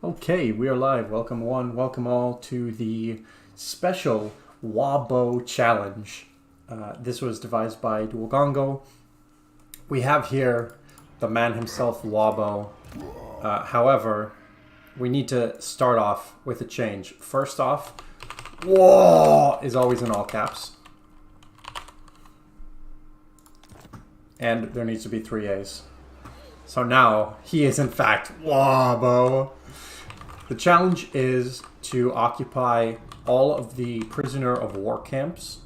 Okay, we are live. Welcome one, welcome all to the special WAAAHGBO challenge. This was devised by WAAAAHGBO. We have here the man himself, WAAAHGBO. However, we need to start off with a change. First off, WAAAH is always in all caps. And there needs to be 3 A's. So now, he is in fact WAAAHGBO. The challenge is to occupy all of the prisoner of war camps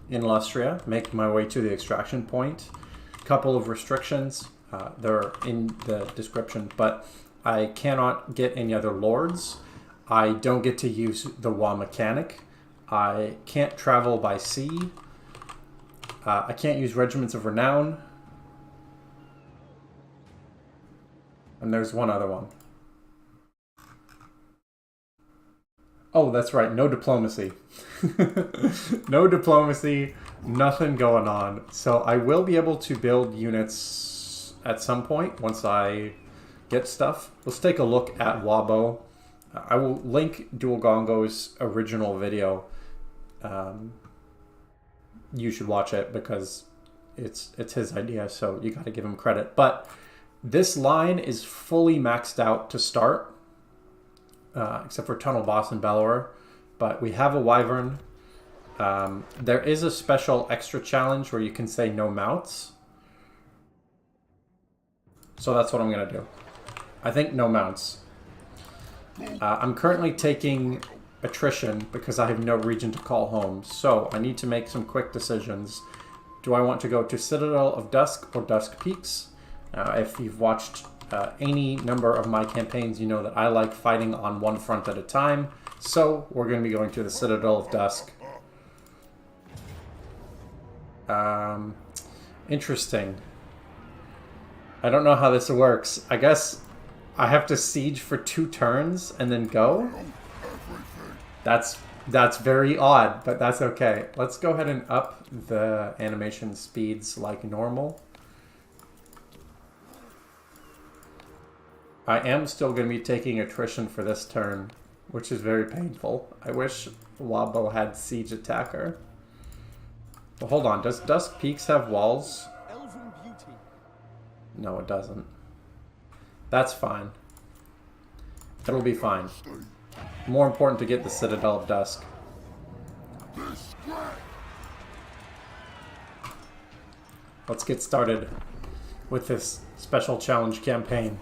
in Lustria, make my way to the extraction point. A couple of restrictions, they're in the description, but I cannot get any other lords. I don't get to use the WAAAH mechanic. I can't travel by sea. I can't use Regiments of Renown. And there's one other one. Oh, that's right. No diplomacy. No diplomacy. Nothing going on. So I will be able to build units at some point once I get stuff. Let's take a look at WAAAHGBO. I will link WAAAHGBO's original video. You should watch it because it's his idea, so you got to give him credit. But this line is fully maxed out to start. Except for Tunnel Boss and Bellower. But we have a Wyvern. There is a special extra challenge where you can say no mounts. So that's what I'm going to do. I think no mounts. I'm currently taking attrition because I have no region to call home. So I need to make some quick decisions. Do I want to go to Citadel of Dusk or Dusk Peaks? If you've watched any number of my campaigns, you know that I like fighting on one front at a time. So we're going to be going to the Citadel of Dusk. Interesting. I don't know how this works. I guess I have to siege for 2 turns and then go? That's very odd, but that's okay. Let's go ahead and up the animation speeds like normal. I am still going to be taking attrition for this turn, which is very painful. I wish WAAAHGBO had Siege Attacker. But hold on, does Dusk Peaks have walls? No, it doesn't. That's fine. It'll be fine. More important to get the Citadel of Dusk. Let's get started with this special challenge campaign.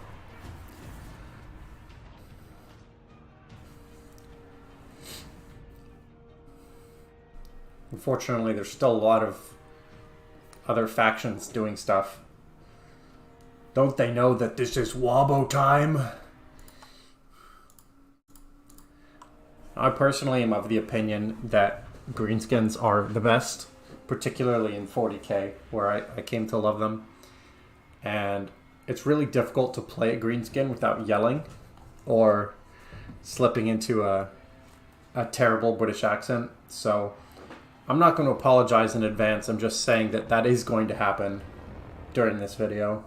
Unfortunately, there's still a lot of other factions doing stuff. Don't they know that this is WAAAHGBO time? I personally am of the opinion that greenskins are the best, particularly in 40k, where I came to love them. And it's really difficult to play a greenskin without yelling or slipping into a terrible British accent. So I'm not going to apologize in advance. I'm just saying that that is going to happen during this video.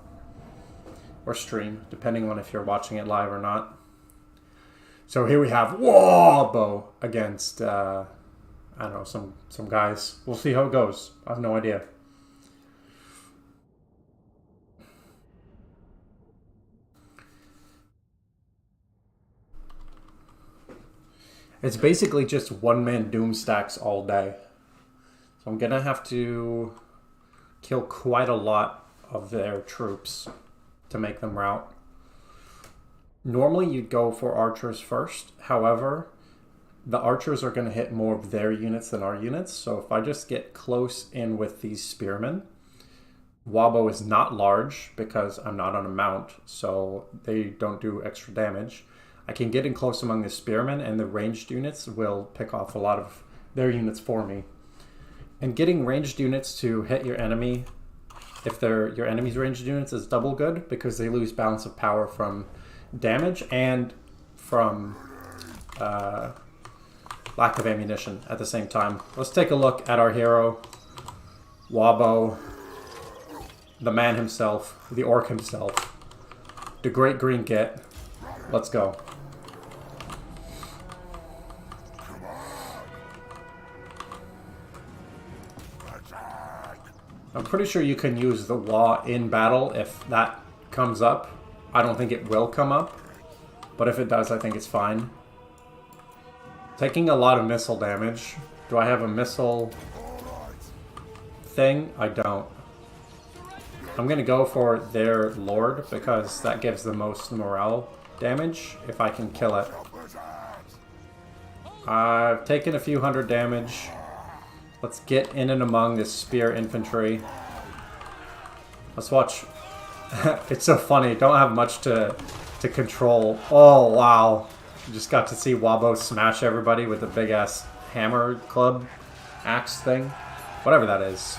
Or stream, depending on if you're watching it live or not. So here we have WAAAHGBO against, I don't know, some guys. We'll see how it goes. I have no idea. It's basically just one-man doom stacks all day. So I'm going to have to kill quite a lot of their troops to make them rout. Normally you'd go for archers first. However, the archers are going to hit more of their units than our units. So if I just get close in with these spearmen, WAAAHGBO is not large because I'm not on a mount, so they don't do extra damage. I can get in close among the spearmen and the ranged units will pick off a lot of their units for me. And getting ranged units to hit your enemy, if they're your enemy's ranged units, is double good because they lose balance of power from damage and from lack of ammunition at the same time. Let's take a look at our hero, WAAAHGBO, the man himself, the orc himself, the great green git. Let's go. I'm pretty sure you can use the WAAAH in battle if that comes up. I don't think it will come up, but if it does, I think it's fine. Taking a lot of missile damage. Do I have a missile thing? I don't. I'm gonna go for their Lord because that gives the most morale damage if I can kill it. I've taken a few hundred damage. Let's get in and among this spear infantry. Let's watch. It's so funny. Don't have much to control. Oh, wow. Just got to see WAAAHGBO smash everybody with a big-ass hammer club axe thing. Whatever that is.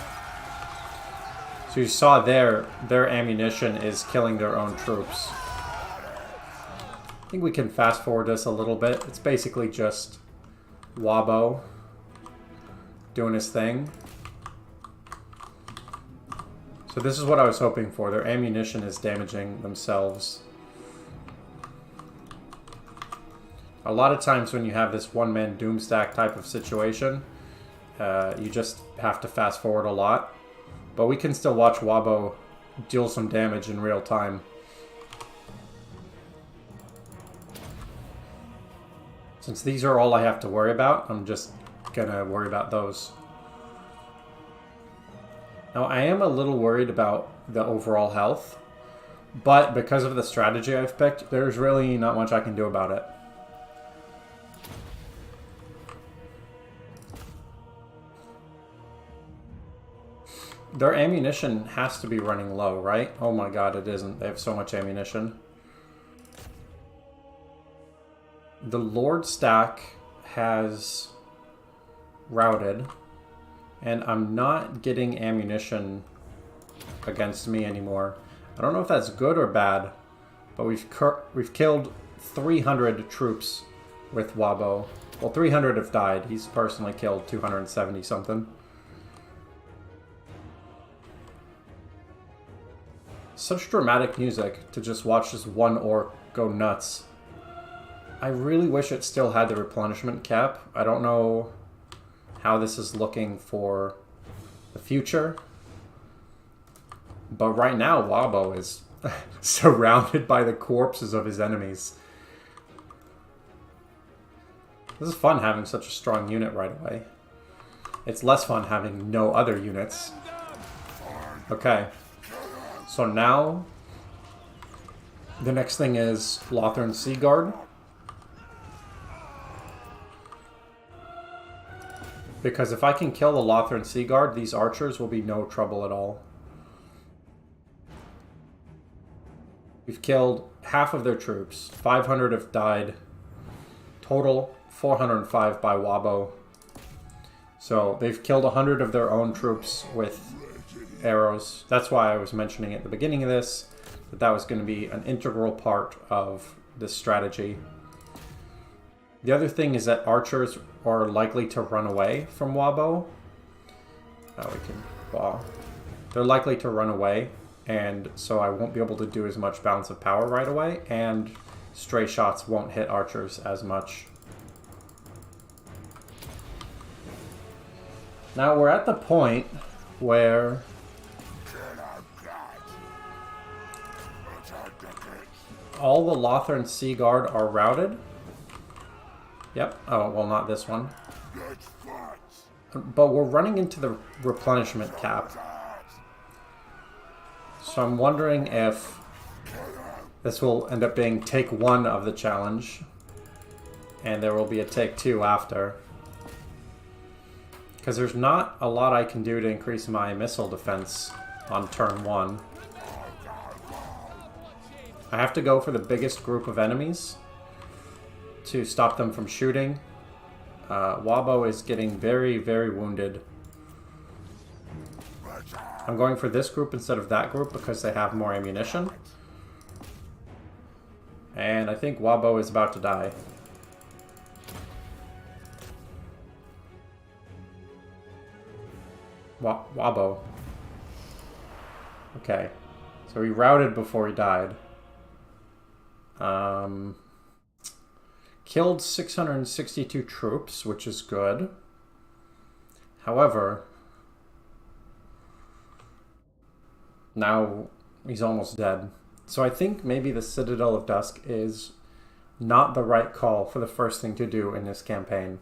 So you saw their ammunition is killing their own troops. I think we can fast forward this a little bit. It's basically just WAAAHGBO doing his thing. So this is what I was hoping for. Their ammunition is damaging themselves. A lot of times when you have this one-man doomstack type of situation, you just have to fast forward a lot. But we can still watch WAAAHGBO deal some damage in real time. Since these are all I have to worry about, I'm just gonna worry about those. Now, I am a little worried about the overall health, but because of the strategy I've picked, there's really not much I can do about it. Their ammunition has to be running low, right? Oh my god, it isn't. They have so much ammunition. The Lord stack has routed, and I'm not getting ammunition against me anymore. I don't know if that's good or bad, but we've killed 300 troops with WAAAHGBO. Well, 300 have died. He's personally killed 270 something. Such dramatic music to just watch this one orc go nuts. I really wish it still had the replenishment cap. I don't know how this is looking for the future. But right now, WAAAHGBO is surrounded by the corpses of his enemies. This is fun having such a strong unit right away. It's less fun having no other units. Okay. So now, the next thing is Lothern Sea Guard. Because if I can kill the Lothern Sea Guard, these archers will be no trouble at all. We've killed half of their troops. 500 have died. Total 405 by WAAAHGBO. So they've killed 100 of their own troops with arrows. That's why I was mentioning at the beginning of this that that was going to be an integral part of this strategy. The other thing is that archers are likely to run away from WAAAHGBO. Wow. They're likely to run away, and so I won't be able to do as much balance of power right away, and stray shots won't hit archers as much. Now we're at the point where all the Lothern Sea Guard are routed. Yep. Oh, well, not this one. But we're running into the replenishment cap. So I'm wondering if this will end up being take 1 of the challenge. And there will be a take 2 after. Because there's not a lot I can do to increase my missile defense on turn 1. I have to go for the biggest group of enemies to stop them from shooting. WAAAHGBO is getting very, very wounded. I'm going for this group instead of that group because they have more ammunition. And I think WAAAHGBO is about to die. WAAAHGBO. Okay. So he routed before he died. Killed 662 troops, which is good. However, Now he's almost dead. So I think maybe the Citadel of Dusk is not the right call for the first thing to do in this campaign.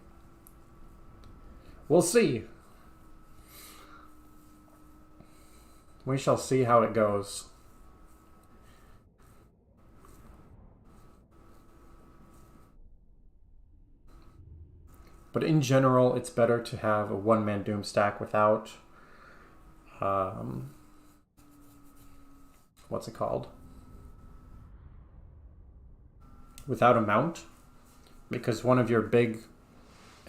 We'll see. We shall see how it goes. But in general, it's better to have a one-man Doom stack without... what's it called? Without a mount. Because one of your big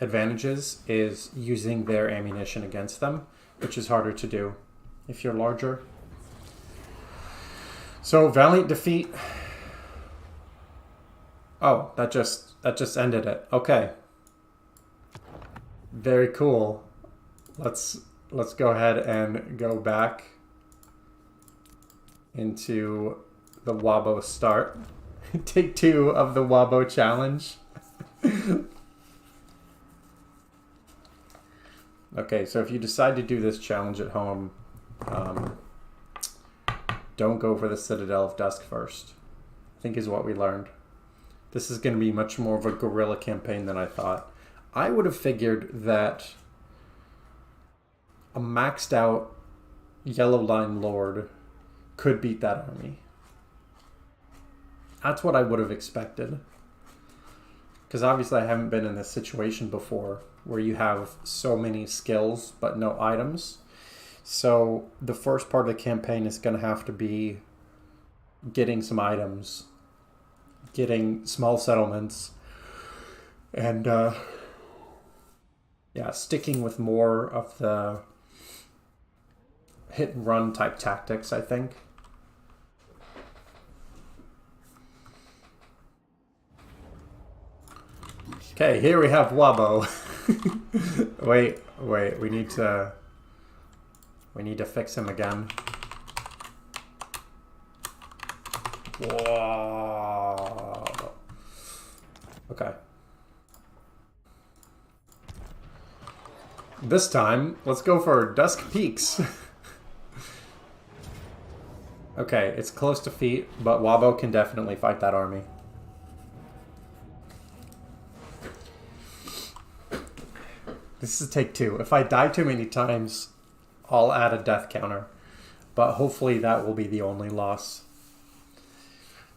advantages is using their ammunition against them, which is harder to do if you're larger. So, valiant defeat. Oh, that just ended it. Okay. Very cool. Let's go ahead and go back into the WAAAHGBO start. Take 2 of the WAAAHGBO challenge. Okay, so if you decide to do this challenge at home, don't go for the Citadel of Dusk first, I think is what we learned. This is going to be much more of a guerrilla campaign than I thought. I would have figured that a maxed out Yellow Line Lord could beat that army. That's what I would have expected. Because obviously I haven't been in this situation before where you have so many skills but no items. So the first part of the campaign is going to have to be getting some items, getting small settlements, and yeah, sticking with more of the hit and run type tactics, I think. Okay, here we have WAAAHGBO. wait, we need to fix him again. Whoa. Okay. This time, let's go for Dusk Peaks. Okay, it's close to feet, but WAAAHGBO can definitely fight that army. This is take 2. If I die too many times, I'll add a death counter. But hopefully that will be the only loss.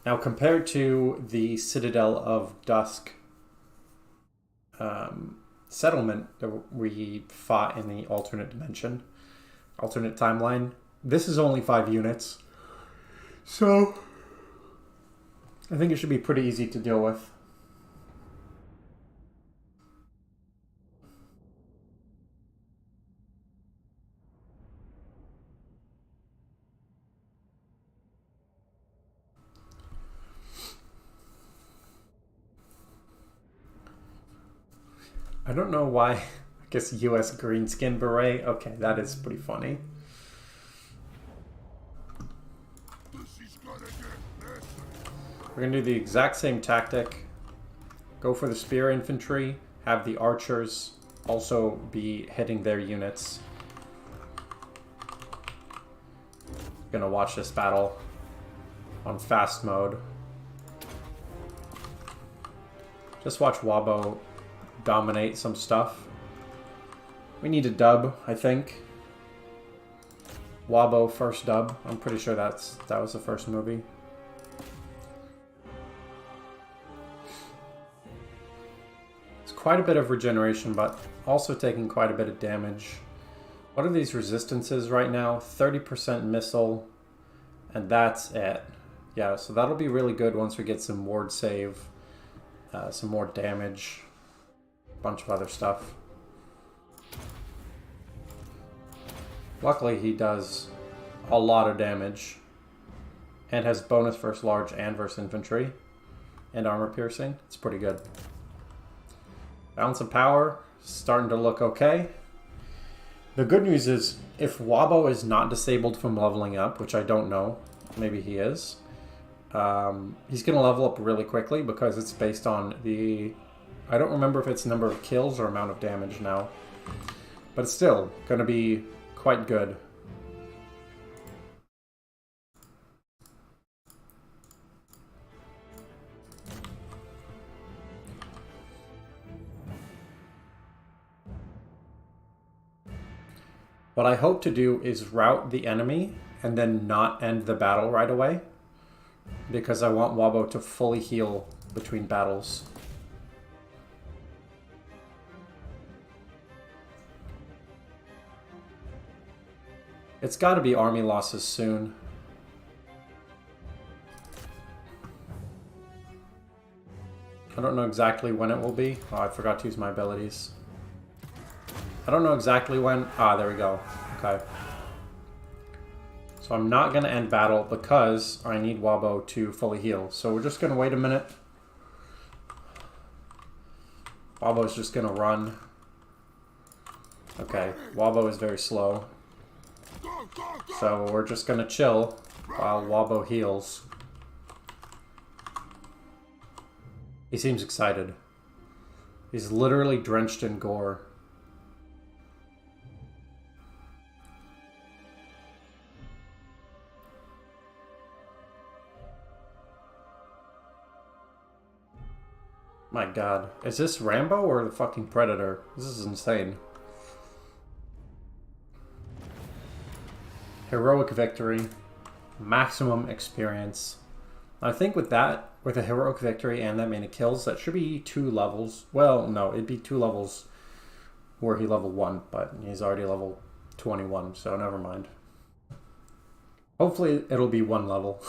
Now compared to the Citadel of Dusk settlement that we fought in the alternate dimension, alternate timeline, this is only 5 units. So I think it should be pretty easy to deal with. I don't know why. I guess US greenskin beret. Okay, that is pretty funny. We're going to do the exact same tactic. Go for the spear infantry. Have the archers also be hitting their units. Gonna watch this battle on fast mode. Just watch WAAAHGBO dominate some stuff. We need a dub, I think. WAAAHGBO first dub. I'm pretty sure that was the first movie. It's quite a bit of regeneration, but also taking quite a bit of damage. What are these resistances right now? 30% missile, and that's it. Yeah, so that'll be really good once we get some ward save, some more damage, a bunch of other stuff. Luckily, he does a lot of damage and has bonus versus large and versus infantry and armor piercing. It's pretty good. Balance of power, starting to look okay. The good news is, if WAAAHGBO is not disabled from leveling up, which I don't know, maybe he is, he's going to level up really quickly because it's based on the... I don't remember if it's number of kills or amount of damage now, but it's still going to be quite good. What I hope to do is rout the enemy and then not end the battle right away, because I want WAAAHGBO to fully heal between battles. It's got to be army losses soon. I don't know exactly when it will be. Oh, I forgot to use my abilities. I don't know exactly when. Ah, there we go. Okay. So I'm not going to end battle because I need WAAAHGBO to fully heal. So we're just going to wait a minute. WAAAHGBO's just going to run. Okay, WAAAHGBO is very slow. So we're just going to chill while WAAAHGBO heals. He seems excited. He's literally drenched in gore. My god. Is this Rambo or the fucking Predator? This is insane. Heroic victory. Maximum experience. I think with that, with a heroic victory and that many kills, that should be 2 levels. Well, no, it'd be 2 levels were he level 1, but he's already level 21, so never mind. Hopefully it'll be 1 level.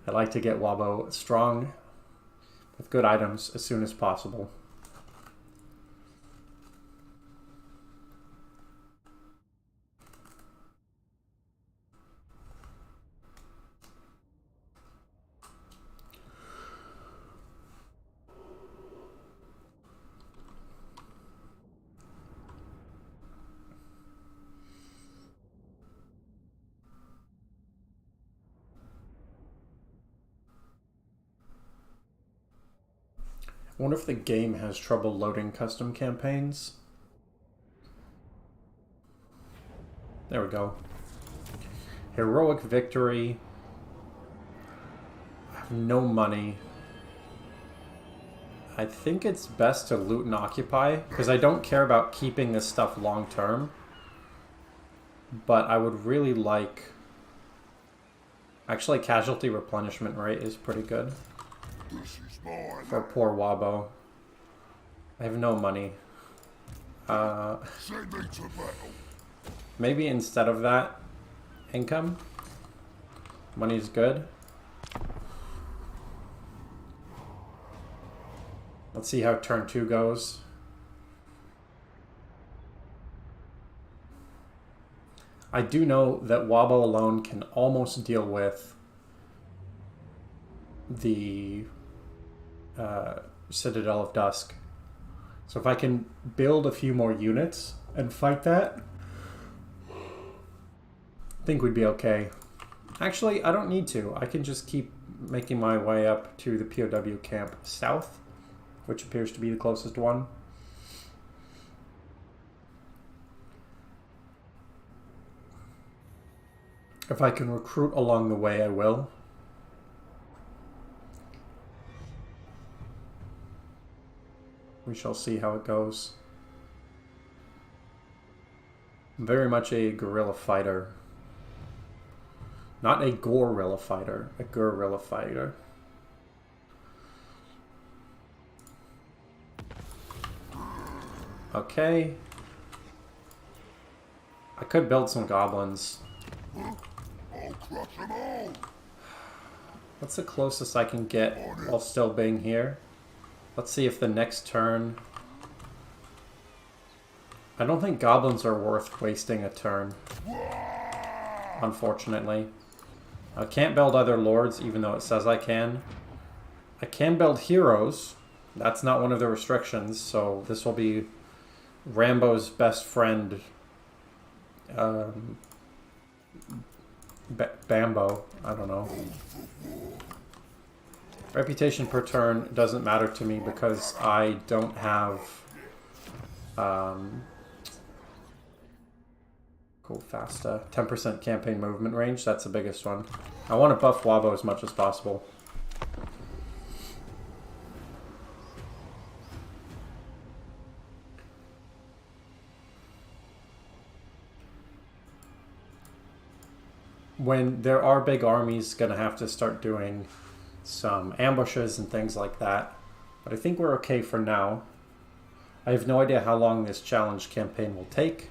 I'd like to get WAAAHGBO strong with good items as soon as possible. I wonder if the game has trouble loading custom campaigns. There we go. Heroic victory. I have no money. I think it's best to loot and occupy, because I don't care about keeping this stuff long term. But I would really like... Actually, casualty replenishment rate is pretty good. For poor WAAAHGBO. I have no money. Maybe instead of that, income? Money's good. Let's see how turn 2 goes. I do know that WAAAHGBO alone can almost deal with the Citadel of Dusk. So if I can build a few more units and fight that, I think we'd be okay. Actually, I don't need to. I can just keep making my way up to the POW camp south, which appears to be the closest one. If I can recruit along the way, I will. We shall see how it goes. I'm very much a guerrilla fighter. Not a gorilla fighter, a guerrilla fighter. Okay. I could build some goblins. What's the closest I can get while still being here? Let's see if the next turn... I don't think goblins are worth wasting a turn. Unfortunately. I can't build other lords, even though it says I can. I can build heroes. That's not one of the restrictions, so this will be Rambo's best friend, Bambo. I don't know. Reputation per turn doesn't matter to me because I don't have go faster. 10% campaign movement range, that's the biggest one. I want to buff WAAAHGBO as much as possible. when there are big armies, gonna have to start doing some ambushes and things like that. But I think we're okay for now. I have no idea how long this challenge campaign will take.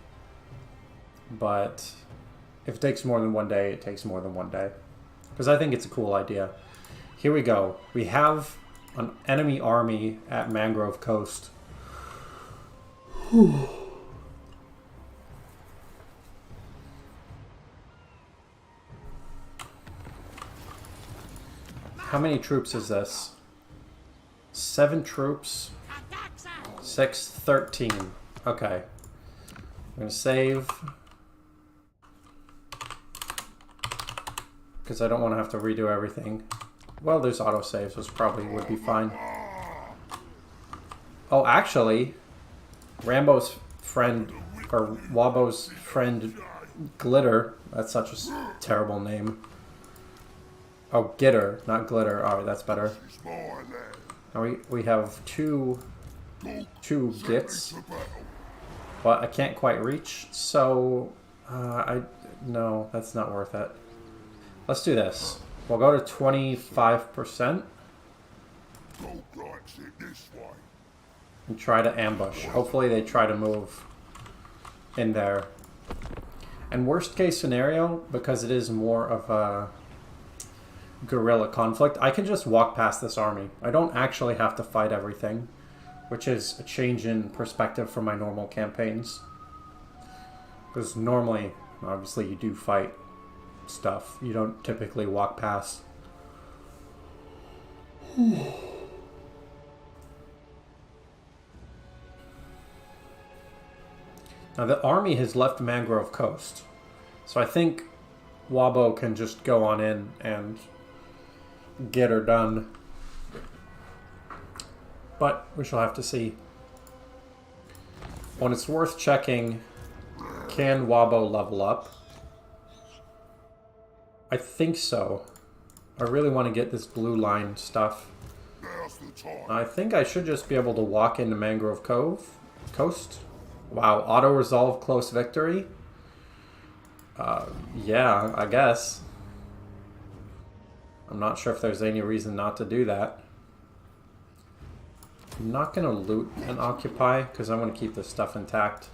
But if it takes more than one day, it takes more than one day. Because I think it's a cool idea. Here we go. We have an enemy army at Mangrove Coast. How many troops is this? 7 troops. 6, 13. Okay. I'm going to save. Because I don't want to have to redo everything. Well, there's autosaves, which probably would be fine. Oh, actually, Rambo's friend, or Wabo's friend, Glitter, that's such a terrible name. Oh, Gitter, not Glitter. Alright, that's better. Now we have two Gits, but I can't quite reach, so no, that's not worth it. Let's do this. We'll go to 25% and try to ambush. Hopefully they try to move in there. And worst case scenario, because it is more of a guerrilla conflict, I can just walk past this army. I don't actually have to fight everything, which is a change in perspective from my normal campaigns. Because normally, obviously, you do fight stuff. You don't typically walk past. Now the army has left Mangrove Coast, so I think Wabo can just go on in and get her done. But we shall have to see. When it's worth checking, can Wabo level up? I think so. I really want to get this blue line stuff. I think I should just be able to walk into Mangrove Coast. Wow, auto-resolve close victory? Yeah, I guess. I'm not sure if there's any reason not to do that. I'm not going to loot and occupy, because I want to keep this stuff intact.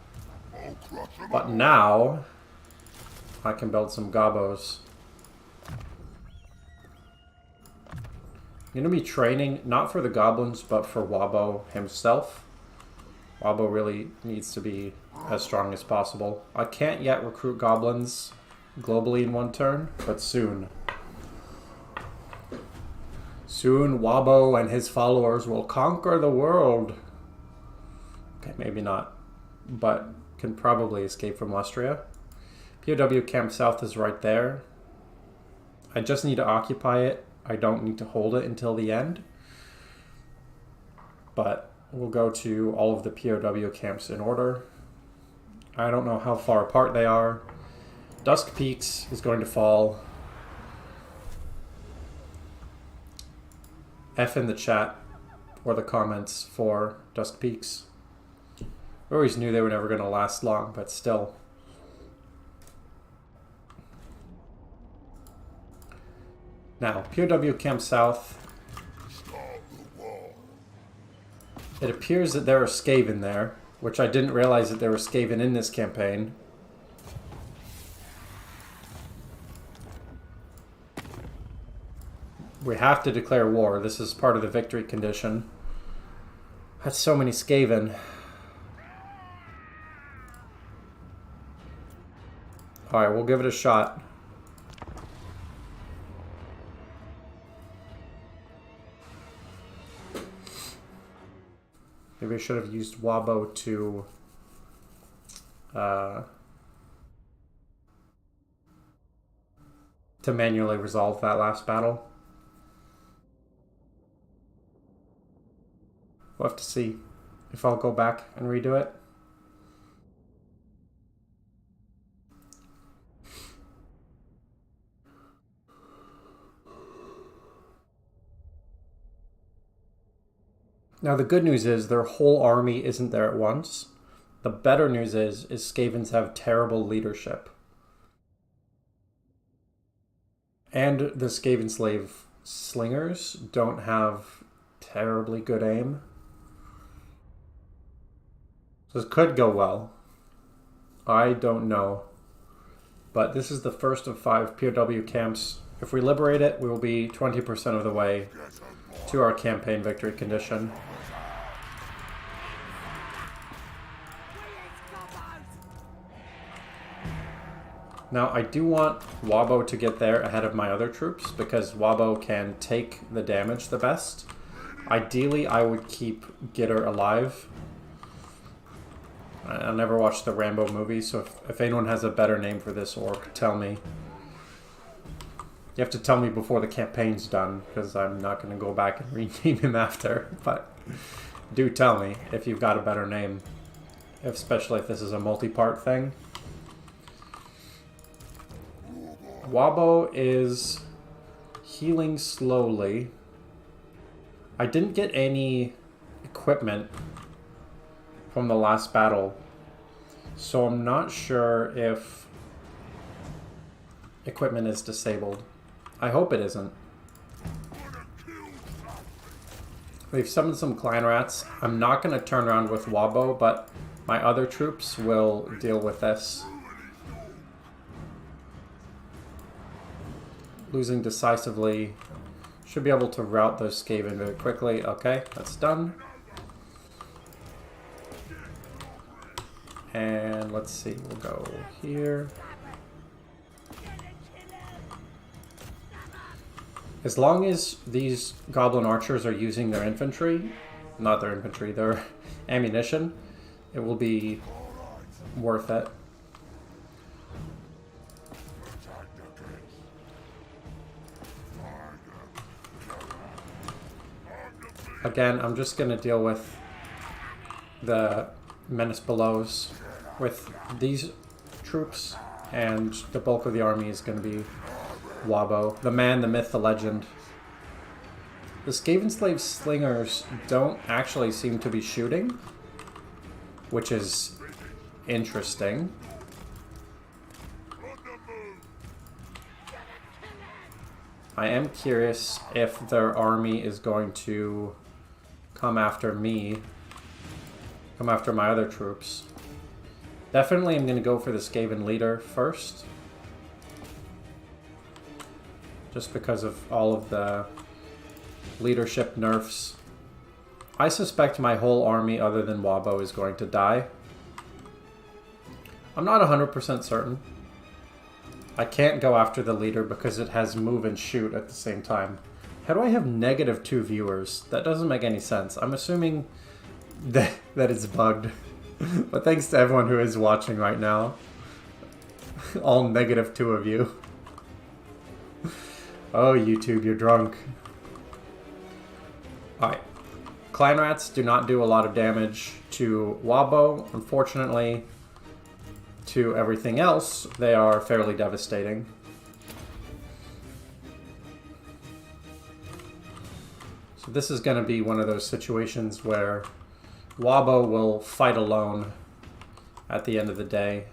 But now, I can build some gobos. I'm going to be training, not for the goblins, but for Wabo himself. Wabo really needs to be as strong as possible. I can't yet recruit goblins globally in one turn, but soon. Soon Wabo and his followers will conquer the world. Okay, maybe not, but can probably escape from Lustria. POW Camp South is right there. I just need to occupy it. I don't need to hold it until the end. But we'll go to all of the POW camps in order. I don't know how far apart they are. Dusk Peaks is going to fall. F in the chat or the comments for Dusk Peaks. I always knew they were never going to last long, but still. Now, POW Camp South. It appears that there are Skaven there, which I didn't realize that there were Skaven in this campaign. We have to declare war. This is part of the victory condition. That's so many Skaven. Alright, we'll give it a shot. Maybe I should have used Wabo to manually resolve that last battle. We'll have to see if I'll go back and redo it. Now the good news is their whole army isn't there at once. The better news is Skavens have terrible leadership. And the Skaven Slave Slingers don't have terribly good aim. So this could go well. I don't know. But this is the first of 5 POW camps. If we liberate it, we will be 20% of the way to our campaign victory condition. Now, I do want WAAAHGBO to get there ahead of my other troops, because WAAAHGBO can take the damage the best. Ideally, I would keep Gitter alive. I never watched the Rambo movie, so if anyone has a better name for this orc, tell me. You have to tell me before the campaign's done, because I'm not going to go back and rename him after. But do tell me if you've got a better name, especially if this is a multi-part thing. WAAAHGBO is healing slowly. I didn't get any equipment from the last battle, so I'm not sure if equipment is disabled. I hope it isn't. We've summoned some clan rats. I'm not going to turn around with WAAAHGBO, but my other troops will deal with this. Losing decisively. Should be able to rout those Skaven very quickly. Okay, that's done. And let's see, we'll go here. As long as these goblin archers are using their infantry, not their infantry, their ammunition, it will be worth it. Again, I'm just going to deal with the Menace Belows with these troops, and the bulk of the army is going to be WAAAHGBO. The man, the myth, the legend. The Skaven Slave Slingers don't actually seem to be shooting, which is interesting. I am curious if their army is going to come after me, come after my other troops. Definitely I'm going to go for the Skaven leader first, just because of all of the leadership nerfs. I suspect my whole army other than WAAAHGBO is going to die. I'm not 100% certain. I can't go after the leader because it has move and shoot at the same time. How do I have -2 viewers? That doesn't make any sense. I'm assuming that it's bugged. But thanks to everyone who is watching right now. All -2 of you. Oh, YouTube, you're drunk. Alright. Clan Rats do not do a lot of damage to WAAAHGBO. Unfortunately, to everything else, they are fairly devastating. So this is going to be one of those situations where WAAAHGBO will fight alone at the end of the day.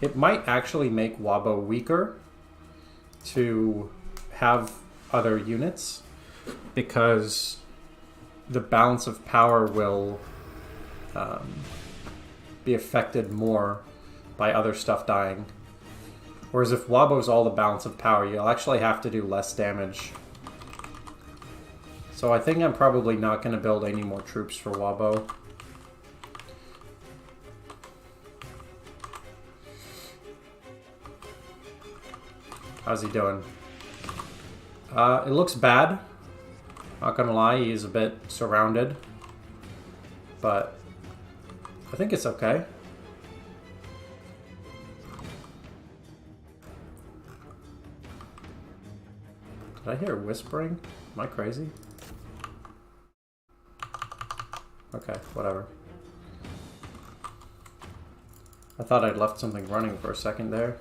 It might actually make WAAAHGBO weaker to have other units, because the balance of power will be affected more by other stuff dying. Whereas if WAAAHGBO's all the balance of power, you'll actually have to do less damage. So I think I'm probably not going to build any more troops for WAAAHGBO. How's he doing? It looks bad. Not gonna lie, he is a bit surrounded. But I think it's okay. Did I hear whispering? Am I crazy? Okay, whatever. I thought I'd left something running for a second there.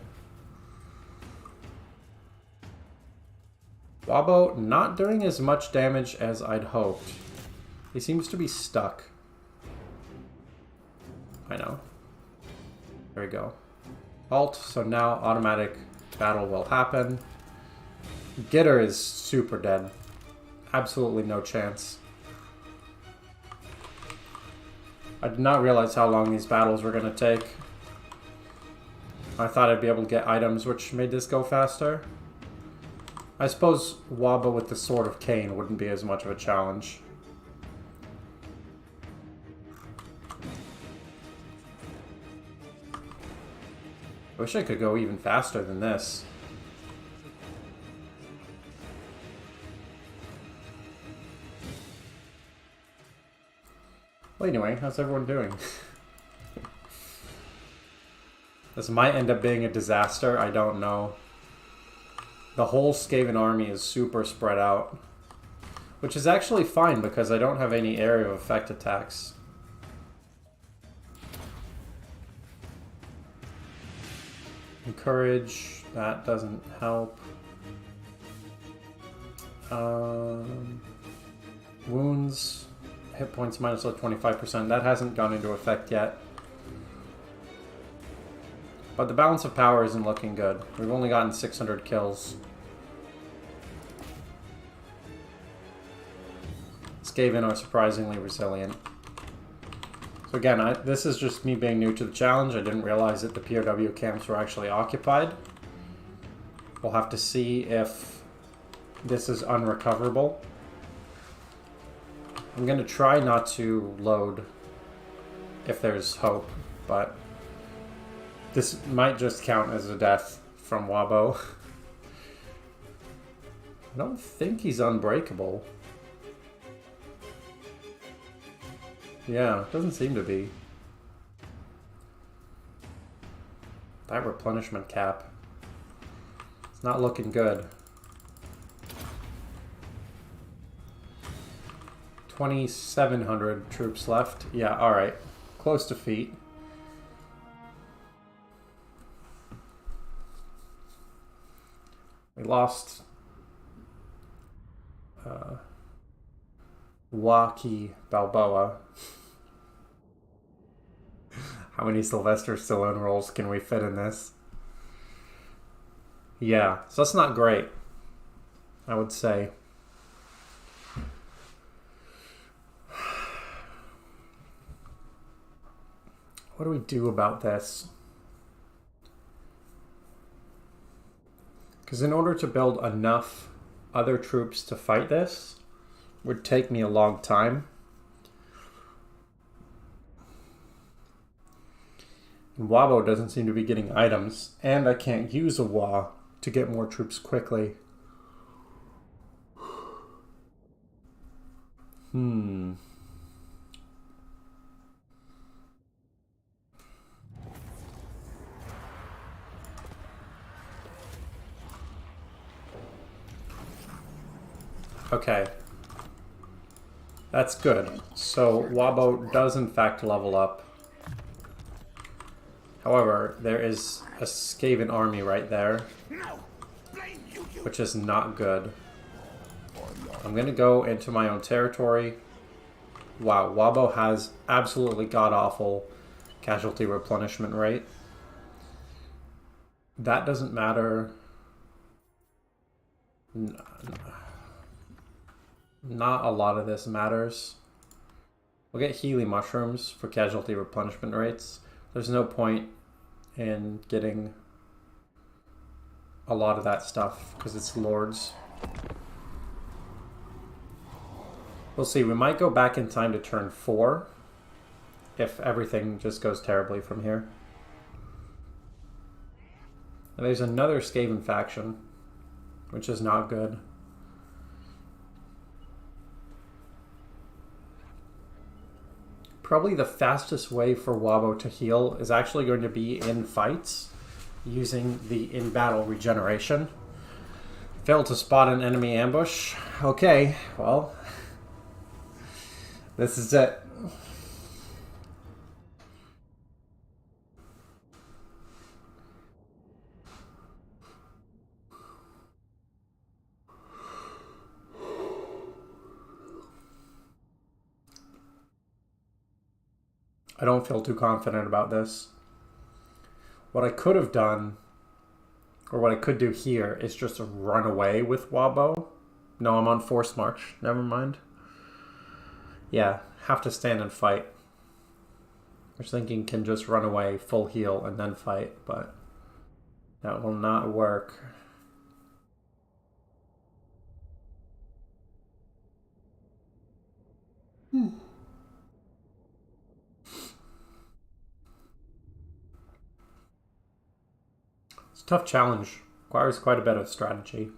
WAAAHGBO not doing as much damage as I'd hoped. He seems to be stuck. I know. There we go. Alt, so now automatic battle will happen. Gitter is super dead. Absolutely no chance. I did not realize how long these battles were going to take. I thought I'd be able to get items which made this go faster. I suppose WAAAHGBO with the Sword of Cain wouldn't be as much of a challenge. I wish I could go even faster than this. Well, anyway, how's everyone doing? This might end up being a disaster, I don't know. The whole Skaven army is super spread out. Which is actually fine because I don't have any area of effect attacks. Encourage, that doesn't help. Wounds, hit points minus 25%. That hasn't gone into effect yet. But the balance of power isn't looking good. We've only gotten 600 kills. Skaven are surprisingly resilient. So again, this is just me being new to the challenge. I didn't realize that the POW camps were actually occupied. We'll have to see if this is unrecoverable. I'm going to try not to load if there's hope, but this might just count as a death from WAAAHGBO. I don't think he's unbreakable. Yeah, doesn't seem to be. That replenishment cap. It's not looking good. 2,700 troops left. Yeah, alright. Close to defeat. We lost WAAAHGBO Balboa. How many Sylvester Stallone roles can we fit in this? Yeah, so that's not great, I would say. What do we do about this? Because in order to build enough other troops to fight this, would take me a long time. And WAAAHGBO doesn't seem to be getting items, and I can't use a WAAAH to get more troops quickly. Okay. That's good. So WAAAHGBO does in fact level up. However, there is a Skaven army right there, which is not good. I'm going to go into my own territory. Wow, WAAAHGBO has absolutely god-awful casualty replenishment rate. That doesn't matter. Not a lot of this matters. We'll get Healy Mushrooms for casualty replenishment rates. There's no point in getting a lot of that stuff because it's Lords. We'll see. We might go back in time to turn 4 if everything just goes terribly from here. And there's another Skaven faction, which is not good. Probably the fastest way for WAAAHGBO to heal is actually going to be in fights using the in-battle regeneration. Failed to spot an enemy ambush. Okay, well, this is it. I don't feel too confident about this. What I could have done, or what I could do here, is just run away with WAAAHGBO. No, I'm on forced march. Never mind. Yeah, have to stand and fight. I was thinking can just run away, full heal, and then fight, but that will not work. It's a tough challenge. Requires quite a bit of strategy.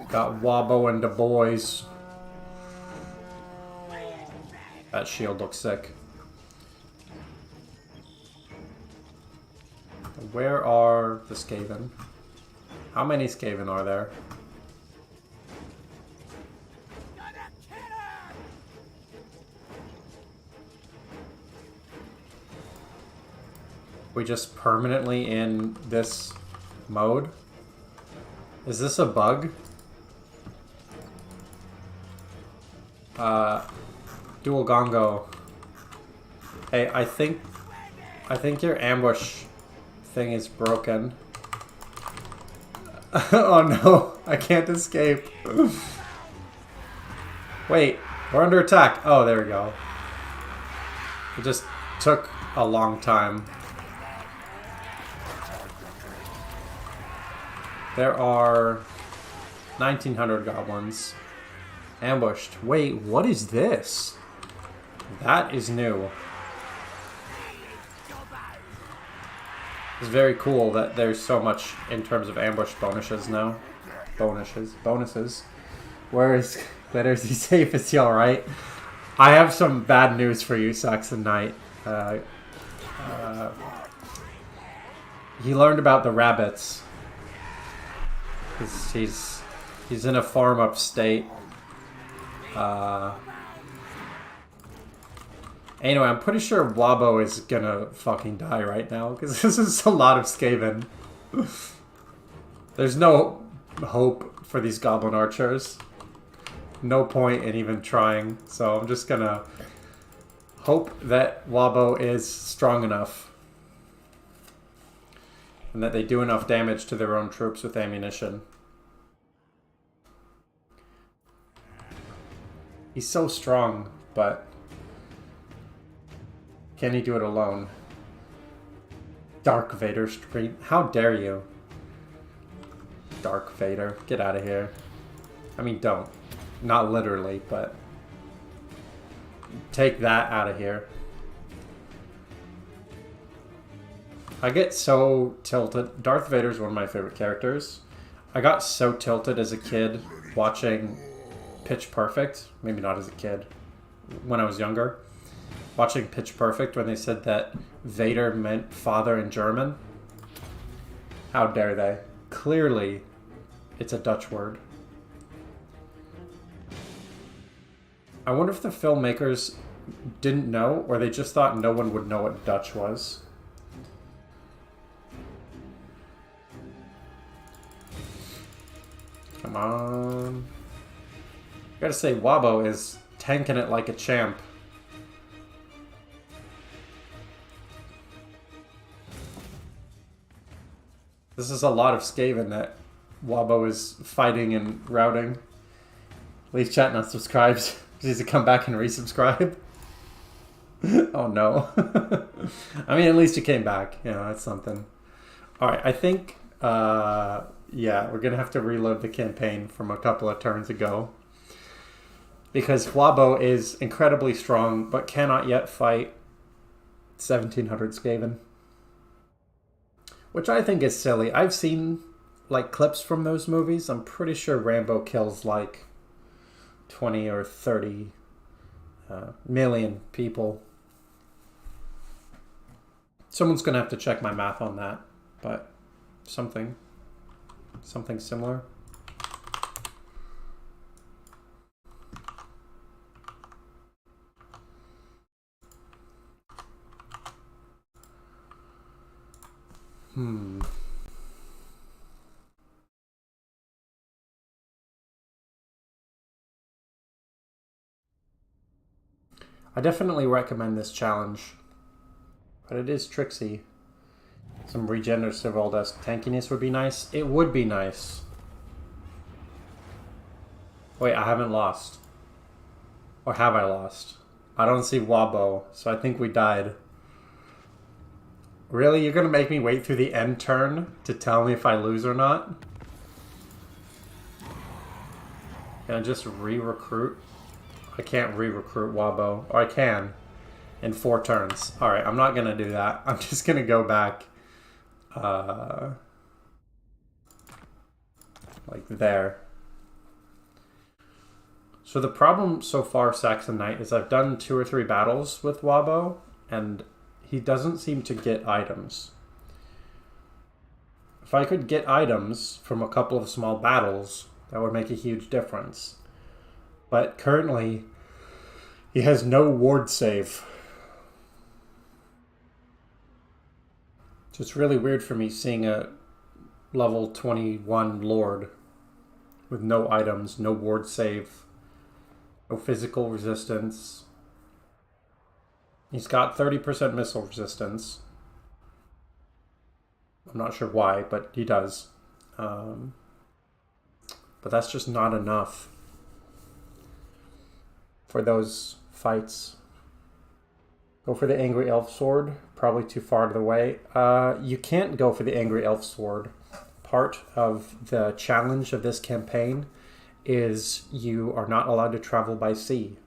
Got WAAAHGBO and the boys. That shield looks sick. Where are the Skaven? How many Skaven are there? We just permanently in this mode? Is this a bug? Dual Gongo. Hey, I think your ambush thing is broken. Oh no, I can't escape. Wait, we're under attack. Oh, there we go. It just took a long time. There are 1900 goblins. Ambushed. Wait, what is this? That is new. It's very cool that there's so much in terms of ambush bonuses now. Bonuses. Where is Glitter? Is he safe? Is he alright? I have some bad news for you, Saxon Knight. He learned about the rabbits. He's in a farm upstate. Anyway, I'm pretty sure WAAAHGBO is gonna fucking die right now, because this is a lot of Skaven. There's no hope for these goblin archers. No point in even trying, so I'm just gonna hope that WAAAHGBO is strong enough. And that they do enough damage to their own troops with ammunition. He's so strong, but can he do it alone? Dark Vader stream. How dare you? Dark Vader. Get out of here. I mean, don't. Not literally, but take that out of here. I get so tilted. Darth Vader's one of my favorite characters. I got so tilted as a kid watching Pitch Perfect. Maybe not as a kid. When I was younger. Watching Pitch Perfect when they said that Vader meant father in German. How dare they? Clearly, it's a Dutch word. I wonder if the filmmakers didn't know, or they just thought no one would know what Dutch was. Come on. I gotta say, WAAAHGBO is tanking it like a champ. This is a lot of Skaven that WAAAHGBO is fighting and routing. Leave chat not subscribed. He needs to come back and resubscribe. Oh no. I mean, at least he came back. You know, that's something. Alright, I think... yeah, we're going to have to reload the campaign from a couple of turns ago. Because WAAAHGBO is incredibly strong, but cannot yet fight 1700 Skaven. Which I think is silly. I've seen, like, clips from those movies. I'm pretty sure Rambo kills, like, 20 or 30 million people. Someone's going to have to check my math on that. But something similar. I definitely recommend this challenge. But it is tricksy. Some regenerative all desk tankiness would be nice. It would be nice. Wait, I haven't lost. Or have I lost? I don't see WAAAHGBO, so I think we died. Really? You're gonna make me wait through the end turn to tell me if I lose or not? Can I just re-recruit? I can't re-recruit WAAAHGBO. Or I can. In 4 turns. Alright, I'm not gonna do that. I'm just gonna go back like there. So the problem so far, Saxon Knight, is I've done 2 or 3 battles with WAAAHGBO, and he doesn't seem to get items. If I could get items from a couple of small battles, that would make a huge difference. But currently, he has no ward save. So it's really weird for me seeing a level 21 Lord with no items, no ward save, no physical resistance. He's got 30% missile resistance. I'm not sure why, but he does. But that's just not enough for those fights. Go for the Angry Elf Sword. Probably too far to the way. You can't go for the Angry Elf Sword. Part of the challenge of this campaign is you are not allowed to travel by sea.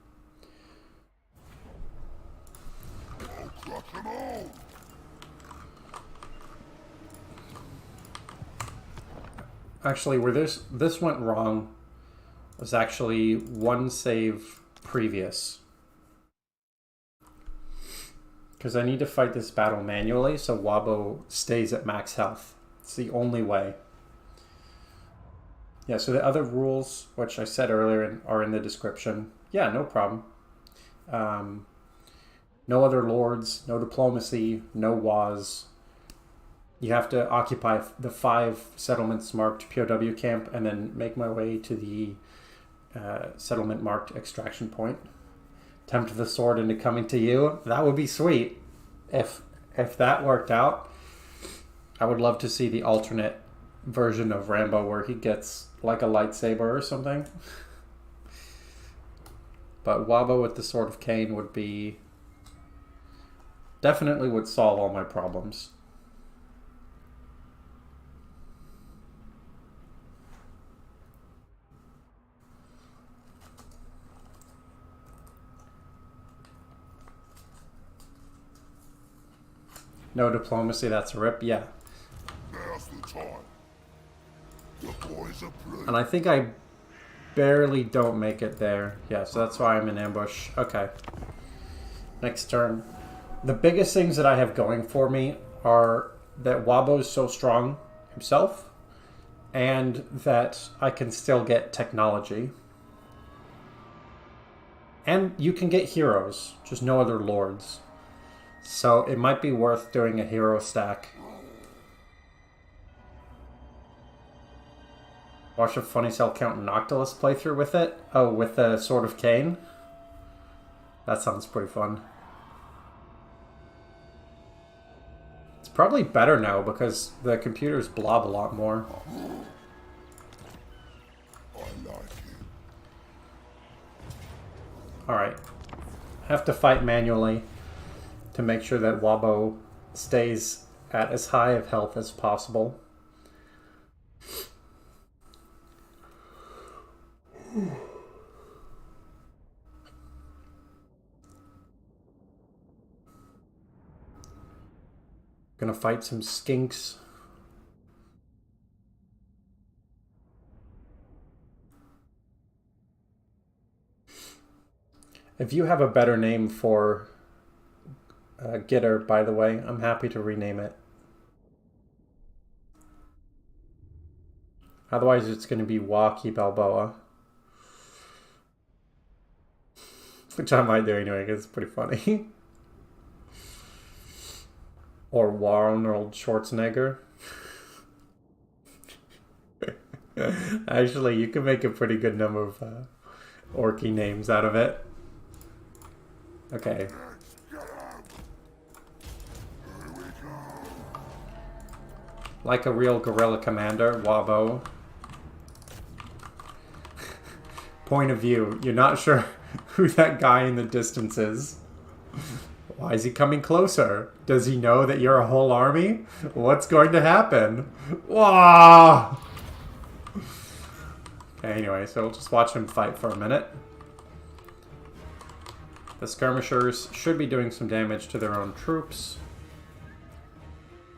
Actually, where this went wrong was actually 1 save previous. Because I need to fight this battle manually, so WAAAHGBO stays at max health. It's the only way. Yeah, so the other rules, which I said earlier, are in the description. Yeah, no problem. No other lords, no diplomacy, no WAAAHs. You have to occupy the 5 settlements marked POW camp and then make my way to the settlement marked extraction point. Tempt the sword into coming to you. That would be sweet. If that worked out, I would love to see the alternate version of Rambo where he gets like a lightsaber or something. But WAAAHGBO with the Sword of Cain would be... definitely would solve all my problems. No diplomacy, that's a rip, yeah. Now's the time. The boys are playing. And I think I barely don't make it there. Yeah, so that's why I'm in ambush. Okay. Next turn. The biggest things that I have going for me are that WAAAHGBO is so strong himself, and that I can still get technology. And you can get heroes, just no other lords. So it might be worth doing a hero stack. Watch a Funny Cell Count Noctilus playthrough with it. Oh, with the Sword of Cain. That sounds pretty fun. It's probably better now because the computers blob a lot more. I like it. Alright. I have to fight manually to make sure that WAAAHGBO stays at as high of health as possible. Gonna fight some skinks. If you have a better name for Gitter, by the way, I'm happy to rename it. Otherwise, it's going to be Wacky Balboa. Which I might do anyway, because it's pretty funny. Or Arnold Schwarzenegger. Actually, you can make a pretty good number of orky names out of it. Okay. Like a real guerrilla commander, WAAAHGBO. Point of view. You're not sure who that guy in the distance is. Why is he coming closer? Does he know that you're a whole army? What's going to happen? Wow! Okay, anyway, so we'll just watch him fight for a minute. The skirmishers should be doing some damage to their own troops.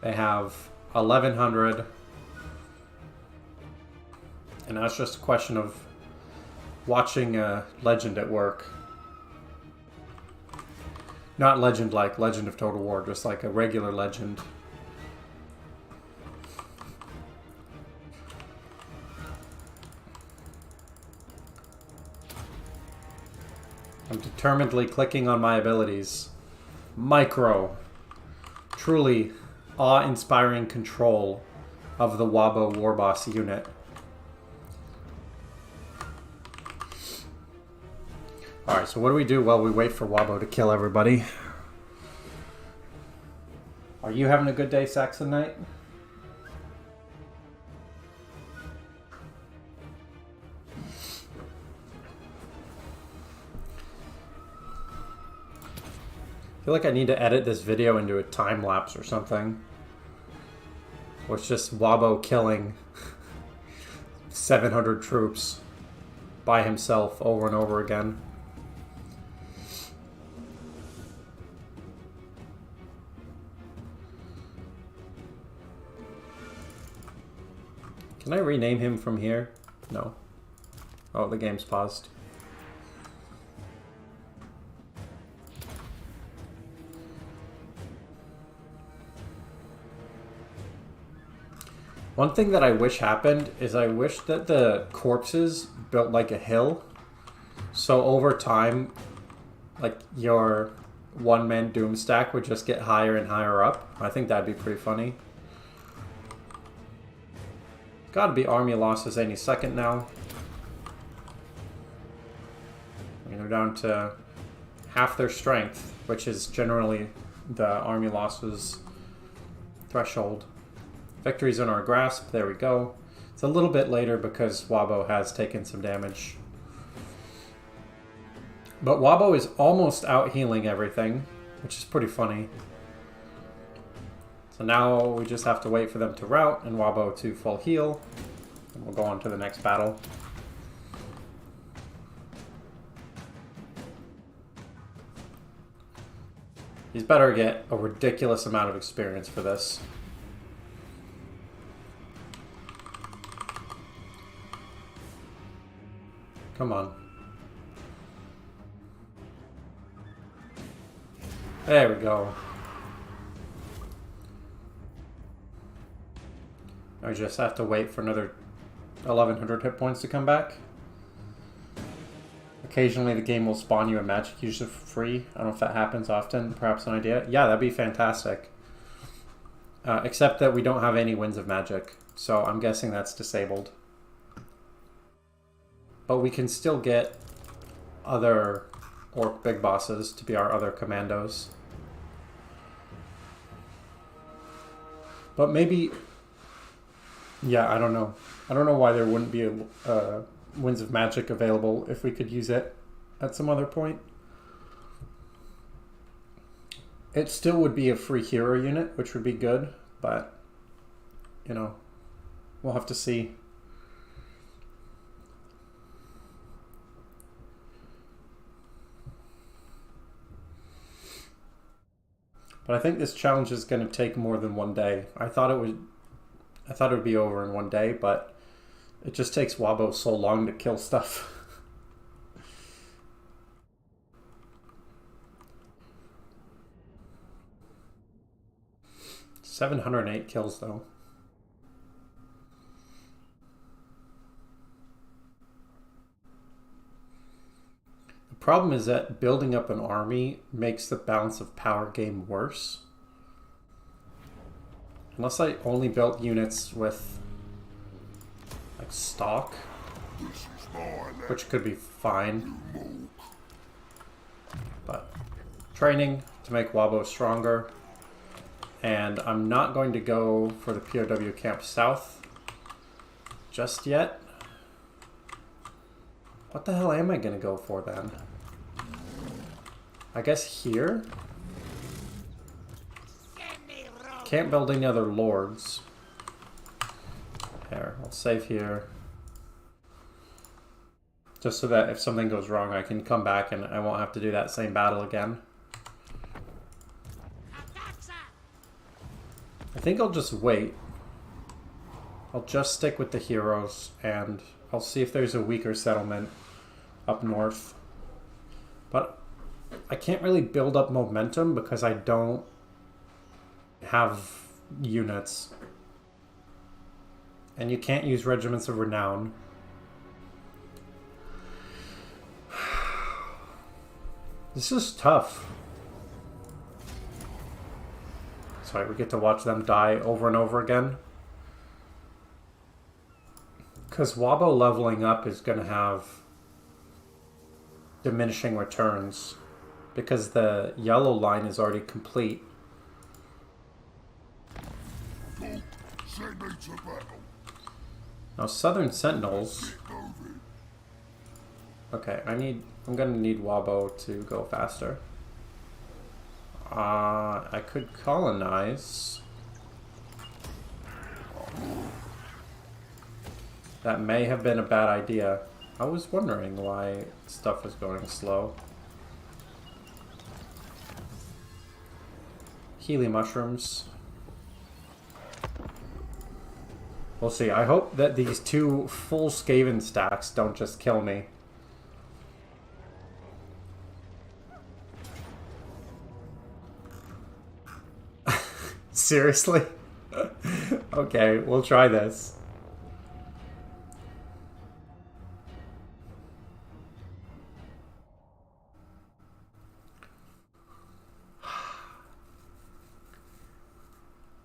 They have 1,100. And now it's just a question of watching a legend at work. Not legend like Legend of Total War, just like a regular legend. I'm determinedly clicking on my abilities. Micro. Truly awe-inspiring control of the WAAAHGBO Warboss unit. Alright, so what do we do while we wait for WAAAHGBO to kill everybody? Are you having a good day, Saxon Knight? I feel like I need to edit this video into a time lapse or something. Or it's just WAAAHGBO killing 700 troops by himself over and over again. Can I rename him from here? No. Oh, the game's paused. One thing that I wish happened is I wish that the corpses built like a hill. So over time, like your one-man doom stack would just get higher and higher up. I think that'd be pretty funny. Gotta be army losses any second now. They're down to half their strength, which is generally the army losses threshold. Victory's in our grasp. There we go. It's a little bit later because WAAAHGBO has taken some damage. But WAAAHGBO is almost out healing everything, which is pretty funny. So now we just have to wait for them to rout and WAAAHGBO to full heal. And we'll go on to the next battle. He's better get a ridiculous amount of experience for this. Come on. There we go. I just have to wait for another 1,100 hit points to come back. Occasionally the game will spawn you a magic user for free. I don't know if that happens often. Perhaps an idea. Yeah, that'd be fantastic. Except that we don't have any winds of magic. So I'm guessing that's disabled. But we can still get other orc big bosses to be our other commandos. But maybe... Yeah, I don't know. I don't know why there wouldn't be a Winds of Magic available if we could use it at some other point. It still would be a free hero unit, which would be good, but, you know, we'll have to see. But I think this challenge is going to take more than one day. I thought it would be over in one day, but it just takes WAAAHGBO so long to kill stuff. 708 kills though. The problem is that building up an army makes the balance of power game worse. Unless I only built units with like stock, which could be fine. But training to make WAAAHGBO stronger. And I'm not going to go for the POW camp south just yet. What the hell am I going to go for then? I guess here? Can't build any other lords. Here, I'll save here. Just so that if something goes wrong, I can come back and I won't have to do that same battle again. I think I'll just wait. I'll just stick with the heroes and I'll see if there's a weaker settlement up north. But I can't really build up momentum because I don't have units. And you can't use Regiments of Renown. This is tough. Sorry, we get to watch them die over and over again. Because WAAAHGBO leveling up is going to have diminishing returns. Because the yellow line is already complete. Now Southern Sentinels. Okay, I'm gonna need WAAAHGBO to go faster. I could colonize. That may have been a bad idea. I was wondering why stuff was going slow. Healy mushrooms. We'll see. I hope that these two full Skaven stacks don't just kill me. Seriously? Okay, we'll try this.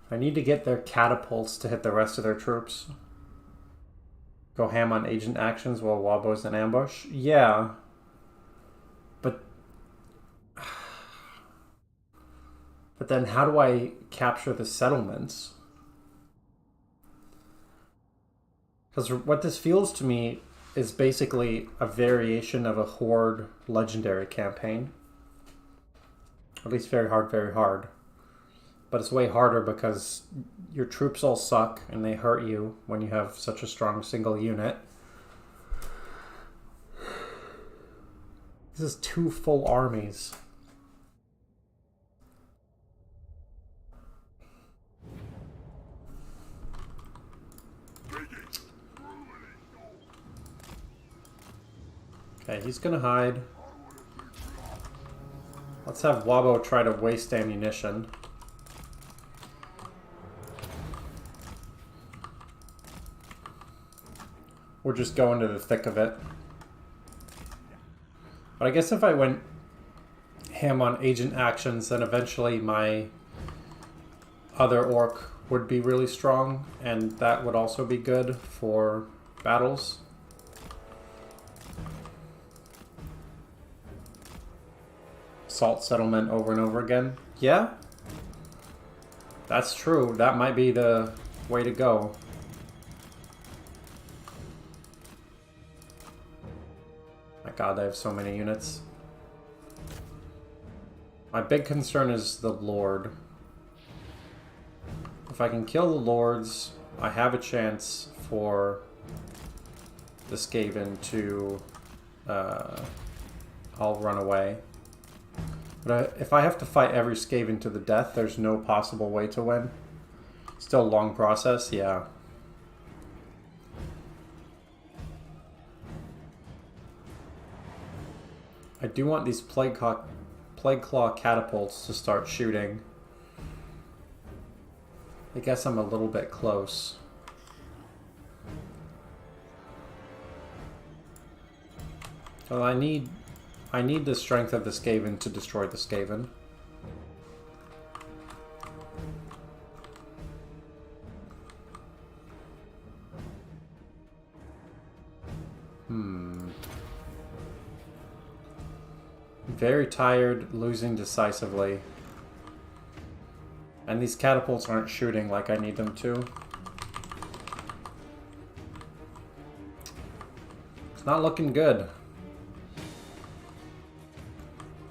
I need to get their catapults to hit the rest of their troops. Go ham on agent actions while WAAAHGBO's in ambush? Yeah. But then how do I capture the settlements? Because what this feels to me is basically a variation of a Horde legendary campaign. At least very hard, very hard. But it's way harder because your troops all suck and they hurt you when you have such a strong single unit. This is 2 full armies. Okay, he's gonna hide. Let's have WAAAHGBO try to waste ammunition. We're just going to the thick of it. But I guess if I went ham on agent actions, then eventually my other orc would be really strong, and that would also be good for battles. Salt settlement over and over again. Yeah, that's true. That might be the way to go. My god, I have so many units. My big concern is the Lord. If I can kill the Lords, I have a chance for the Skaven to all run away. But if I have to fight every Skaven to the death, there's no possible way to win. Still a long process, yeah. I do want these Plague Claw catapults to start shooting. I guess I'm a little bit close. Well, I need the strength of the Skaven to destroy the Skaven. very tired, losing decisively. And these catapults aren't shooting like I need them to. It's not looking good.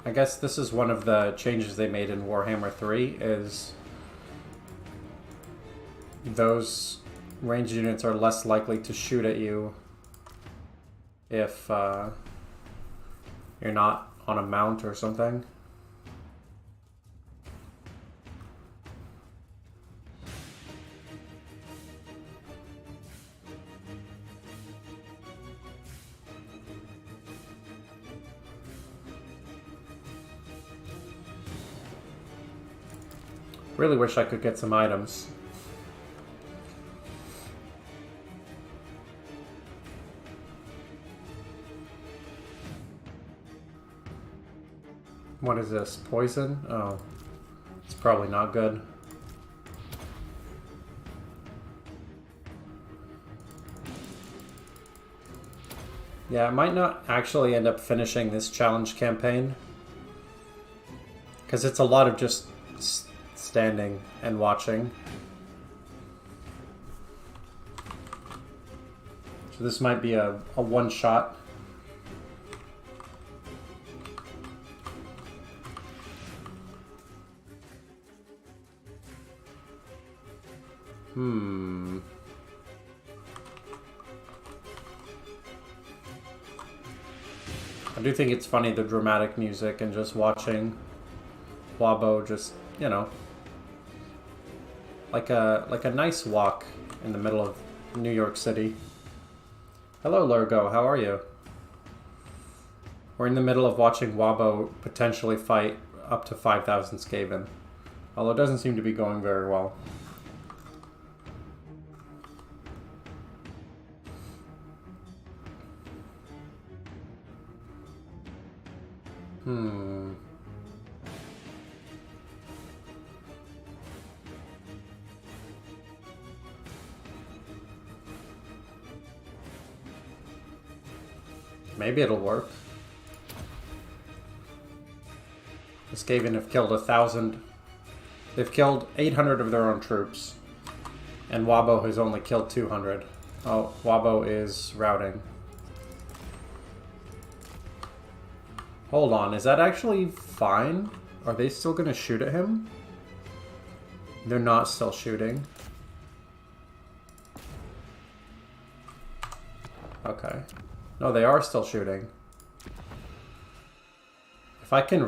I guess this is one of the changes they made in Warhammer 3, is those ranged units are less likely to shoot at you if you're not on a mount or something. Really wish I could get some items. What is this? Poison? Oh, it's probably not good. Yeah, I might not actually end up finishing this challenge campaign, because it's a lot of just standing and watching. So this might be a one-shot. I do think it's funny, the dramatic music and just watching WAAAHGBO just, you know, like a nice walk in the middle of New York City. Hello, Lurgo. How are you? We're in the middle of watching WAAAHGBO potentially fight up to 5,000 Skaven, although it doesn't seem to be going very well. Maybe it'll work. The Skaven have killed 1,000. They've killed 800 of their own troops. And WAAAHGBO has only killed 200. Oh, WAAAHGBO is routing. Hold on, is that actually fine? Are they still gonna shoot at him? They're not still shooting. Okay. No, they are still shooting. If I can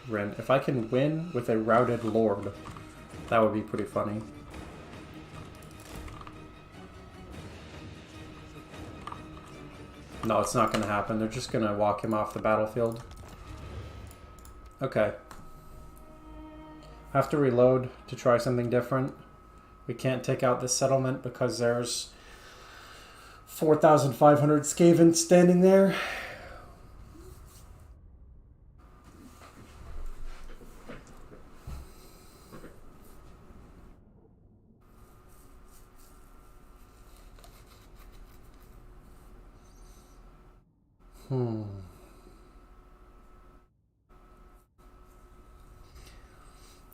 if I can win with a routed lord, that would be pretty funny. No, it's not going to happen. They're just going to walk him off the battlefield. Okay. I have to reload to try something different. We can't take out this settlement because there's 4,500 Skaven standing there.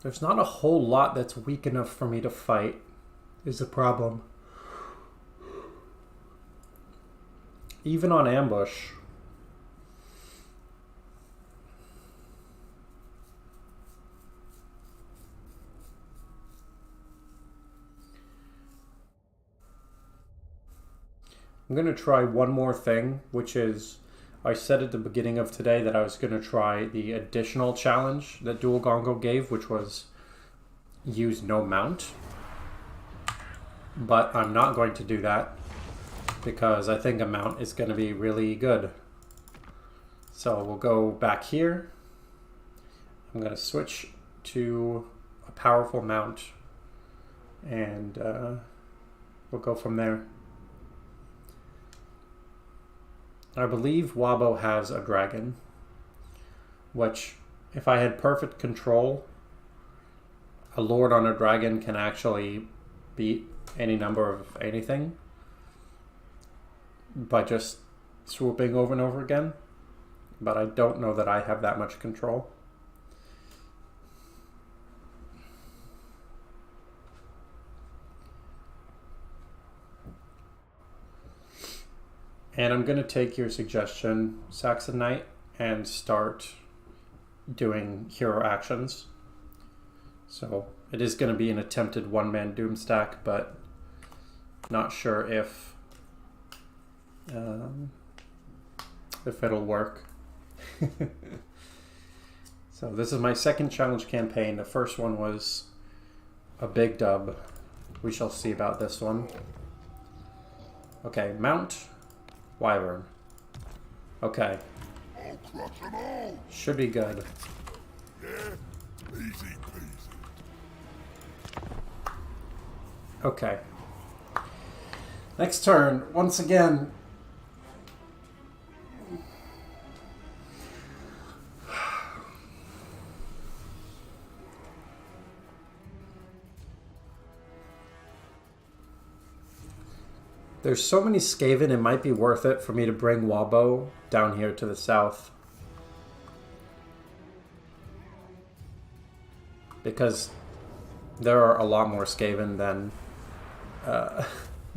There's not a whole lot that's weak enough for me to fight, is the problem. Even on ambush. I'm going to try one more thing, which is, I said at the beginning of today that I was going to try the additional challenge that WAAAHGBO gave, which was use no mount. But I'm not going to do that because I think a mount is going to be really good. So we'll go back here. I'm going to switch to a powerful mount and we'll go from there. I believe WAAAHGBO has a dragon, which, if I had perfect control, a lord on a dragon can actually beat any number of anything by just swooping over and over again. but I don't know that I have that much control. And I'm going to take your suggestion, Saxon Knight, and start doing hero actions. So it is going to be an attempted one-man doom stack, but not sure if it'll work. So this is my second challenge campaign. The first one was a big dub. We shall see about this one. Okay, Mount Wyvern. Okay. I'll crush them all. Should be good. Yeah, easy peasy. Okay. Next turn, once again. There's so many Skaven, it might be worth it for me to bring WAAAHGBO down here to the south. Because there are a lot more Skaven than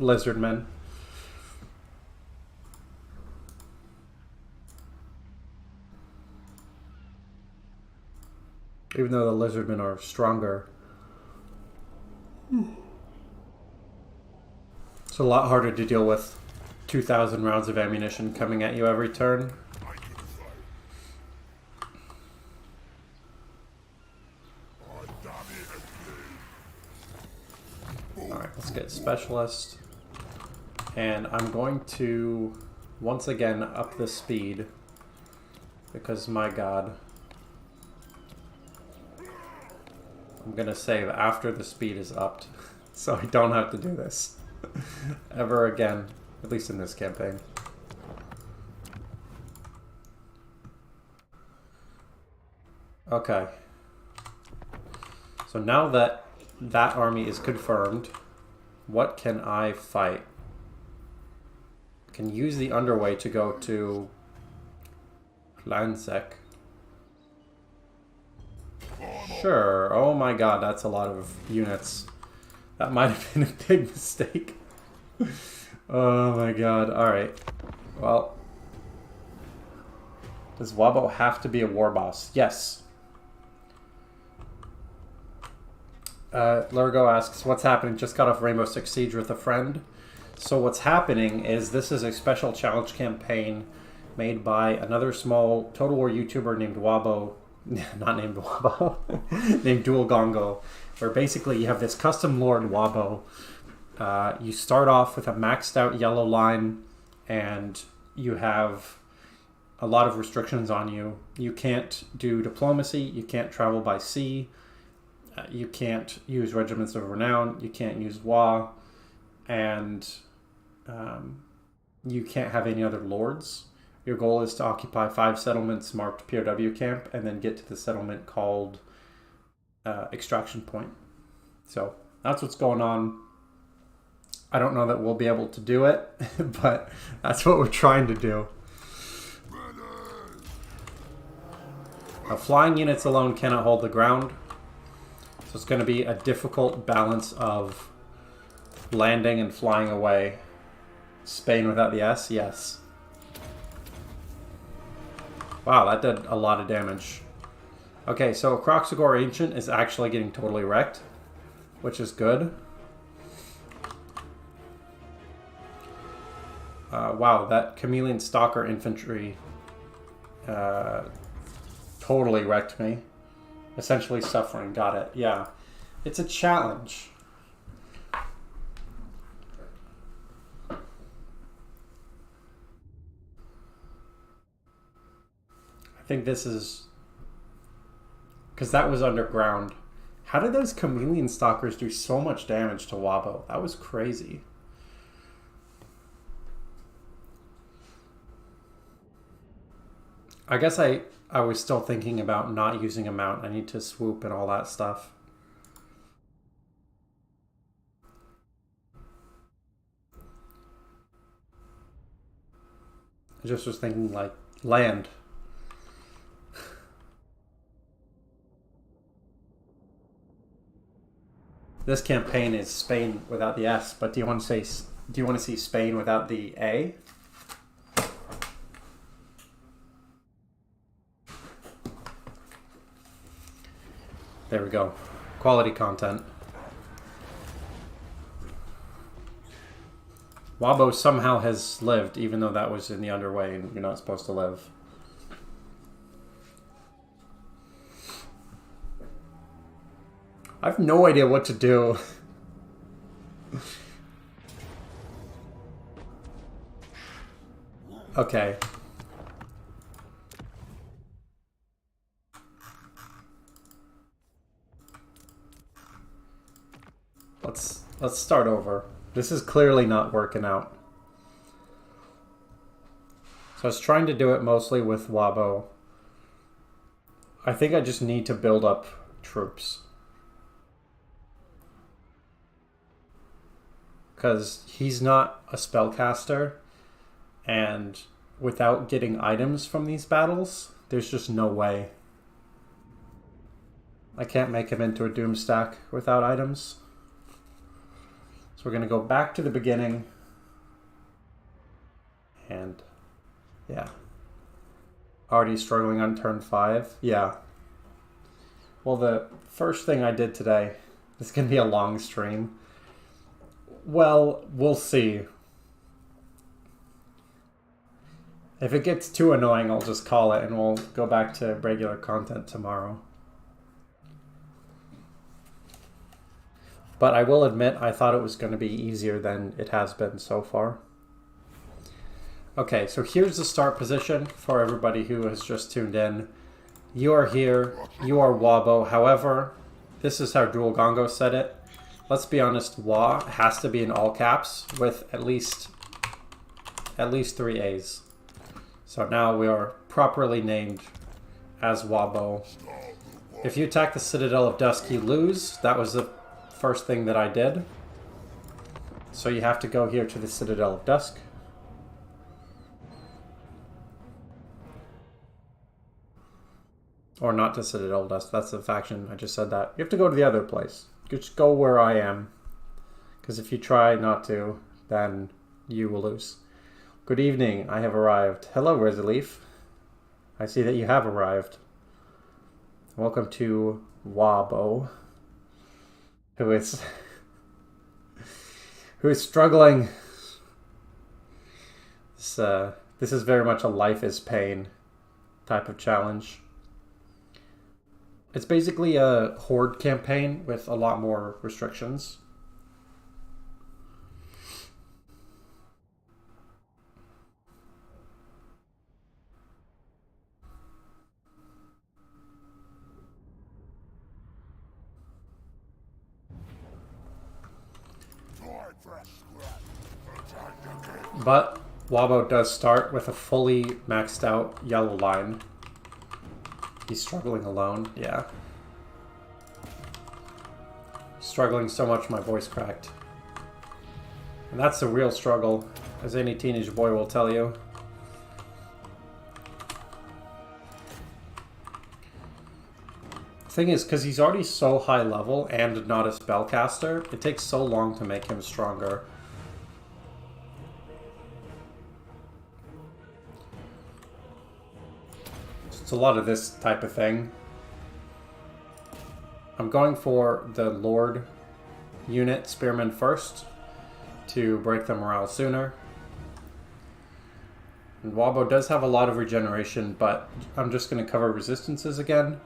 Lizardmen. Even though the Lizardmen are stronger. It's a lot harder to deal with 2,000 rounds of ammunition coming at you every turn. Alright, let's get Specialist. And I'm going to, once again, up the speed. Because, my god. I'm going to save after the speed is upped. So I don't have to do this. Ever again, at least in this campaign. Okay. So now that that army is confirmed, what can I fight? I can use the underway to go to Lansek. Sure. Oh my god, that's a lot of units. That might have been a big mistake. Oh my god. Alright. Well. Does WAAAHGBO have to be a war boss? Yes. Lurgo asks, what's happening? Just got off Rainbow Six Siege with a friend. So what's happening is this is a special challenge campaign made by another small Total War YouTuber named WAAAHGBO. Not named WAAAHGBO. Named Dual Gongo. Where basically you have this custom lord WAAAHGBO. You start off with a maxed out yellow line, and you have a lot of restrictions on you. You can't do diplomacy, you can't travel by sea, you can't use Regiments of Renown, you can't use WAAAH, and you can't have any other lords. Your goal is to occupy 5 settlements marked POW camp, and then get to the settlement called Extraction Point. So that's what's going on. I don't know that we'll be able to do it, but that's what we're trying to do. Flying units alone cannot hold the ground, so it's going to be a difficult balance of landing and flying away. Spain without the S? Yes. Wow, that did a lot of damage. Okay, so Croxagore Ancient is actually getting totally wrecked, which is good. Wow, that Chameleon Stalker infantry totally wrecked me. Essentially suffering, got it. Yeah, it's a challenge. I think this is... because that was underground. How did those Chameleon Stalkers do so much damage to WAAAHGBO? That was crazy. I guess I was still thinking about not using a mount. I need to swoop and all that stuff. I just was thinking, like, land. This campaign is Spain without the S, but do you want to see Spain without the A? There we go. Quality content. WAAAHGBO somehow has lived, even though that was in the underway and you're not supposed to live. I have no idea what to do. Okay. Let's start over. This is clearly not working out. So I was trying to do it mostly with WAAAHGBO. I think I just need to build up troops. Because he's not a spellcaster, and without getting items from these battles, there's just no way. I can't make him into a doom stack without items. So we're going to go back to the beginning. And yeah. Already struggling on turn 5. Yeah. Well, the first thing I did today, this can be a long stream. Well, we'll see. If it gets too annoying, I'll just call it and we'll go back to regular content tomorrow. But I will admit, I thought it was going to be easier than it has been so far. Okay, so here's the start position for everybody who has just tuned in. You are here, you are WAAAHGBO. However, this is how Dual Gongo said it. Let's be honest, WA has to be in all caps with at least 3 A's. So now we are properly named as WAAAHGBO. If you attack the Citadel of Dusk, you lose. That was the first thing that I did. So you have to go here to the Citadel of Dusk. Or not to Citadel of Dusk, that's the faction, I just said that. You have to go to the other place. Just go where I am. Because if you try not to, then you will lose. Good evening, I have arrived. Hello, Resilief. I see that you have arrived. Welcome to WAAAHGBO, who is struggling. This is very much a life is pain type of challenge. It's basically a horde campaign with a lot more restrictions. But WAAAHGBO does start with a fully maxed out yellow line. He's struggling alone, yeah. Struggling so much my voice cracked. And that's the real struggle, as any teenage boy will tell you. The thing is, because he's already so high level and not a spellcaster, it takes so long to make him stronger. It's a lot of this type of thing. I'm going for the Lord unit Spearman first to break the morale sooner. And WAAAHGBO does have a lot of regeneration, but I'm just going to cover resistances again.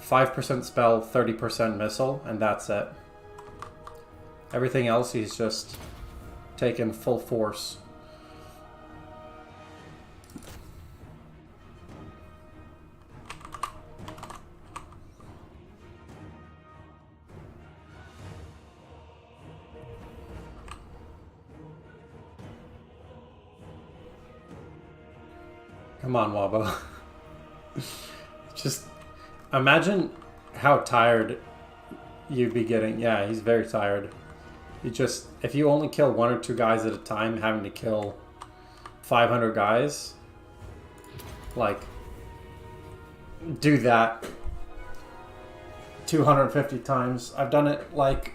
5% spell, 30% missile, and that's it. Everything else he's just taken full force. Come on, WAAAHGBO. Just imagine how tired you'd be getting. Yeah, he's very tired. If you only kill 1 or 2 guys at a time, having to kill 500 guys, like, do that 250 times. I've done it like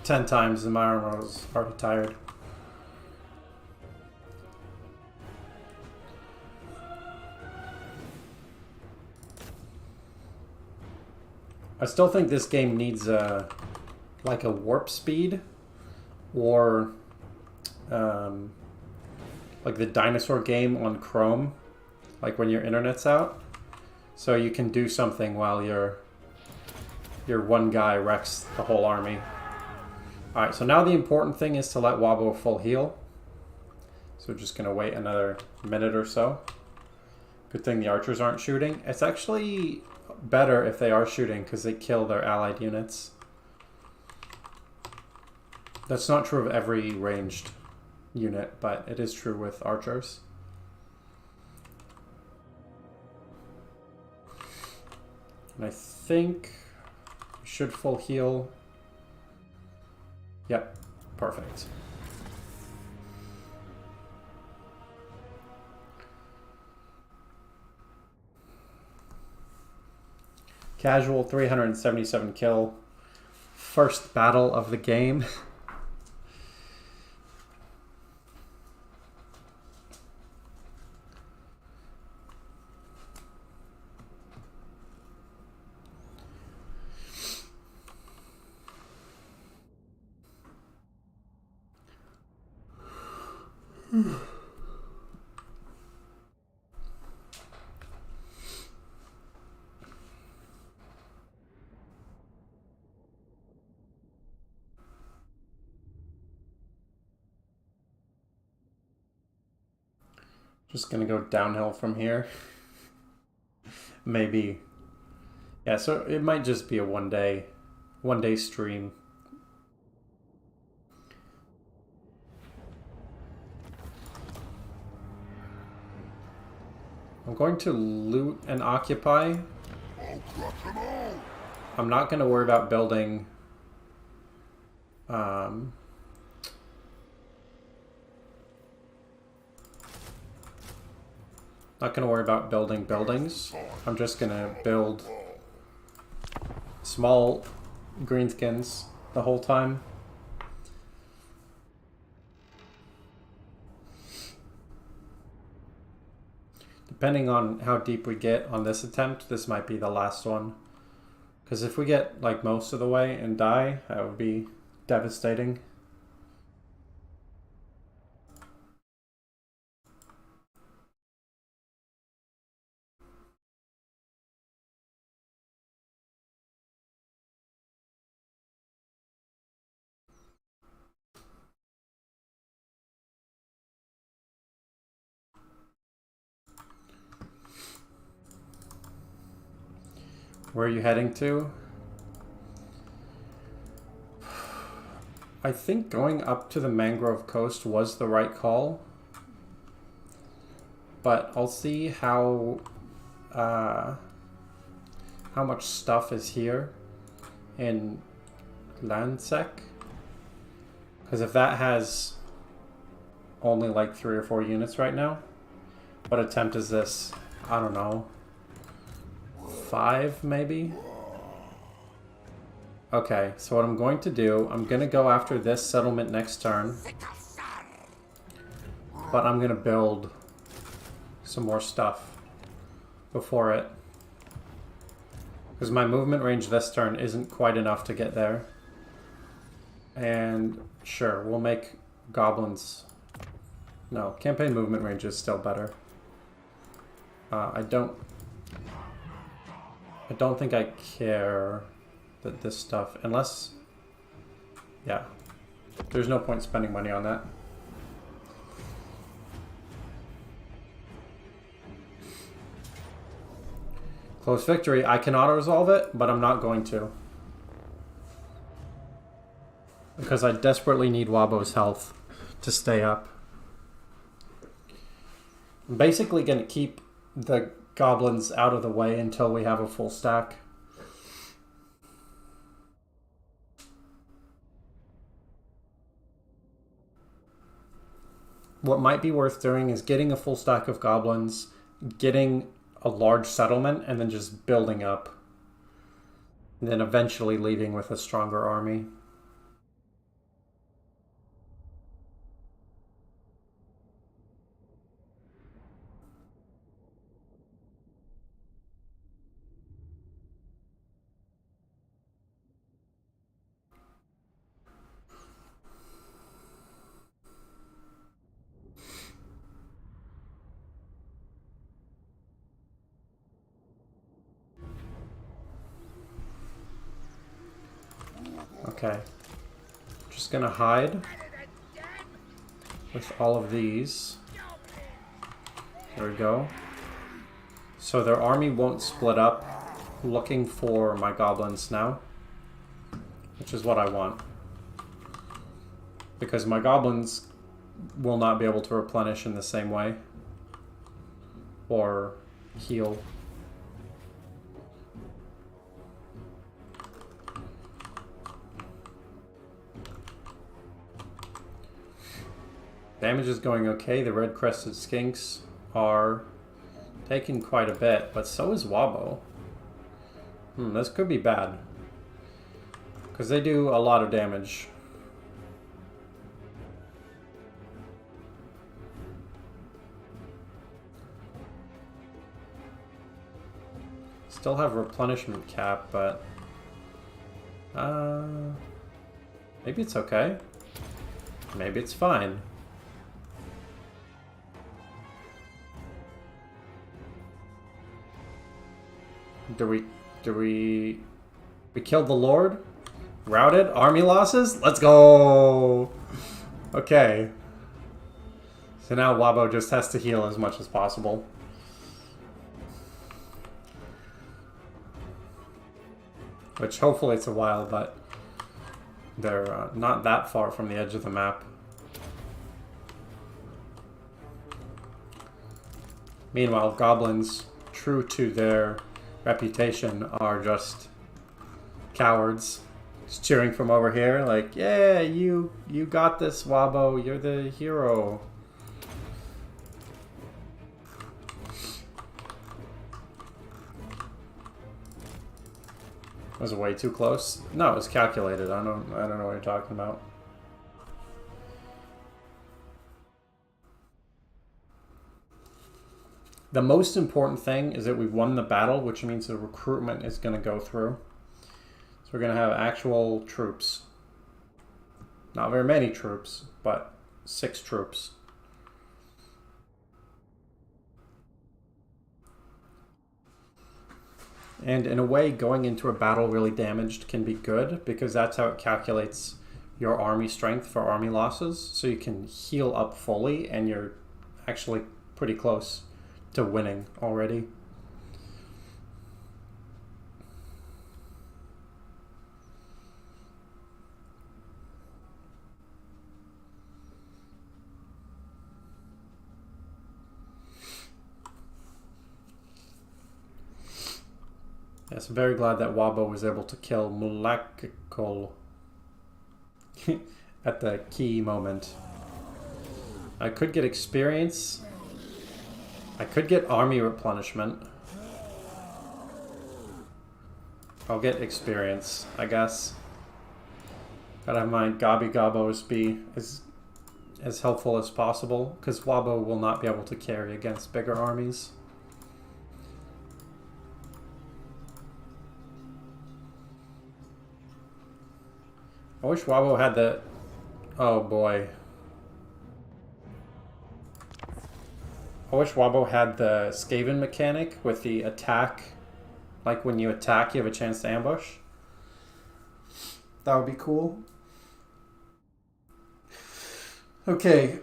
10 times and my armor was already tired. I still think this game needs like a warp speed, or like the dinosaur game on Chrome, like when your internet's out, so you can do something while your one guy wrecks the whole army. Alright, so now the important thing is to let WAAAHGBO full heal. So we're just going to wait another minute or so. Good thing the archers aren't shooting. It's actually better if they are shooting because they kill their allied units. That's not true of every ranged unit, but it is true with archers. And I think we should full heal. Yep, perfect. Casual 377 kill. First battle of the game. Just gonna go downhill from here. Maybe. Yeah, so it might just be a one day stream. I'm going to loot and occupy. I'm not going to worry about building not going to worry about building buildings. I'm just going to build small greenskins the whole time. Depending on how deep we get on this attempt, this might be the last one. Because if we get like most of the way and die, that would be devastating. Where are you heading to? I think going up to the mangrove coast was the right call. But I'll see how much stuff is here in Landsec. Because if that has only like 3 or 4 units right now, what attempt is this? I don't know. 5 maybe? Okay, so what I'm going to do, I'm going to go after this settlement next turn. But I'm going to build some more stuff before it. Because my movement range this turn isn't quite enough to get there. And sure, we'll make goblins. No, campaign movement range is still better. I don't think I care that this stuff, unless, yeah, there's no point spending money on that. Close victory. I can auto-resolve it, but I'm not going to. Because I desperately need WAAAHGBO's health to stay up. I'm basically going to keep the goblins out of the way until we have a full stack. What might be worth doing is getting a full stack of goblins, getting a large settlement, and then just building up. And then eventually leaving with a stronger army. Okay. Just gonna hide with all of these. There we go. So their army won't split up. Looking for my goblins now, which is what I want. Because my goblins will not be able to replenish in the same way. Or heal. Damage is going okay. The red-crested skinks are taking quite a bit, but so is WAAAHGBO. This could be bad. Because they do a lot of damage. Still have replenishment cap, but... maybe it's okay. Maybe it's fine. Do we killed the Lord? Routed? Army losses? Let's go! Okay. So now WAAAHGBO just has to heal as much as possible. Which hopefully it's a while, but they're not that far from the edge of the map. Meanwhile, goblins, true to their reputation, are just cowards. Just cheering from over here, like, yeah, you got this, WAAAHGBO, you're the hero. Was it way too close? No, it was calculated. I don't know what you're talking about. The most important thing is that we've won the battle, which means the recruitment is going to go through. So we're going to have actual troops. Not very many troops, but 6 troops. And in a way, going into a battle really damaged can be good, because that's how it calculates your army strength for army losses. So you can heal up fully, and you're actually pretty close to winning already. Yes, I'm very glad that WAAAHGBO was able to kill Mulakikol at the key moment. I could get experience. I could get army replenishment. I'll get experience, I guess. Gotta have my WAAAHGBOs be as helpful as possible, because WAAAHGBO will not be able to carry against bigger armies. I wish WAAAHGBO had the... Oh boy. I wish WAAAHGBO had the Skaven mechanic with the attack. Like when you attack, you have a chance to ambush. That would be cool. Okay.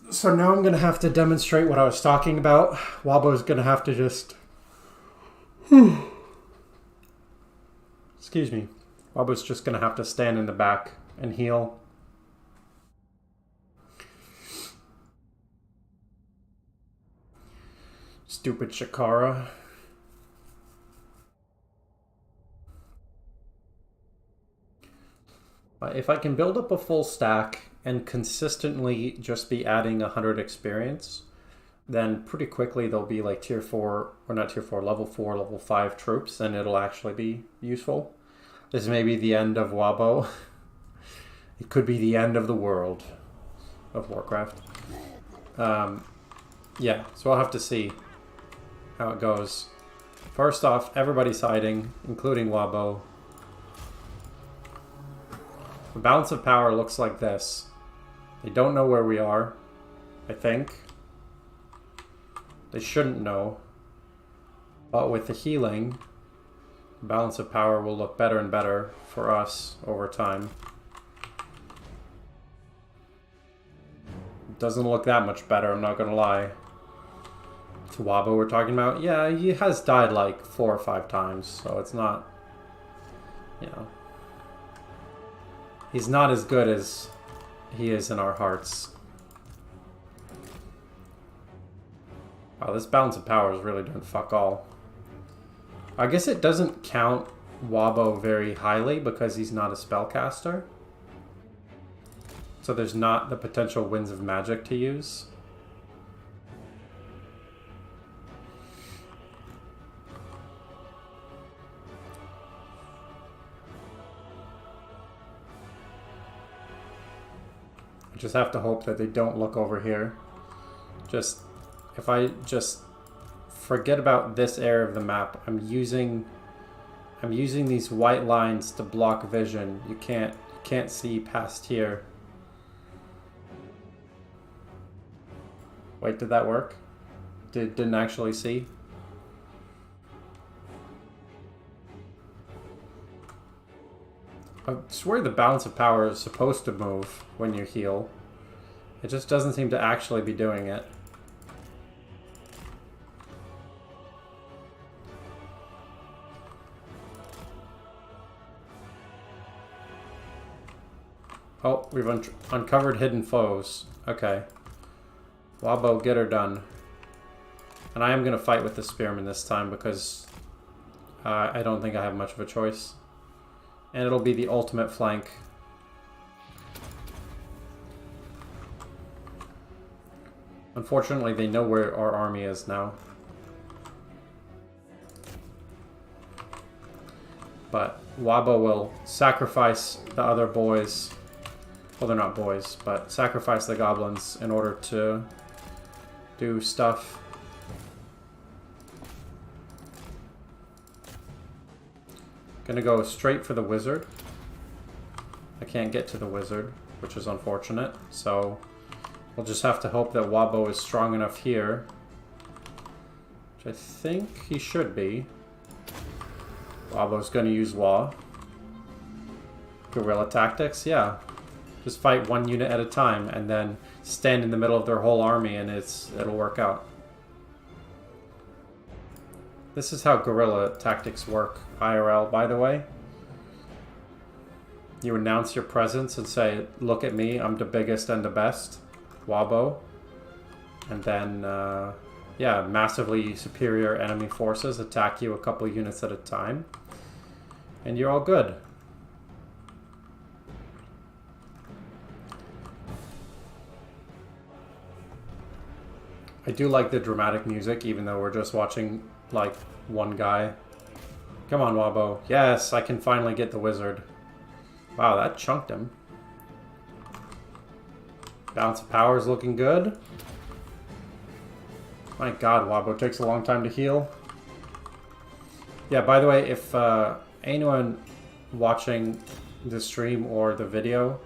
So now I'm going to have to demonstrate what I was talking about. WAAAHGBO is going to have to just... Excuse me. WAAAHGBO's just going to have to stand in the back and heal. Stupid Shakara. If I can build up a full stack and consistently just be adding 100 experience, then pretty quickly they'll be like tier 4, or not tier 4, level 4, level 5 troops, and it'll actually be useful. This may be the end of WAAAHGBO. It could be the end of the world of Warcraft. Yeah, so I'll have to see how it goes. First off, everybody's hiding, including WAAAHGBO. The balance of power looks like this. They don't know where we are, I think. They shouldn't know. But with the healing, balance of power will look better and better for us over time. Doesn't look that much better, I'm not gonna lie. To WAAAHGBO we're talking about, yeah, he has died like 4 or 5 times, so it's not, you know, he's not as good as he is in our hearts. Wow, this balance of power is really doing fuck all. I guess it doesn't count WAAAHGBO very highly because he's not a spellcaster. So there's not the potential winds of magic to use. I just have to hope that they don't look over here. If I just forget about this area of the map, I'm using these white lines to block vision. You can't see past here. Wait, did that work? Didn't actually see? I swear the balance of power is supposed to move when you heal. It just doesn't seem to actually be doing it. Oh, we've uncovered hidden foes. Okay. WAAAHGBO, get her done. And I am going to fight with the spearman this time because I don't think I have much of a choice. And it'll be the ultimate flank. Unfortunately, they know where our army is now. But WAAAHGBO will sacrifice the other boys. Well, they're not boys, but sacrifice the goblins in order to do stuff. Gonna go straight for the wizard. I can't get to the wizard, which is unfortunate. So we'll just have to hope that WAAAHGBO is strong enough here. Which I think he should be. WAAAHGBO's gonna use WAAAH. Guerrilla tactics, yeah. Just fight one unit at a time and then stand in the middle of their whole army and it'll work out. This is how guerrilla tactics work, IRL, by the way. You announce your presence and say, look at me, I'm the biggest and the best, WAAAHGBO. And then, yeah, massively superior enemy forces attack you a couple units at a time. And you're all good. I do like the dramatic music, even though we're just watching, like, one guy. Come on, WAAAHGBO. Yes, I can finally get the wizard. Wow, that chunked him. Balance of power is looking good. My god, WAAAHGBO takes a long time to heal. Yeah, by the way, if anyone watching the stream or the video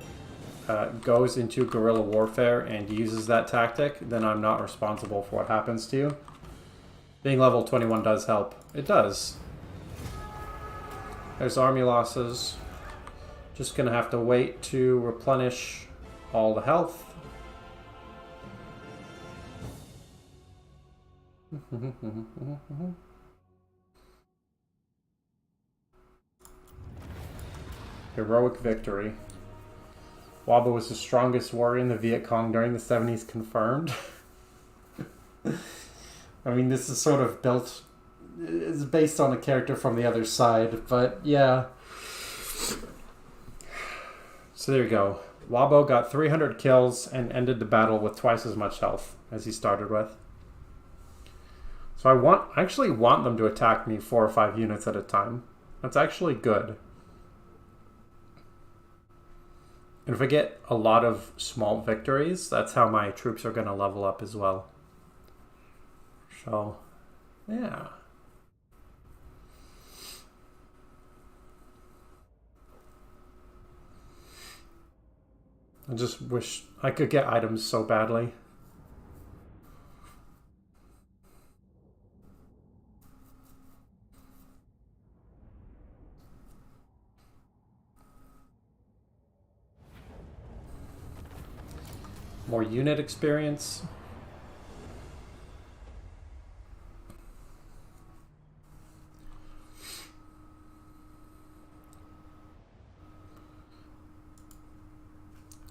goes into guerrilla warfare and uses that tactic, then I'm not responsible for what happens to you. Being level 21 does help. It does. There's army losses. Just gonna have to wait to replenish all the health. Heroic victory. WAAAHGBO was the strongest warrior in the Viet Cong during the 70s, confirmed. I mean, this is sort of built... It's based on a character from the other side, but yeah. So there you go. WAAAHGBO got 300 kills and ended the battle with twice as much health as he started with. So I actually want them to attack me 4 or 5 units at a time. That's actually good. And if I get a lot of small victories, that's how my troops are going to level up as well. So, yeah. I just wish I could get items so badly. More unit experience.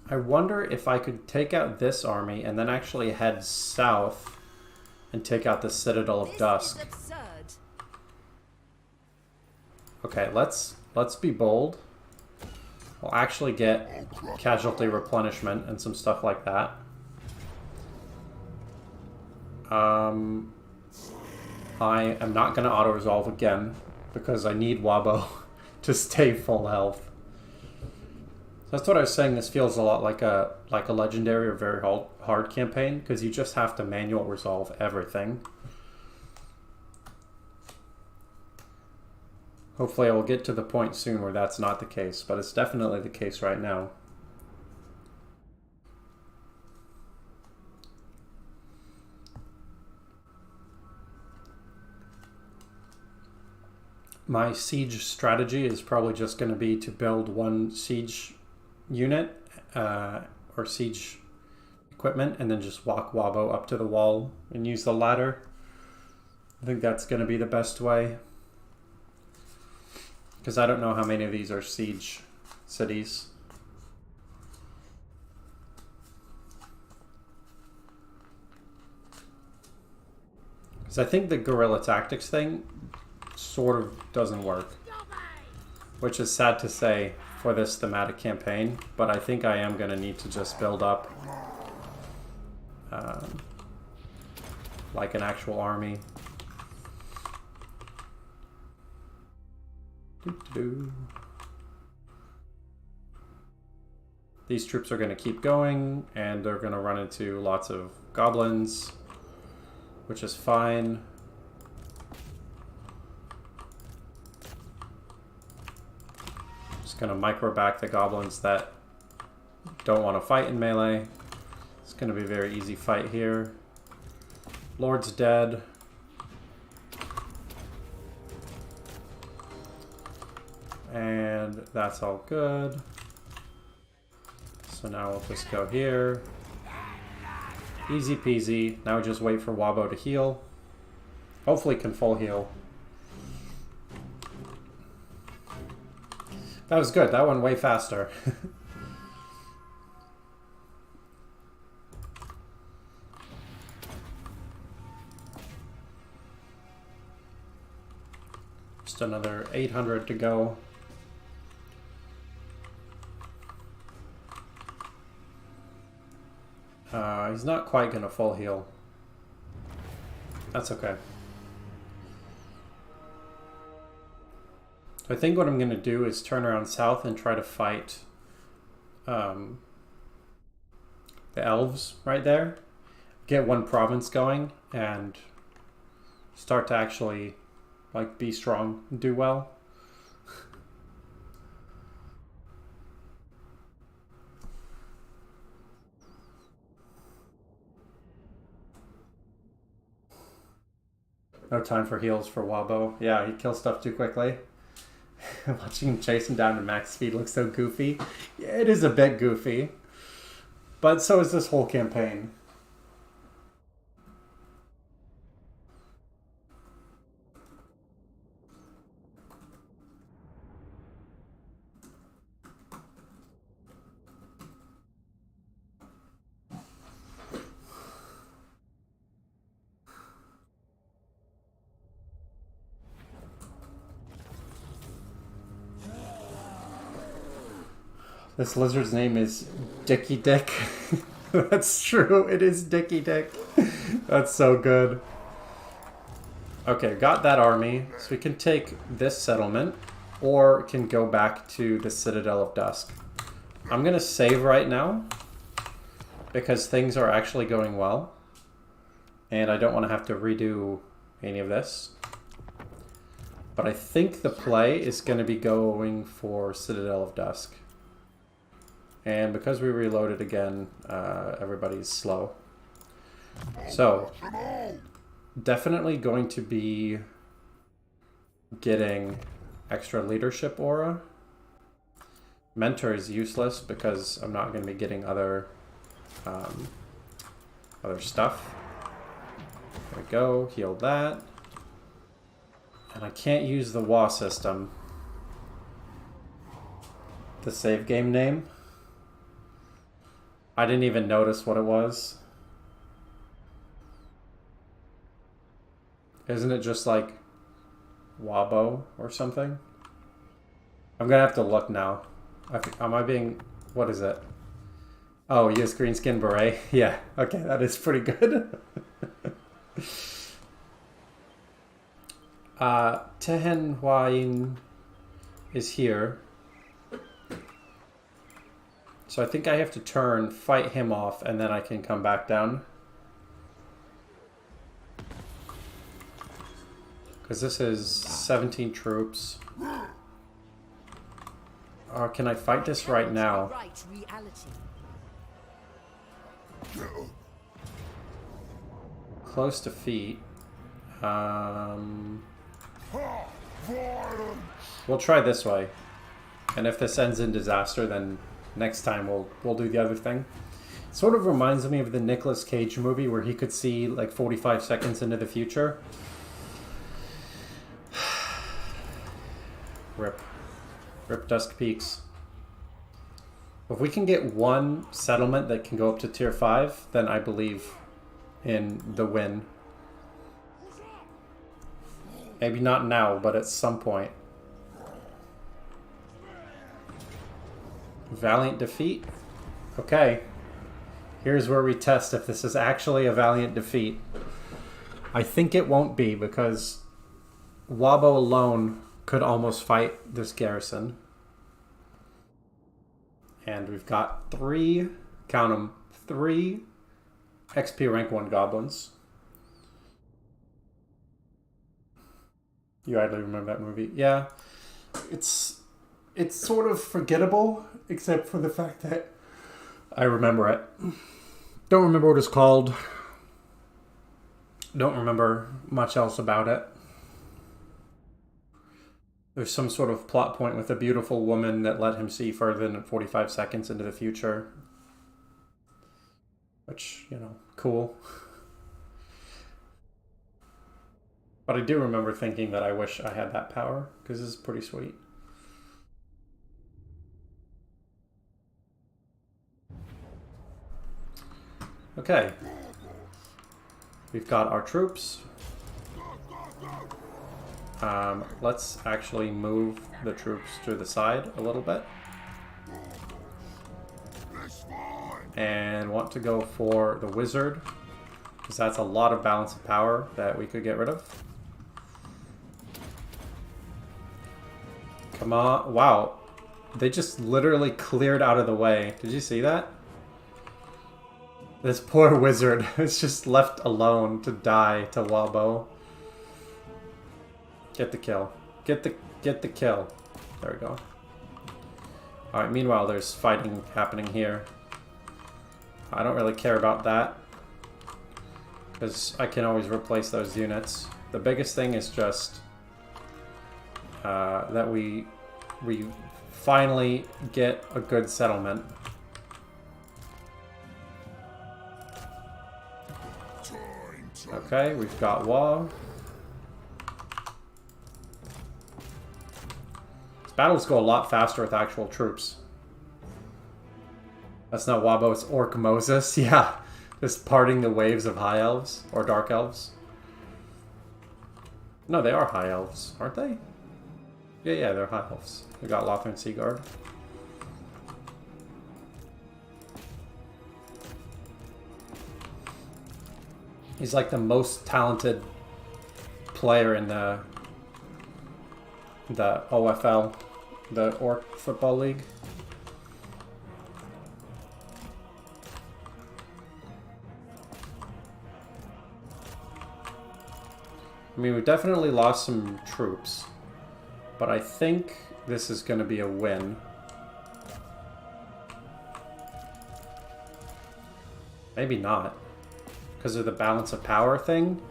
I wonder if I could take out this army and then actually head south and take out the Citadel of Dusk. Okay, let's be bold. We'll actually get casualty replenishment and some stuff like that. I am not going to auto-resolve again because I need WAAAHGBO to stay full health. That's what I was saying. This feels a lot like a legendary or very hard campaign because you just have to manual resolve everything. Hopefully I will get to the point soon where that's not the case, but it's definitely the case right now. My siege strategy is probably just going to be to build one siege unit or siege equipment and then just walk WAAAHGBO up to the wall and use the ladder. I think that's going to be the best way. Because I don't know how many of these are siege cities. Because I think the guerrilla tactics thing sort of doesn't work. Which is sad to say for this thematic campaign, but I think I am going to need to just build up like an actual army. These troops are going to keep going, and they're going to run into lots of goblins, which is fine. Just going to micro back the goblins that don't want to fight in melee. It's going to be a very easy fight here. Lord's dead. And that's all good. So now we'll just go here. Easy peasy. Now we just wait for WAAAHGBO to heal. Hopefully can full heal. That was good. That went way faster. Just another 800 to go. He's not quite going to full heal. That's okay. So I think what I'm going to do is turn around south and try to fight the elves right there. Get one province going and start to actually like be strong and do well. No time for heals for WAAAHGBO. Yeah, he kills stuff too quickly. Watching him chase him down to max speed looks so goofy. Yeah, it is a bit goofy. But so is this whole campaign. This lizard's name is Dicky Dick. That's true, it is Dicky Dick. That's so good. Okay, got that army. So we can take this settlement, or can go back to the Citadel of Dusk. I'm gonna save right now, because things are actually going well. And I don't want to have to redo any of this. But I think the play is going to be going for Citadel of Dusk. And because we reloaded again, everybody's slow. So, definitely going to be getting extra leadership aura. Mentor is useless because I'm not going to be getting other other stuff. There we go, heal that. And I can't use the WAAAH system. The save game name. I didn't even notice what it was. Isn't it just like WAAAHGBO or something? I'm gonna have to look now. Am I being... What is it? Oh, use green skin beret. Yeah, okay, that is pretty good. Tehen Huayin is here. So I think I have to turn, fight him off, and then I can come back down. Because this is 17 troops. Or can I fight this right now? Close defeat. We'll try this way. And if this ends in disaster, then next time we'll do the other thing. It sort of reminds me of the Nicolas Cage movie where he could see like 45 seconds into the future. Rip Dusk Peaks. If we can get one settlement that can go up to tier 5, then I believe in the win. Maybe not now, but at some point. Valiant defeat? Okay. Here's where we test if this is actually a valiant defeat. I think it won't be because WAAAHGBO alone could almost fight this garrison. And we've got 3, count them, 3 XP rank 1 goblins. You idly remember that movie? Yeah. It's sort of forgettable, except for the fact that I remember it. Don't remember what it's called. Don't remember much else about it. There's some sort of plot point with a beautiful woman that let him see further than 45 seconds into the future. Which, you know, cool. But I do remember thinking that I wish I had that power, because this is pretty sweet. Okay. We've got our troops. Let's actually move the troops to the side a little bit. And want to go for the wizard, because that's a lot of balance of power that we could get rid of. Come on. Wow. They just literally cleared out of the way. Did you see that? This poor wizard is just left alone to die to WAAAHGBO. Get the kill. Get the kill. There we go. Alright, meanwhile there's fighting happening here. I don't really care about that, because I can always replace those units. The biggest thing is just that we finally get a good settlement. Okay, we've got WAAAH. These battles go a lot faster with actual troops. That's not WAAAHGBO, it's Orc Moses. Yeah, just parting the waves of high elves or dark elves. No, they are high elves, aren't they? Yeah, they're high elves. We got Lothar and Seaguard. He's like the most talented player in the OFL, the Orc Football League. I mean, we've definitely lost some troops, but I think this is going to be a win. Maybe not. Because of the balance of power thing?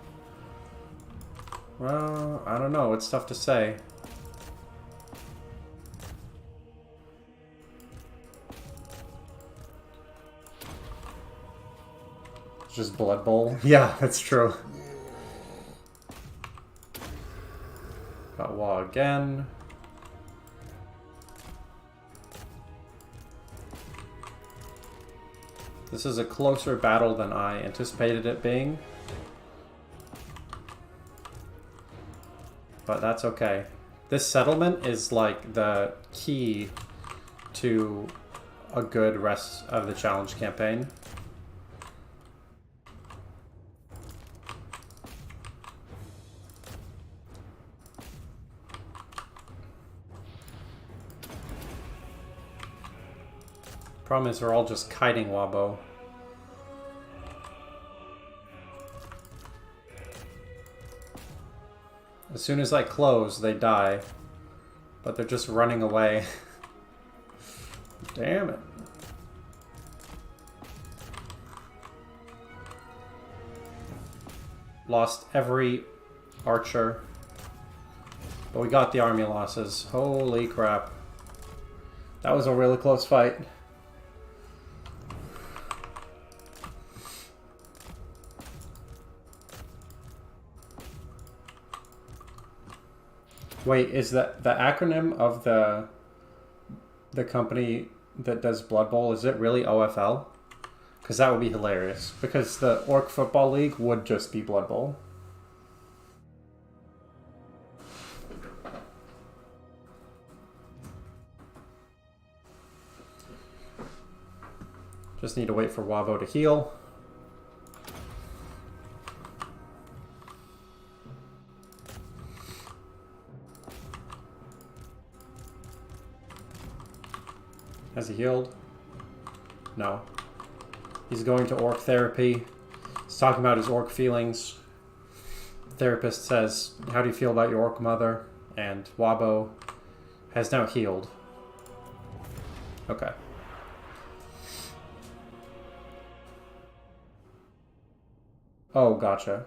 Well, I don't know. It's tough to say. just Blood Bowl. Yeah, that's true. Got WAAAH again. This is a closer battle than I anticipated it being. But that's okay. This settlement is like the key to a good rest of the challenge campaign. Problem is, they're all just kiting WAAAHGBO. As soon as I close, they die. But they're just running away. Damn it. Lost every archer. But we got the army losses. Holy crap. That was a really close fight. Wait, is that the acronym of the company that does Blood Bowl, is it really OFL? Because that would be hilarious. Because the Orc Football League would just be Blood Bowl. Just need to wait for WAAAHGBO to heal. Has he healed? No. He's going to orc therapy. He's talking about his orc feelings. The therapist says, how do you feel about your orc mother? And WAAAHGBO has now healed. Okay. Oh, gotcha.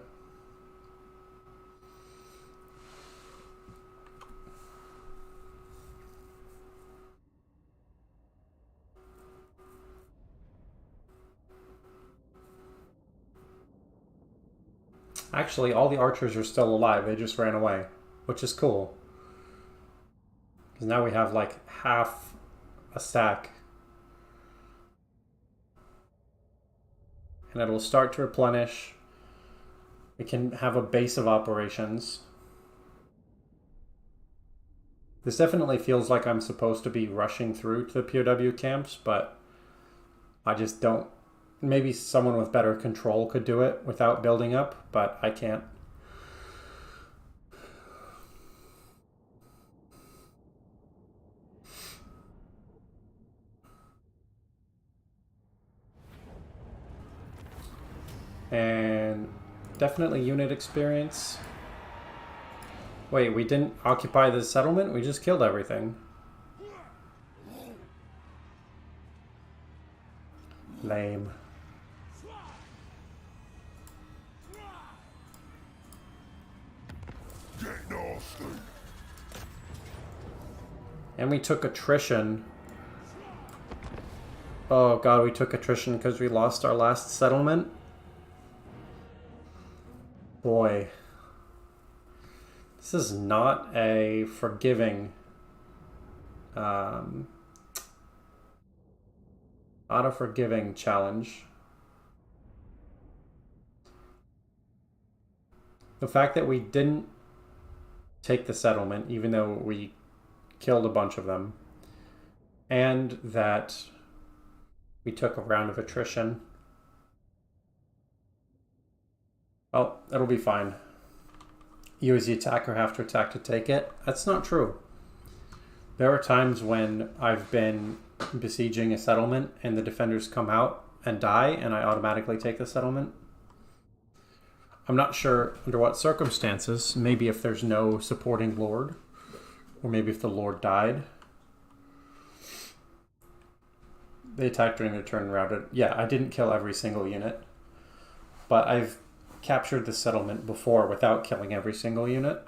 Actually, all the archers are still alive. They just ran away, which is cool. Because now we have like half a stack. And it'll start to replenish. We can have a base of operations. This definitely feels like I'm supposed to be rushing through to the POW camps, but I just don't. Maybe someone with better control could do it without building up, but I can't. And definitely unit experience. Wait, we didn't occupy the settlement? We just killed everything. Lame. And we took attrition. Oh god, we took attrition because we lost our last settlement. Boy. This is not a forgiving... not a forgiving challenge. The fact that we didn't take the settlement, even though we killed a bunch of them, and that we took a round of attrition. Well, it'll be fine. You as the attacker have to attack to take it. That's not true. There are times when I've been besieging a settlement and the defenders come out and die and I automatically take the settlement. I'm not sure under what circumstances. Maybe if there's no supporting lord, or maybe if the lord died. They attacked during their turn and routed. Yeah, I didn't kill every single unit, but I've captured the settlement before without killing every single unit.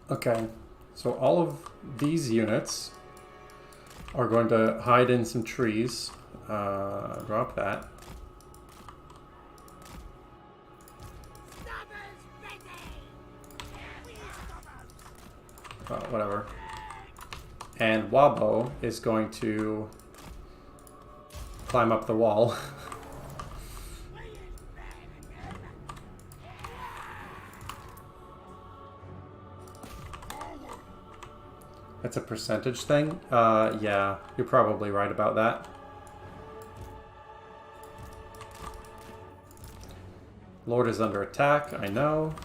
Okay, So all of these units are going to hide in some trees. Drop that. Whatever. And WAAAHGBO is going to climb up the wall. It's a percentage thing? Yeah, you're probably right about that. Lord is under attack, I know.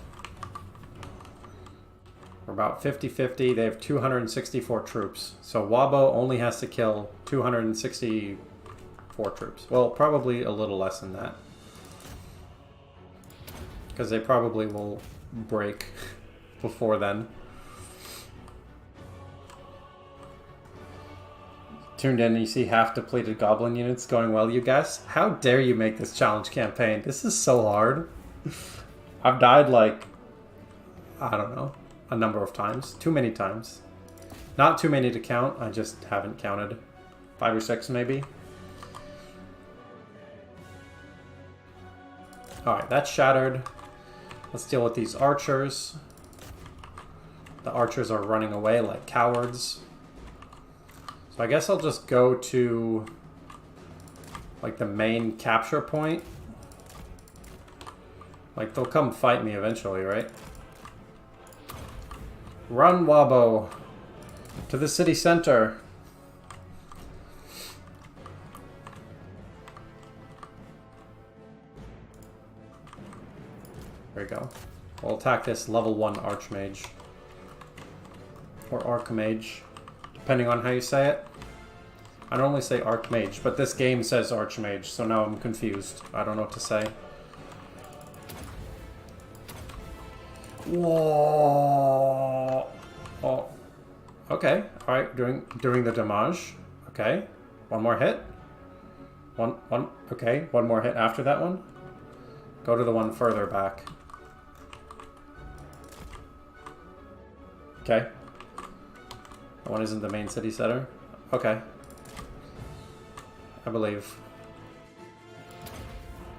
We're about 50-50. They have 264 troops. So WAAAHGBO only has to kill 264 troops. Well, probably a little less than that. Because they probably will break before then. Tuned in and you see half depleted goblin units going well, you guess? How dare you make this challenge campaign? This is so hard. I've died like, I don't know, a number of times. Too many times. Not too many to count, I just haven't counted. 5 or 6 maybe. Alright, that's shattered. Let's deal with these archers. The archers are running away like cowards. So I guess I'll just go to like the main capture point. Like they'll come fight me eventually, right? Run, WAAAHGBO, to the city center. There we go. We'll attack this level 1 Archmage. Or Archmage, depending on how you say it. I normally say Archmage, but this game says Archmage, so now I'm confused. I don't know what to say. Whoa! Oh. Okay. Alright, doing the damage. Okay. One more hit. Okay, one more hit after that one. Go to the one further back. Okay. That one isn't the main city center. Okay. I believe.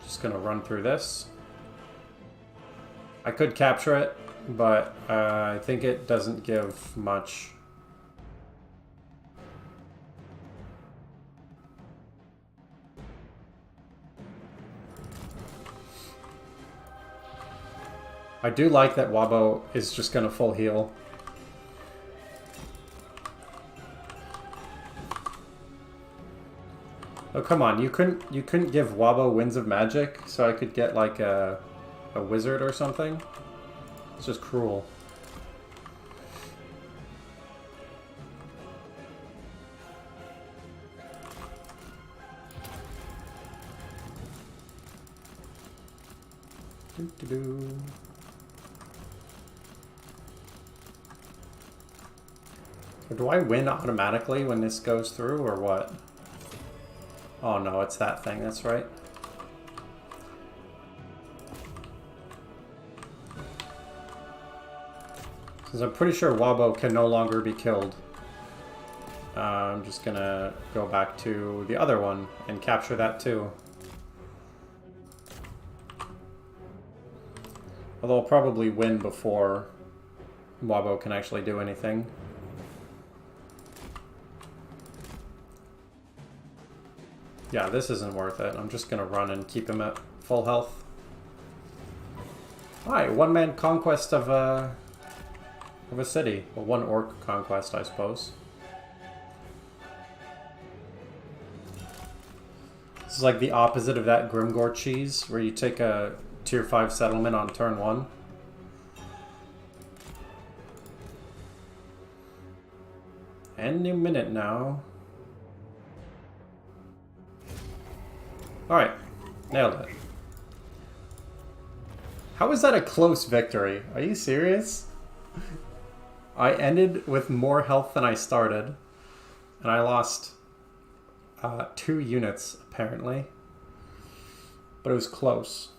Just gonna run through this. I could capture it, but I think it doesn't give much. I do like that WAAAHGBO is just gonna full heal. Oh, come on, you couldn't give WAAAHGBO Winds of Magic so I could get like a wizard or something? It's just cruel. Doo-doo-doo. So do I win automatically when this goes through or what? Oh no, it's that thing, that's right. Because I'm pretty sure WAAAHGBO can no longer be killed. I'm just gonna go back to the other one and capture that too. Although I'll probably win before WAAAHGBO can actually do anything. Yeah, this isn't worth it. I'm just gonna run and keep him at full health. Alright, one-man conquest of a city. Well, one orc conquest, I suppose. This is like the opposite of that Grimgore cheese, where you take a tier 5 settlement on turn 1. Any minute now. Alright, nailed it. How is that a close victory? Are you serious? I ended with more health than I started, and I lost 2 units, apparently. But it was close.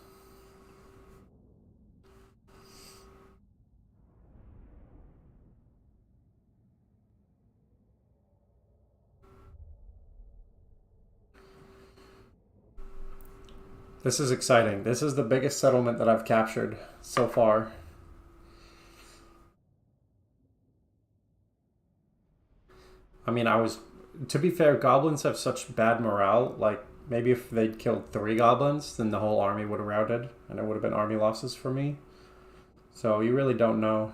This is exciting. This is the biggest settlement that I've captured so far. I mean, to be fair, goblins have such bad morale. Like, maybe if they'd killed 3 goblins, then the whole army would have routed, and it would have been army losses for me. So you really don't know.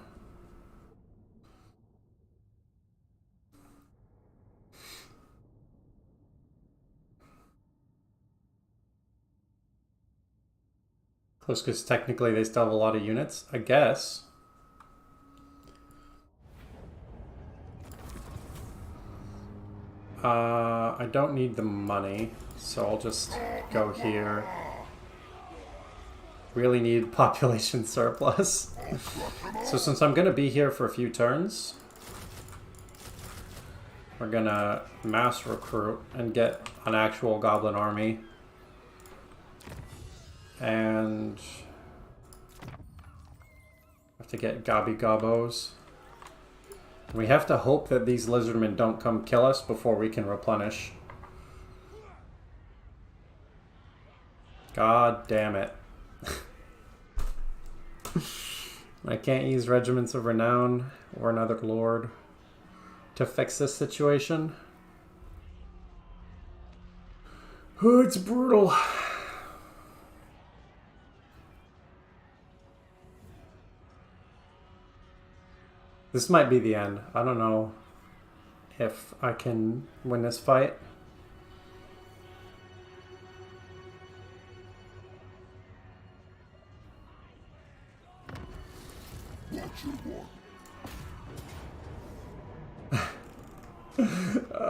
Close, because technically they still have a lot of units, I guess. I don't need the money, so I'll just go here. Really need population surplus. So since I'm gonna be here for a few turns, we're gonna mass recruit and get an actual goblin army. And have to get WAAAHGBOs. We have to hope that these lizardmen don't come kill us before we can replenish. God damn it. I can't use Regiments of Renown or another lord to fix this situation. Oh, it's brutal. This might be the end. I don't know if I can win this fight.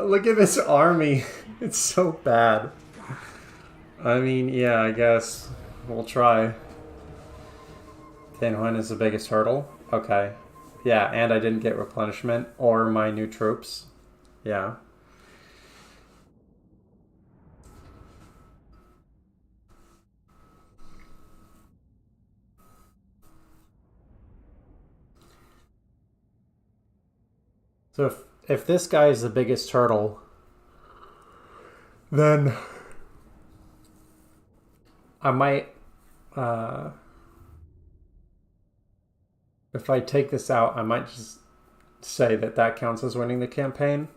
Look at this army. It's so bad. I mean, yeah, I guess we'll try. Then when is the biggest hurdle? Okay. Yeah, and I didn't get replenishment or my new troops. Yeah. So if this guy is the biggest hurdle, then I might, if I take this out, I might just say that that counts as winning the campaign.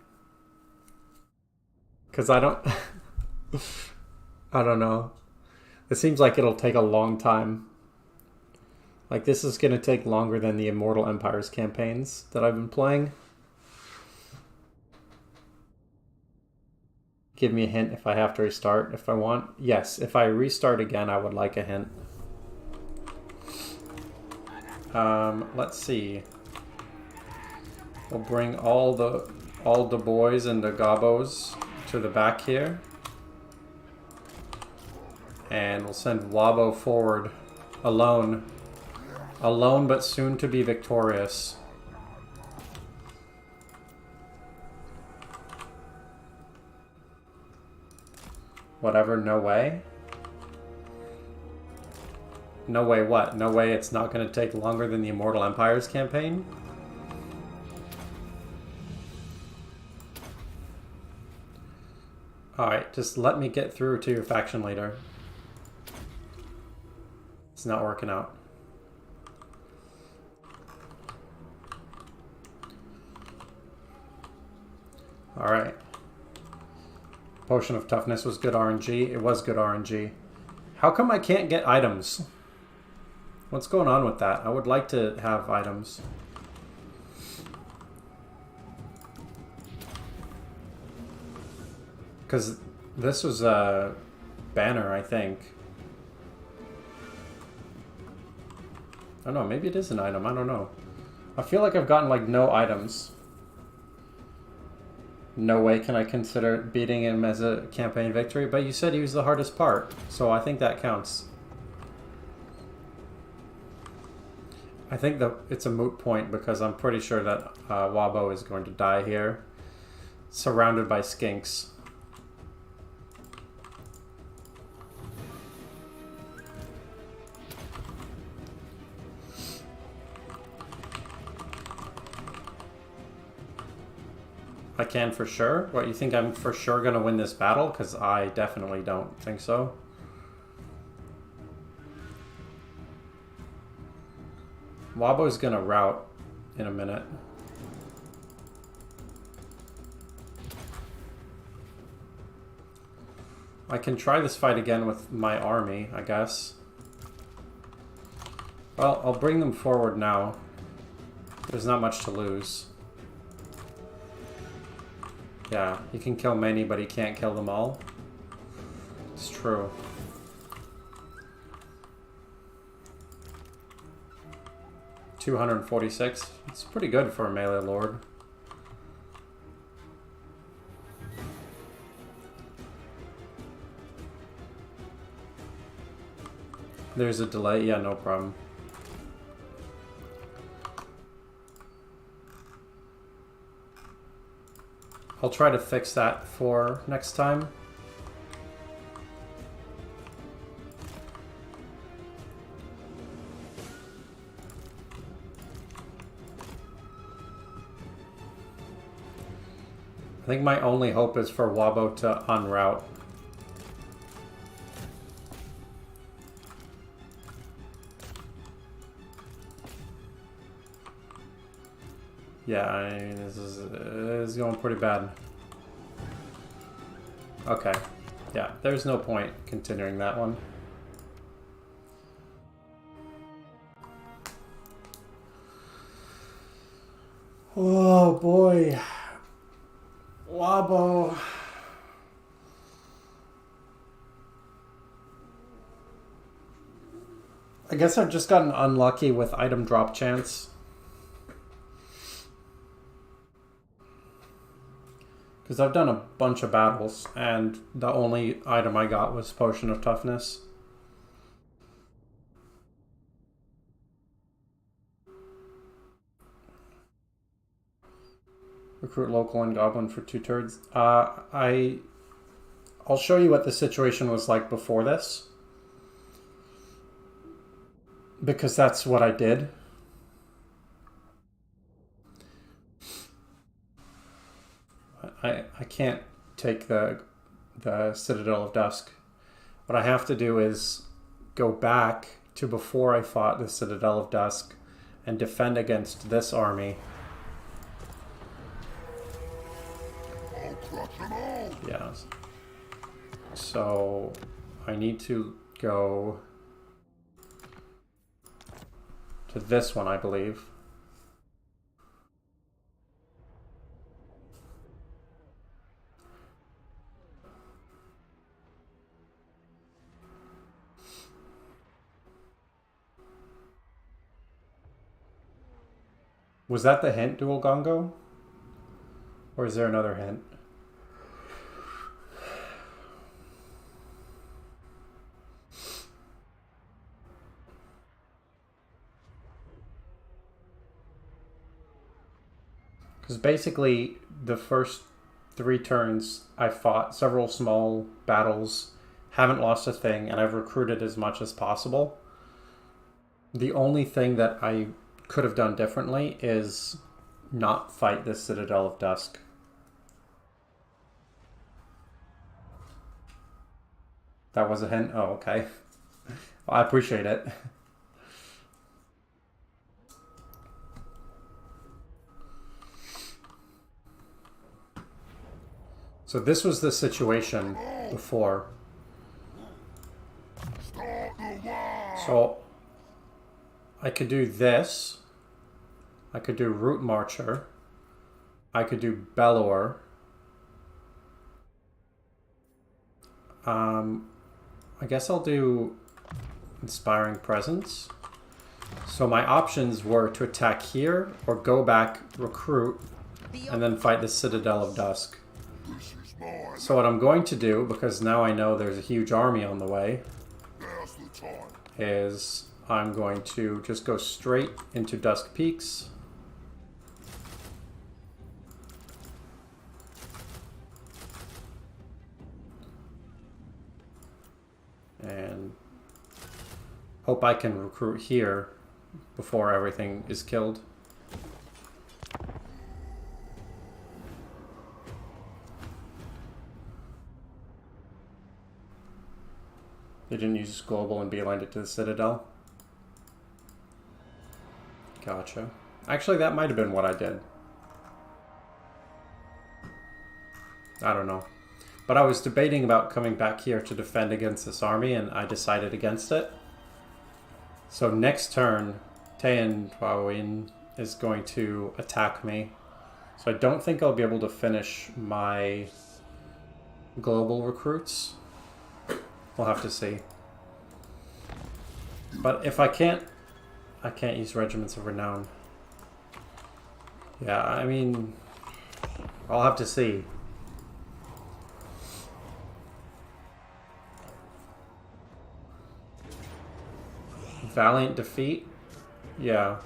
Because I don't, I don't know. It seems like it'll take a long time. Like, this is going to take longer than the Immortal Empires campaigns that I've been playing. Give me a hint if I have to restart, if I want. Yes, if I restart again, I would like a hint. Let's see. We'll bring all the boys and the gobos to the back here. And we'll send Wabo forward alone. Alone but soon to be victorious. Whatever, no way? No way what? No way it's not going to take longer than the Immortal Empires campaign? Alright, just let me get through to your faction leader. It's not working out. Alright. Potion of Toughness was good RNG. It was good RNG. How come I can't get items? What's going on with that? I would like to have items. Because this was a banner, I think. I don't know, maybe it is an item, I don't know. I feel like I've gotten like no items. No way can I consider beating him as a campaign victory, but you said he was the hardest part, so I think that counts. I think that it's a moot point because I'm pretty sure that Wabo is going to die here, surrounded by skinks. I can for sure? What, you think I'm for sure going to win this battle? Because I definitely don't think so. WAAAHGBO's gonna rout in a minute. I can try this fight again with my army, I guess. Well, I'll bring them forward now. There's not much to lose. Yeah, he can kill many, but he can't kill them all. It's true. $246. It's pretty good for a melee lord. There's a delay. Yeah, no problem. I'll try to fix that for next time. I think my only hope is for WAAAHGBO to unroute. Yeah, this is going pretty bad. Okay. Yeah, there's no point continuing that one. Oh boy. WAAAHGBO. I guess I've just gotten unlucky with item drop chance. Because I've done a bunch of battles, and the only item I got was Potion of Toughness. Recruit local and goblin for 2 turns. I'll show you what the situation was like before this. Because that's what I did. I can't take the Citadel of Dusk. What I have to do is go back to before I fought the Citadel of Dusk and defend against this army. Yeah. So I need to go to this one, I believe. Was that the hint, Dual Gongo? Or is there another hint? Because basically, the first 3 turns, I fought several small battles, haven't lost a thing, and I've recruited as much as possible. The only thing that I could have done differently is not fight the Citadel of Dusk. That was a hint? Oh, okay. Well, I appreciate it. So this was the situation before. So I could do this. I could do Root Marcher. I could do Bellower. I guess I'll do Inspiring Presence. So my options were to attack here or go back, recruit, and then fight the Citadel of Dusk. So what I'm going to do, because now I know there's a huge army on the way, is I'm going to just go straight into Dusk Peaks. And hope I can recruit here before everything is killed. They didn't use global and beelined it to the Citadel. Gotcha. Actually, that might have been what I did. I don't know. But I was debating about coming back here to defend against this army, and I decided against it. So next turn, Taean Hwawin is going to attack me. So I don't think I'll be able to finish my global recruits. We'll have to see. But if I can't use Regiments of Renown. Yeah, I mean, I'll have to see. Valiant defeat? Yeah.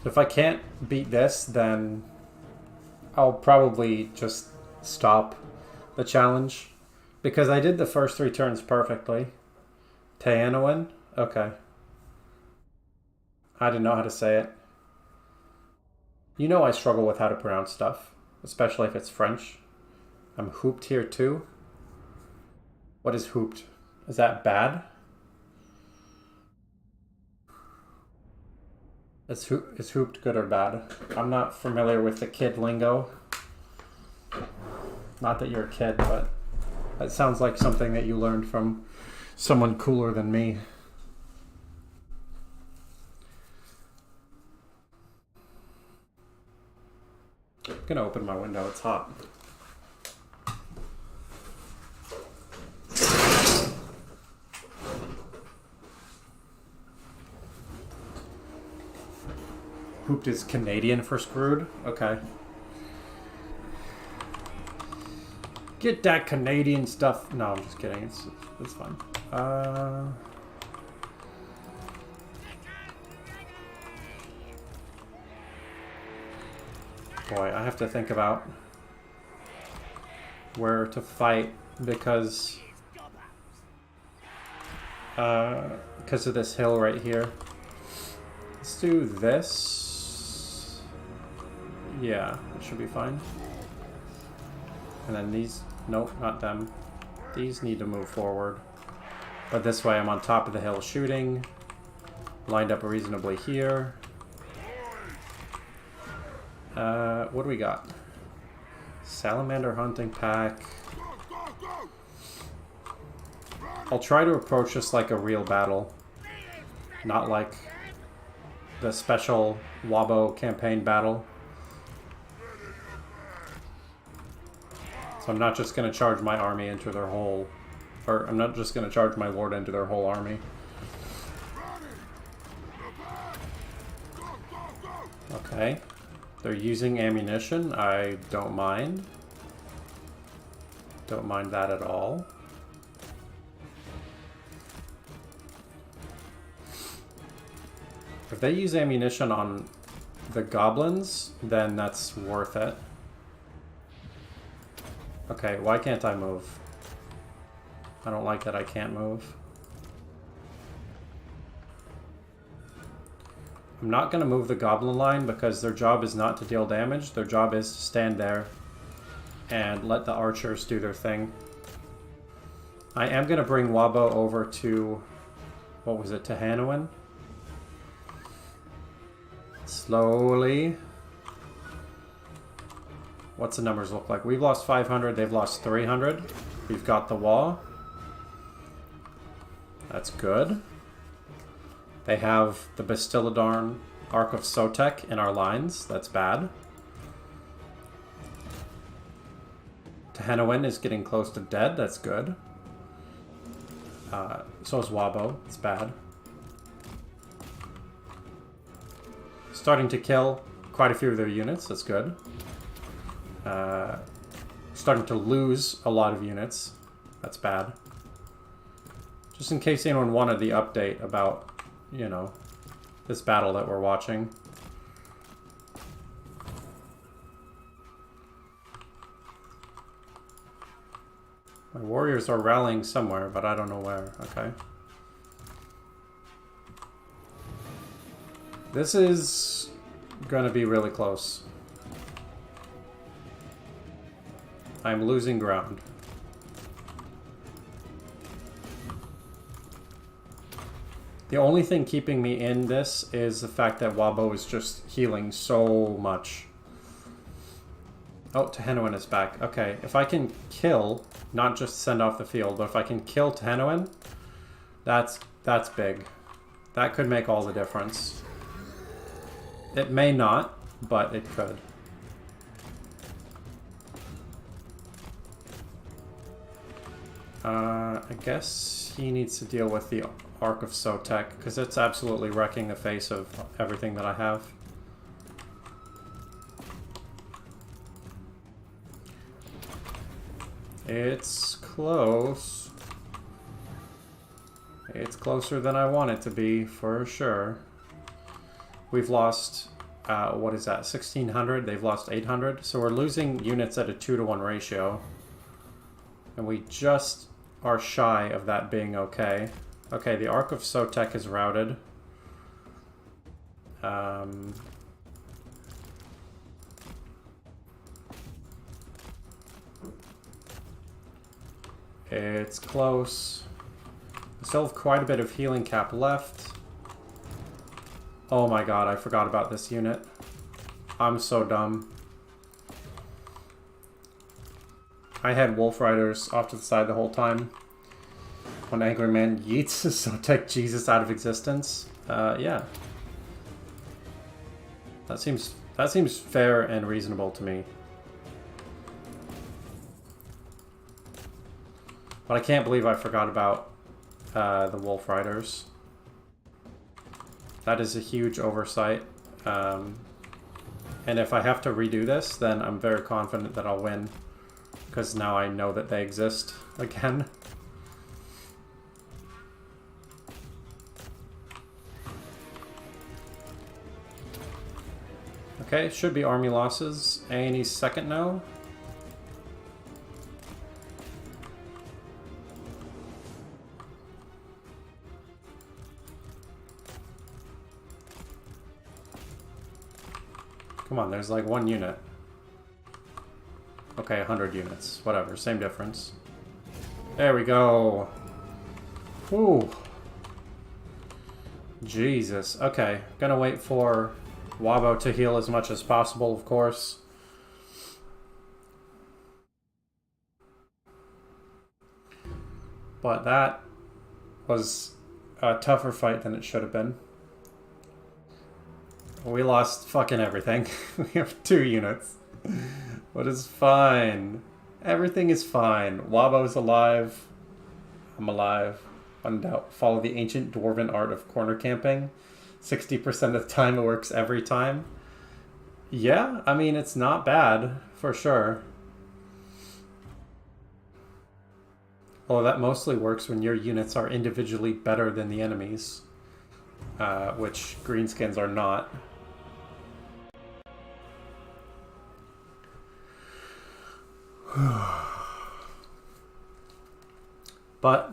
If I can't beat this, then I'll probably just stop the challenge. Because I did the first 3 turns perfectly. Taeanowin? Okay. I didn't know how to say it. You know I struggle with how to pronounce stuff. Especially if it's French. I'm hooped here too. What is hooped? Is that bad? Is hooped good or bad? I'm not familiar with the kid lingo. Not that you're a kid, but that sounds like something that you learned from someone cooler than me. I'm gonna open my window, it's hot. Hooped is Canadian for screwed? Okay. Get that Canadian stuff. No, I'm just kidding. It's fine. Boy, I have to think about where to fight because of this hill right here. Let's do this. Yeah, it should be fine. And then these, nope, not them. These need to move forward. But this way I'm on top of the hill shooting. Lined up reasonably here. What do we got? Salamander hunting pack. I'll try to approach this like a real battle. Not like the special WAAAHGBO campaign battle. So I'm not just going to charge my army into their whole... Or I'm not just going to charge my lord into their whole army. Okay. They're using ammunition. I don't mind. Don't mind that at all. If they use ammunition on the goblins, then that's worth it. Okay, why can't I move? I don't like that I can't move. I'm not going to move the goblin line because their job is not to deal damage. Their job is to stand there and let the archers do their thing. I am going to bring WAAAHGBO over to... What was it? To Taeanowin? Slowly. What's the numbers look like? We've lost 500, they've lost 300. We've got the wall. That's good. They have the Bastiladarn Ark of Sotek in our lines. That's bad. Taeanowin is getting close to dead. That's good. So is WAAAHGBO. It's bad. Starting to kill quite a few of their units. That's good. Starting to lose a lot of units. That's bad. Just in case anyone wanted the update about, you know, this battle that we're watching. My warriors are rallying somewhere, but I don't know where. Okay. This is going to be really close. I'm losing ground. The only thing keeping me in this is the fact that WAAAHGBO is just healing so much. Oh, Tehenoan is back. Okay, if I can kill, not just send off the field, but if I can kill Tehenoan, that's big. That could make all the difference. It may not, but it could. I guess he needs to deal with the Ark of Sotek, because it's absolutely wrecking the face of everything that I have. It's close. It's closer than I want it to be, for sure. We've lost, what is that, 1,600? They've lost 800. So we're losing units at a 2-to-1 ratio. And we just are shy of that being okay. Okay, the Ark of Sotek is routed. It's close. I still have quite a bit of healing cap left. Oh my god, I forgot about this unit. I'm so dumb. I had Wolf Riders off to the side the whole time. When Angry Man yeets Sotek Jesus out of existence. Yeah. That seems fair and reasonable to me. But I can't believe I forgot about the Wolf Riders. That is a huge oversight. And if I have to redo this, then I'm very confident that I'll win. Because now I know that they exist again. Okay, should be army losses. A&E's second now. Come on, there's like one unit. Okay, 100 units. Whatever, same difference. There we go. Whew. Jesus. Okay, gonna wait for WAAAHGBO to heal as much as possible, of course. But that was a tougher fight than it should have been. We lost fucking everything. We have 2 units. But it's fine. Everything is fine. WAAAHGBO's alive. I'm alive. Undoubt. Follow the ancient dwarven art of corner camping. 60% of the time it works every time. Yeah, I mean, it's not bad, for sure. Although that mostly works when your units are individually better than the enemies. Which greenskins are not. But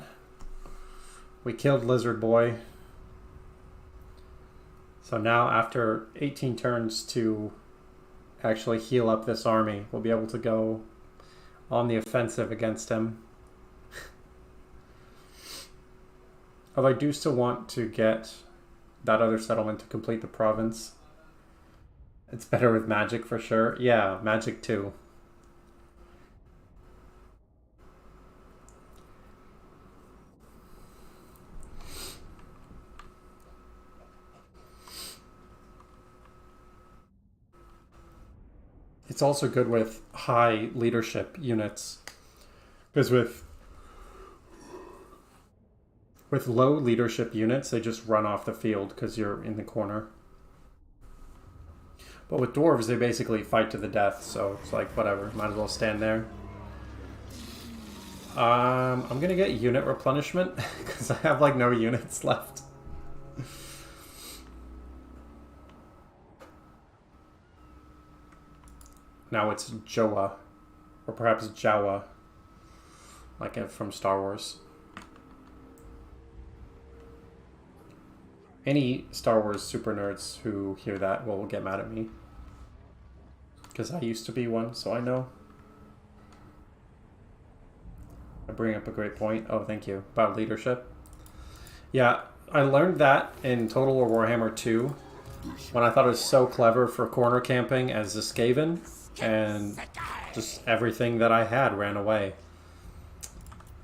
we killed Lizard Boy. So now after 18 turns to actually heal up this army, we'll be able to go on the offensive against him. Although I do still want to get that other settlement to complete the province. It's better with magic for sure. Yeah, magic too. It's also good with high leadership units. Because with low leadership units, they just run off the field because you're in the corner. But with dwarves, they basically fight to the death, so it's like, whatever, might as well stand there. I'm gonna get unit replenishment, because I have like no units left. Now it's Joa, or perhaps Jawa, like from Star Wars. Any Star Wars super nerds who hear that will get mad at me. Because I used to be one, so I know. I bring up a great point. Oh, thank you. About leadership. Yeah, I learned that in Total War Warhammer 2 when I thought it was so clever for corner camping as a Skaven, and just everything that I had ran away.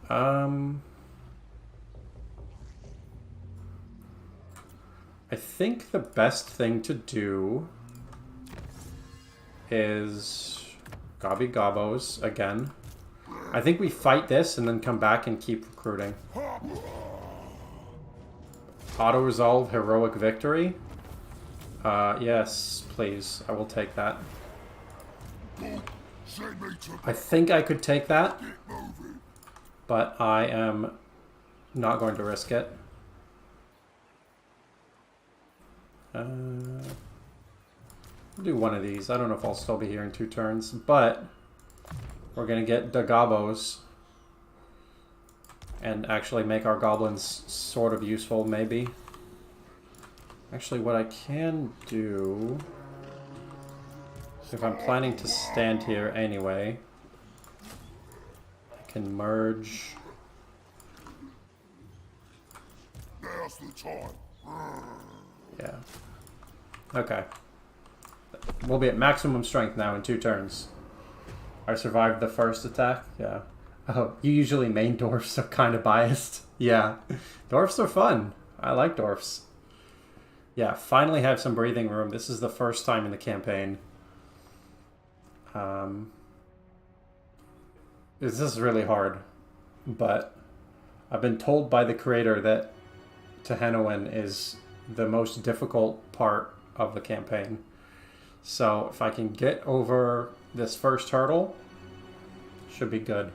I think the best thing to do is WAAAHGBOs again. I think we fight this and then come back and keep recruiting. Auto-resolve heroic victory? Yes, please. I will take that. I think I could take that, but I am not going to risk it. I'll do one of these. I don't know if I'll still be here in 2 turns, but we're going to get the WAAAHGBOs and actually make our goblins sort of useful, maybe. Actually, what I can do, if I'm planning to stand here anyway, I can merge. Now's the time. Yeah. Okay. We'll be at maximum strength now in 2 turns. I survived the first attack. Yeah. Oh, you usually main dwarfs, so kind of biased. Yeah. Dwarfs are fun. I like dwarfs. Yeah, finally have some breathing room. This is the first time in the campaign. This is really hard, but I've been told by the creator that Tehenowen is the most difficult part of the campaign. So if I can get over this first hurdle, should be good.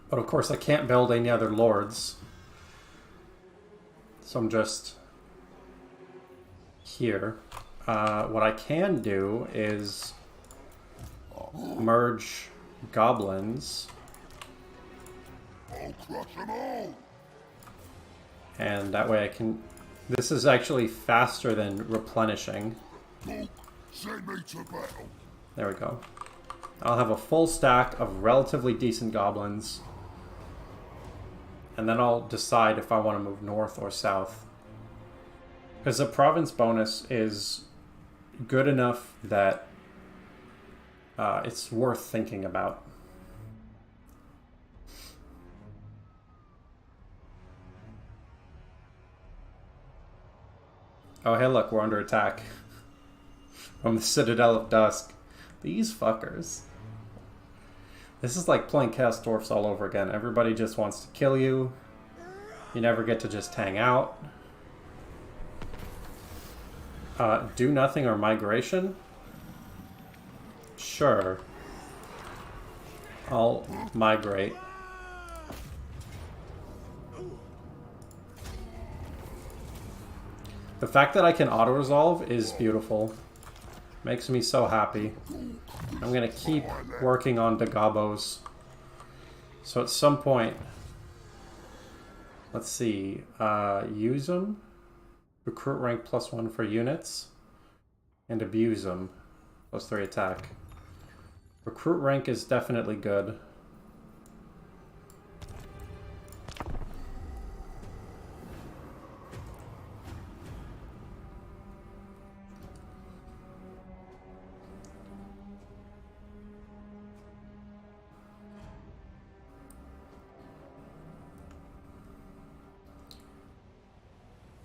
But of course I can't build any other lords. So I'm just here. What I can do is merge goblins. I'll crush them all. And that way I can... This is actually faster than replenishing. Send me to battle. There we go. I'll have a full stack of relatively decent goblins. And then I'll decide if I want to move north or south. Because the province bonus is good enough that it's worth thinking about. Oh, hey, look, we're under attack. From the Citadel of Dusk. These fuckers. This is like playing Chaos Dwarfs all over again. Everybody just wants to kill you. You never get to just hang out. Do nothing or migration? Sure. I'll migrate. The fact that I can auto-resolve is beautiful. Makes me so happy. I'm gonna keep working on the WAAAHGBOs. So at some point... Let's see. Use them. Recruit rank +1 for units. And abuse them. +3 attack. Recruit rank is definitely good.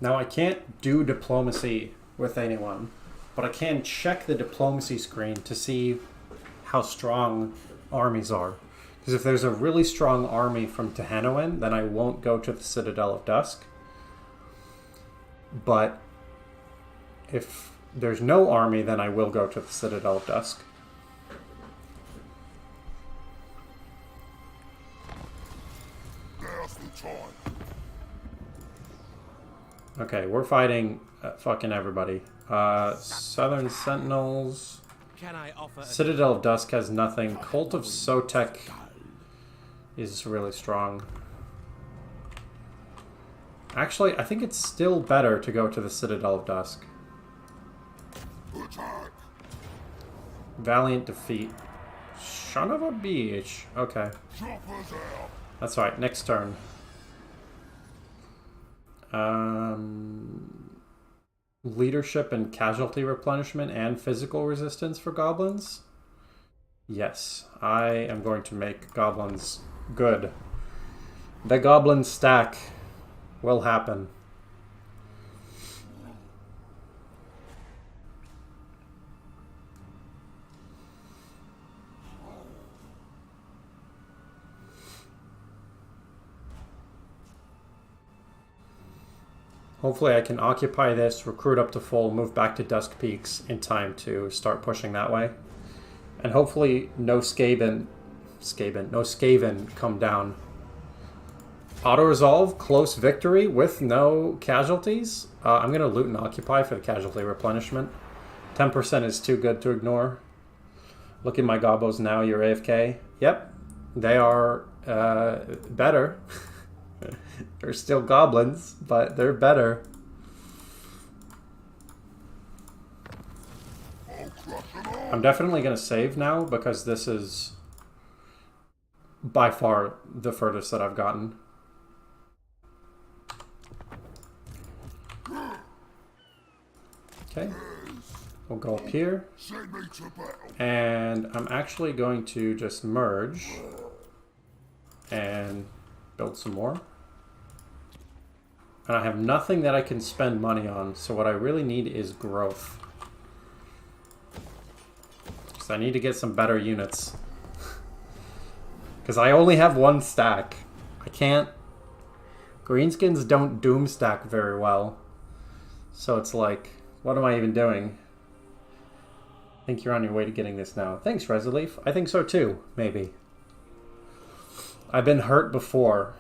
Now I can't do diplomacy with anyone, but I can check the diplomacy screen to see how strong armies are. Because if there's a really strong army from Tehenowen, then I won't go to the Citadel of Dusk. But if there's no army, then I will go to the Citadel of Dusk. Now's the time. Okay, we're fighting fucking everybody. Southern Sentinels. Can I offer Citadel of Dusk has nothing. Cult of Sotek is really strong. Actually, I think it's still better to go to the Citadel of Dusk. Attack. Valiant defeat. Son of a bitch. Okay. Choppers out. That's right. Next turn. Leadership and casualty replenishment and physical resistance for goblins. Yes, I am going to make goblins good. The goblin stack will happen. Hopefully I can occupy this, recruit up to full, move back to Dusk Peaks in time to start pushing that way. And hopefully no Skaven come down. Auto-resolve, close victory with no casualties. I'm going to loot and occupy for the casualty replenishment. 10% is too good to ignore. Look at my gobos now, you're AFK. Yep, they are better. They're still goblins, but they're better. I'm definitely going to save now because this is by far the furthest that I've gotten. Okay, we'll go up here. And I'm actually going to just merge and build some more. And I have nothing that I can spend money on, so what I really need is growth. So I need to get some better units. Because I only have one stack. I can't... Greenskins don't doom stack very well. So it's like, what am I even doing? I think you're on your way to getting this now. Thanks, Resilief. I think so too, maybe. I've been hurt before.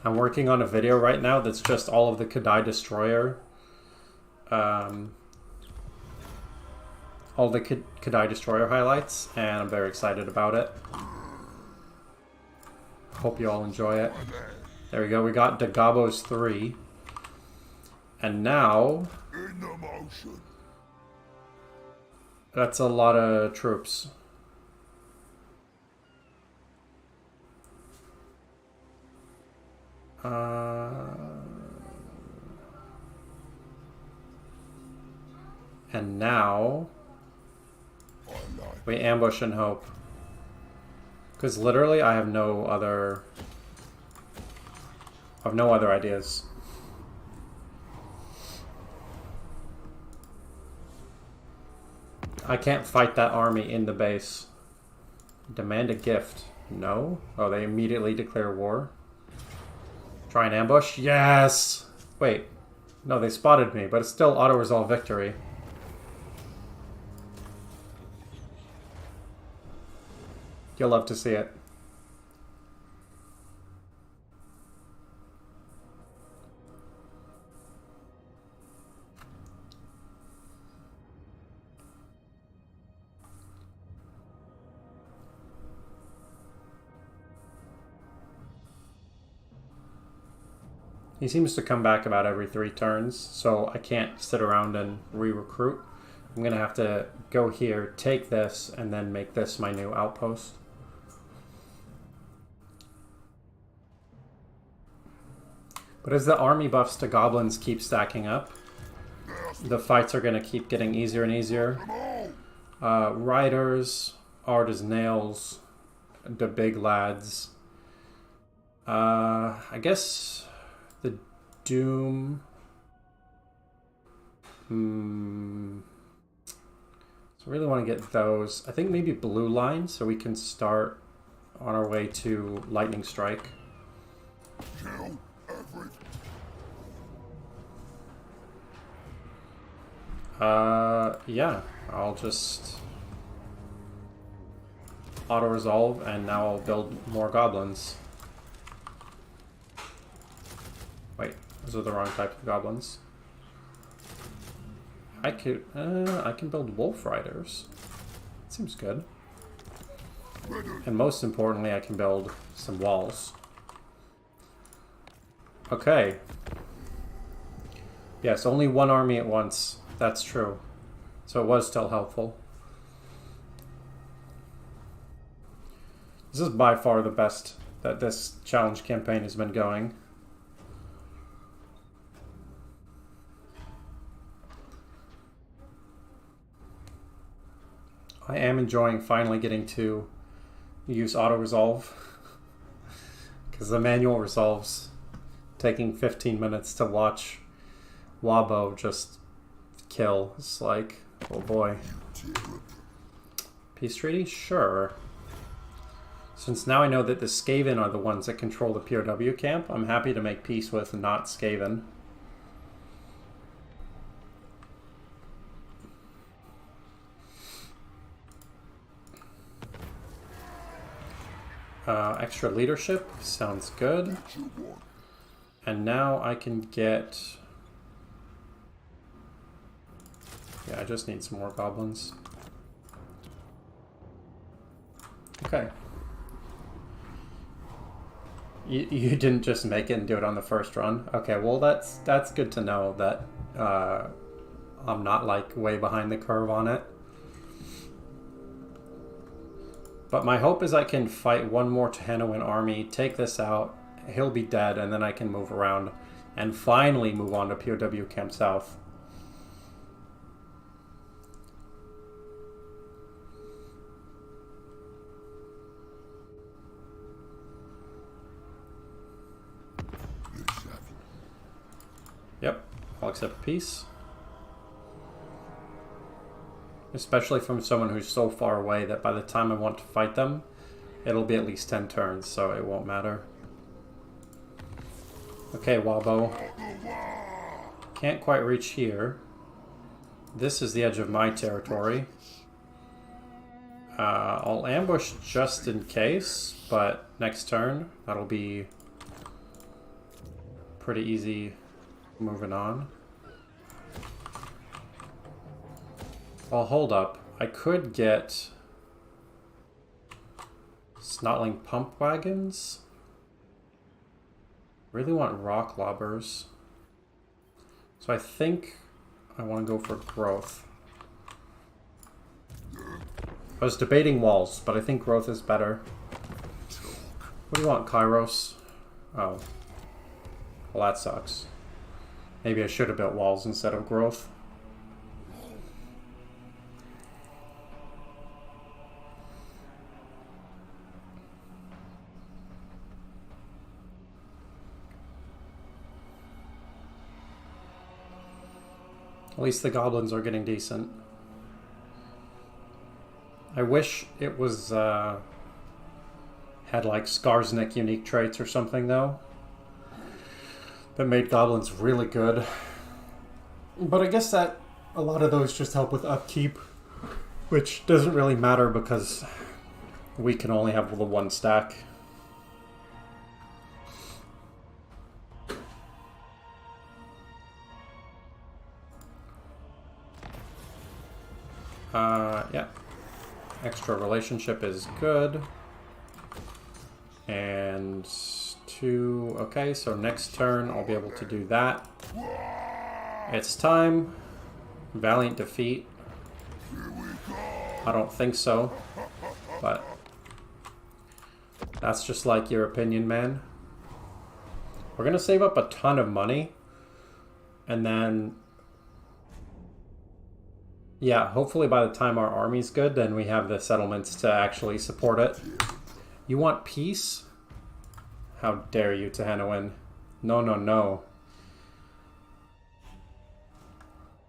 I'm working on a video right now that's just all of the Kadai Destroyer. All the Kadai Destroyer highlights, and I'm very excited about it. Hope you all enjoy it. There we go, we got Dagobos 3. And now... That's a lot of troops. And now we ambush and hope. Because literally I have no other ideas. I can't fight that army in the base. Demand a gift. No? Oh, they immediately declare war. Try and ambush. Yes! Wait. No, they spotted me, but it's still auto-resolve victory. You'll love to see it. He seems to come back about every 3 turns, so I can't sit around and re-recruit. I'm going to have to go here, take this, and then make this my new outpost. But as the army buffs to goblins keep stacking up, the fights are going to keep getting easier and easier. Riders, hard as nails, the big lads. I guess the Doom... So I really want to get those. I think maybe blue line, so we can start on our way to Lightning Strike. Yeah, I'll just auto-resolve, and now I'll build more goblins. Wait, those are the wrong type of goblins. I can build wolf riders. Seems good. And most importantly, I can build some walls. Okay. Yes, only one army at once. That's true. So it was still helpful. This is by far the best that this challenge campaign has been going. I am enjoying finally getting to use auto-resolve. Because the manual resolves taking 15 minutes to watch WAAAHGBO just kill. It's like, oh boy. Peace treaty? Sure. Since now I know that the Skaven are the ones that control the POW camp, I'm happy to make peace with not Skaven. Extra leadership sounds good. And now I can get... Yeah, I just need some more goblins. Okay. You didn't just make it and do it on the first run? Okay, well that's good to know that I'm not like way behind the curve on it. But my hope is I can fight one more Tehanoan army, take this out, he'll be dead, and then I can move around and finally move on to POW Camp South. Yep, I'll accept peace. Especially from someone who's so far away that by the time I want to fight them, it'll be at least 10 turns, so it won't matter. Okay, WAAAHGBO. Can't quite reach here. This is the edge of my territory. I'll ambush just in case, but next turn, that'll be pretty easy moving on. Well, hold up. I could get snotling pump wagons. Really want rock lobbers. So I think I want to go for growth. I was debating walls, but I think growth is better. What do you want, Kairos? Oh. Well, that sucks. Maybe I should have built walls instead of growth. At least the goblins are getting decent. I wish it was, had like Skarsnik unique traits or something though. That made goblins really good. But I guess that a lot of those just help with upkeep. Which doesn't really matter because we can only have the one stack. Yeah. Extra relationship is good. And 2... Okay, so next turn I'll be able to do that. It's time. Valiant defeat. I don't think so. But that's just like your opinion, man. We're gonna save up a ton of money. And then... Yeah, hopefully by the time our army's good, then we have the settlements to actually support it. You want peace? How dare you, Tehanoan? No, no, no.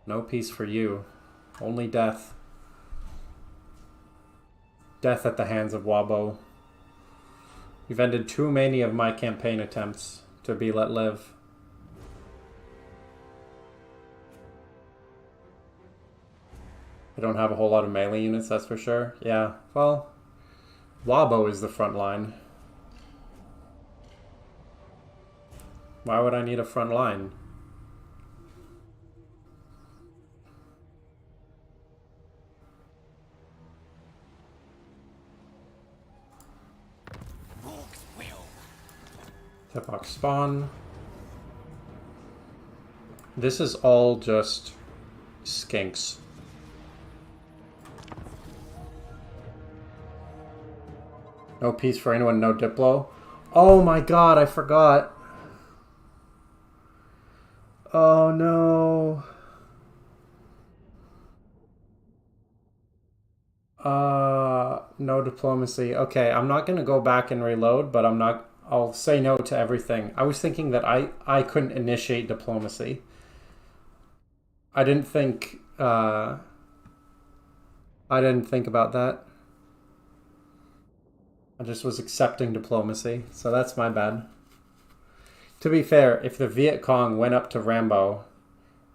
No peace for you. Only death. Death at the hands of WAAAHGBO. You've ended too many of my campaign attempts to be let live. I don't have a whole lot of melee units, that's for sure. Yeah, well, WAAAHGBO is the front line. Why would I need a front line? Hitbox spawn. This is all just skinks. No peace for anyone, no Diplo. Oh my god, I forgot. Oh no. No diplomacy. Okay, I'm not gonna go back and reload, but I'll say no to everything. I was thinking that I couldn't initiate diplomacy. I didn't think about that. I just was accepting diplomacy, so that's my bad. To be fair, if the Viet Cong went up to Rambo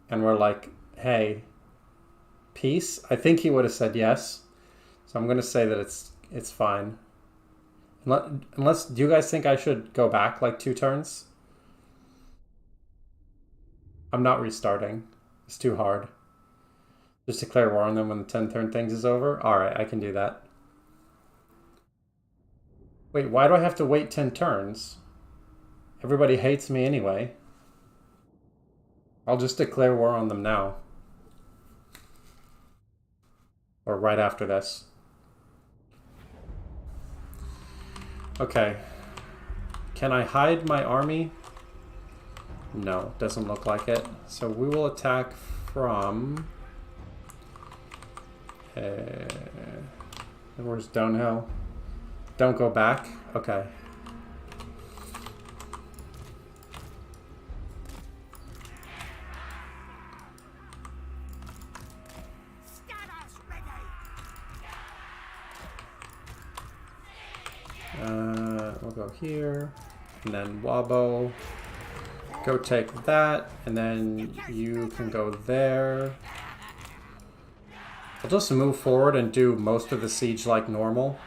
and were like, hey, peace, I think he would have said yes. So I'm going to say that it's fine. Unless, do you guys think I should go back like 2 turns? I'm not restarting. It's too hard. Just declare war on them when the 10-turn things is over? Alright, I can do that. Wait, why do I have to wait 10 turns? Everybody hates me anyway. I'll just declare war on them now. Or right after this. Okay. Can I hide my army? No, doesn't look like it. So we will attack from... where's downhill? Don't go back? Okay. We'll go here, and then WAAAHGBO. Go take that, and then you can go there. I'll just move forward and do most of the siege like normal.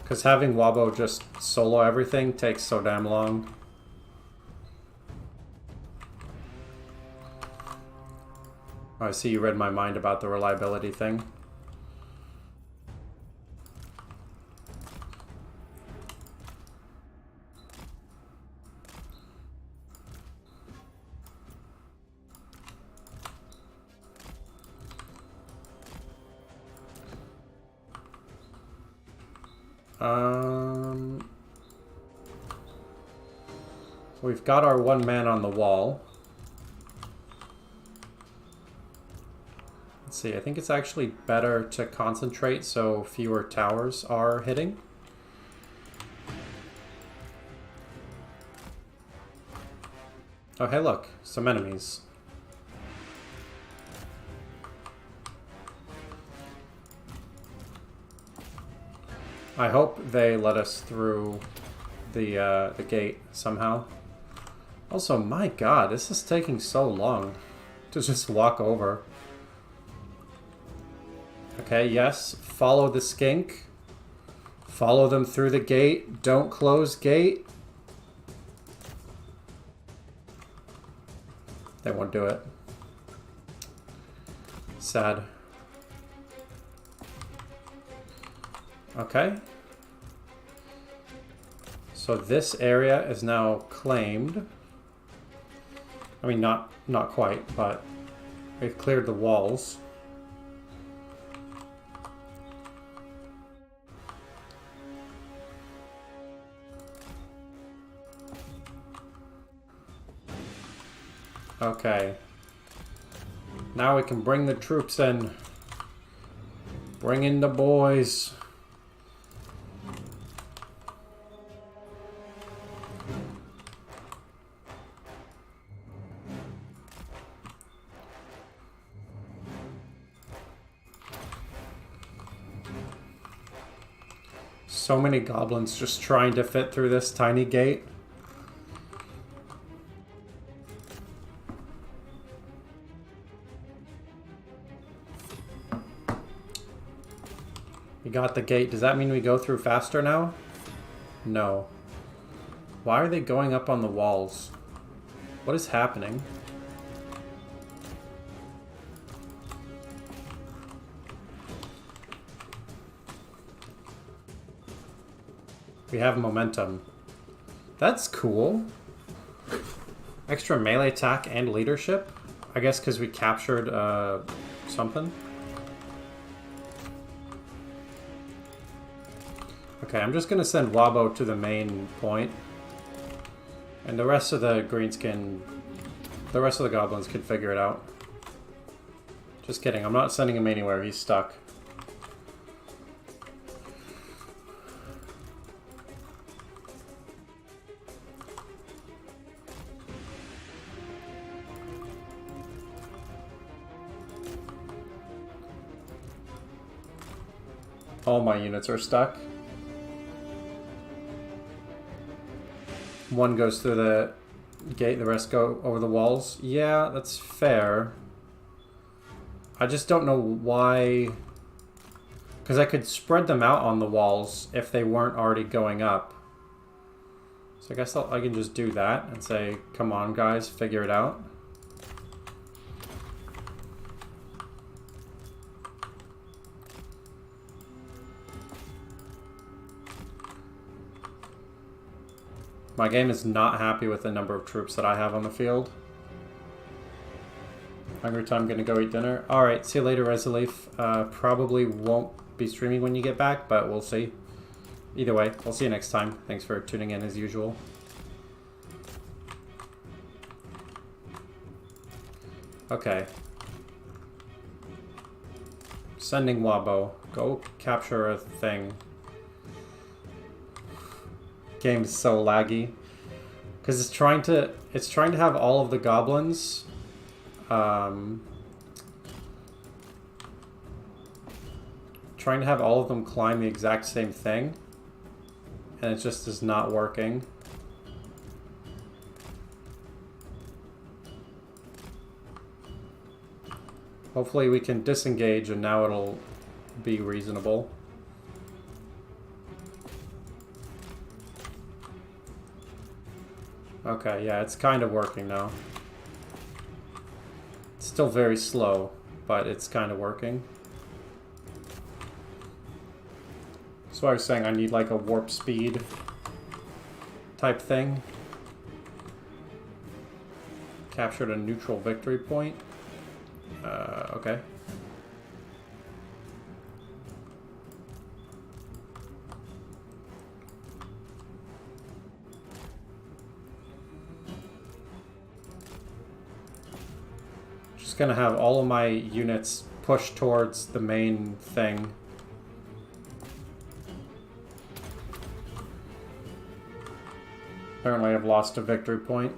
Because having WAAAHGBO just solo everything takes so damn long. Oh, I see you read my mind about the reliability thing. We've got our 1 man on the wall. Let's see, I think it's actually better to concentrate so fewer towers are hitting. Oh, hey look, some enemies. I hope they let us through the gate somehow. Also, my god, this is taking so long to just walk over. Okay, yes, follow the skink. Follow them through the gate. Don't close gate. They won't do it. Sad. Okay. So this area is now claimed. I mean, not quite, but we've cleared the walls. Okay. Now we can bring the troops in. Bring in the boys. So many goblins just trying to fit through this tiny gate. We got the gate. Does that mean we go through faster now? No. Why are they going up on the walls? What is happening? We have momentum. That's cool. Extra melee attack and leadership? I guess because we captured something. Okay, I'm just gonna send WAAAHGBO to the main point. And the rest of the greenskin... The rest of the goblins can figure it out. Just kidding, I'm not sending him anywhere, he's stuck. All my units are stuck. One goes through the gate, the rest go over the walls. Yeah, that's fair. I just don't know why... Because I could spread them out on the walls if they weren't already going up. So I guess I can just do that and say, come on guys, figure it out. My game is not happy with the number of troops that I have on the field. Hungry time, gonna go eat dinner. Alright, see you later, Resolif. Probably won't be streaming when you get back, but we'll see. Either way, we'll see you next time. Thanks for tuning in as usual. Okay. Sending WAAAHGBO. Go capture a thing. Game's so laggy. Because it's trying to have all of the goblins trying to have all of them climb the exact same thing, and it just is not working. Hopefully we can disengage and now it'll be reasonable. Okay, yeah, it's kind of working now. It's still very slow, but it's kind of working. That's why I was saying I need like a warp speed type thing. Captured a neutral victory point. Okay. Just gonna have all of my units push towards the main thing. Apparently I've lost a victory point.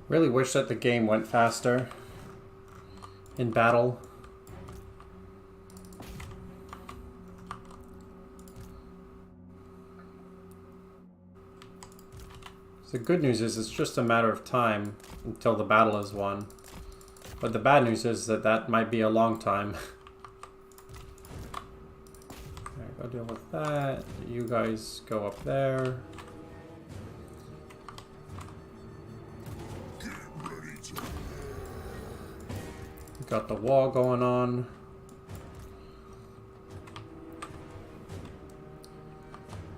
Really wish that the game went faster in battle. The good news is it's just a matter of time until the battle is won. But the bad news is that that might be a long time. Alright, go deal with that. You guys go up there. Got the wall going on.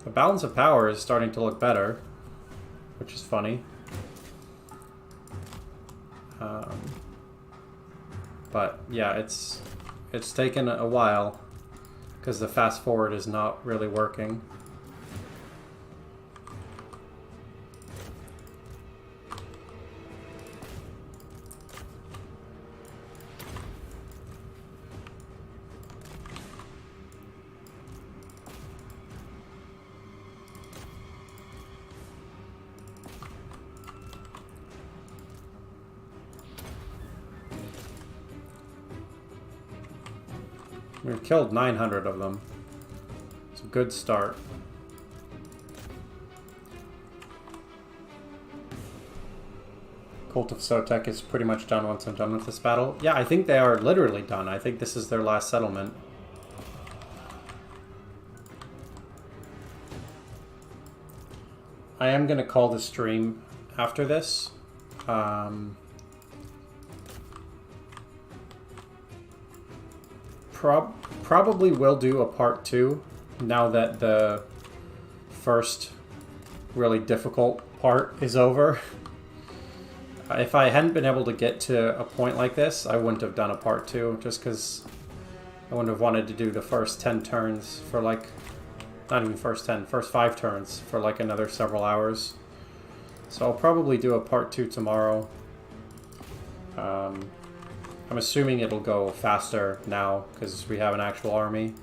The balance of power is starting to look better, which is funny. But yeah, it's taken a while because the fast forward is not really working. We've killed 900 of them. It's a good start. Cult of Sotek is pretty much done once I'm done with this battle. Yeah, I think they are literally done. I think this is their last settlement. I am going to call the stream after this. Probably will do a part 2 now that the first really difficult part is over. If I hadn't been able to get to a point like this, I wouldn't have done a part 2, just because I wouldn't have wanted to do the first 10 turns for like, not even first 10, first 5 turns for like another several hours. So I'll probably do a part 2 tomorrow. I'm assuming it'll go faster now, because we have an actual army.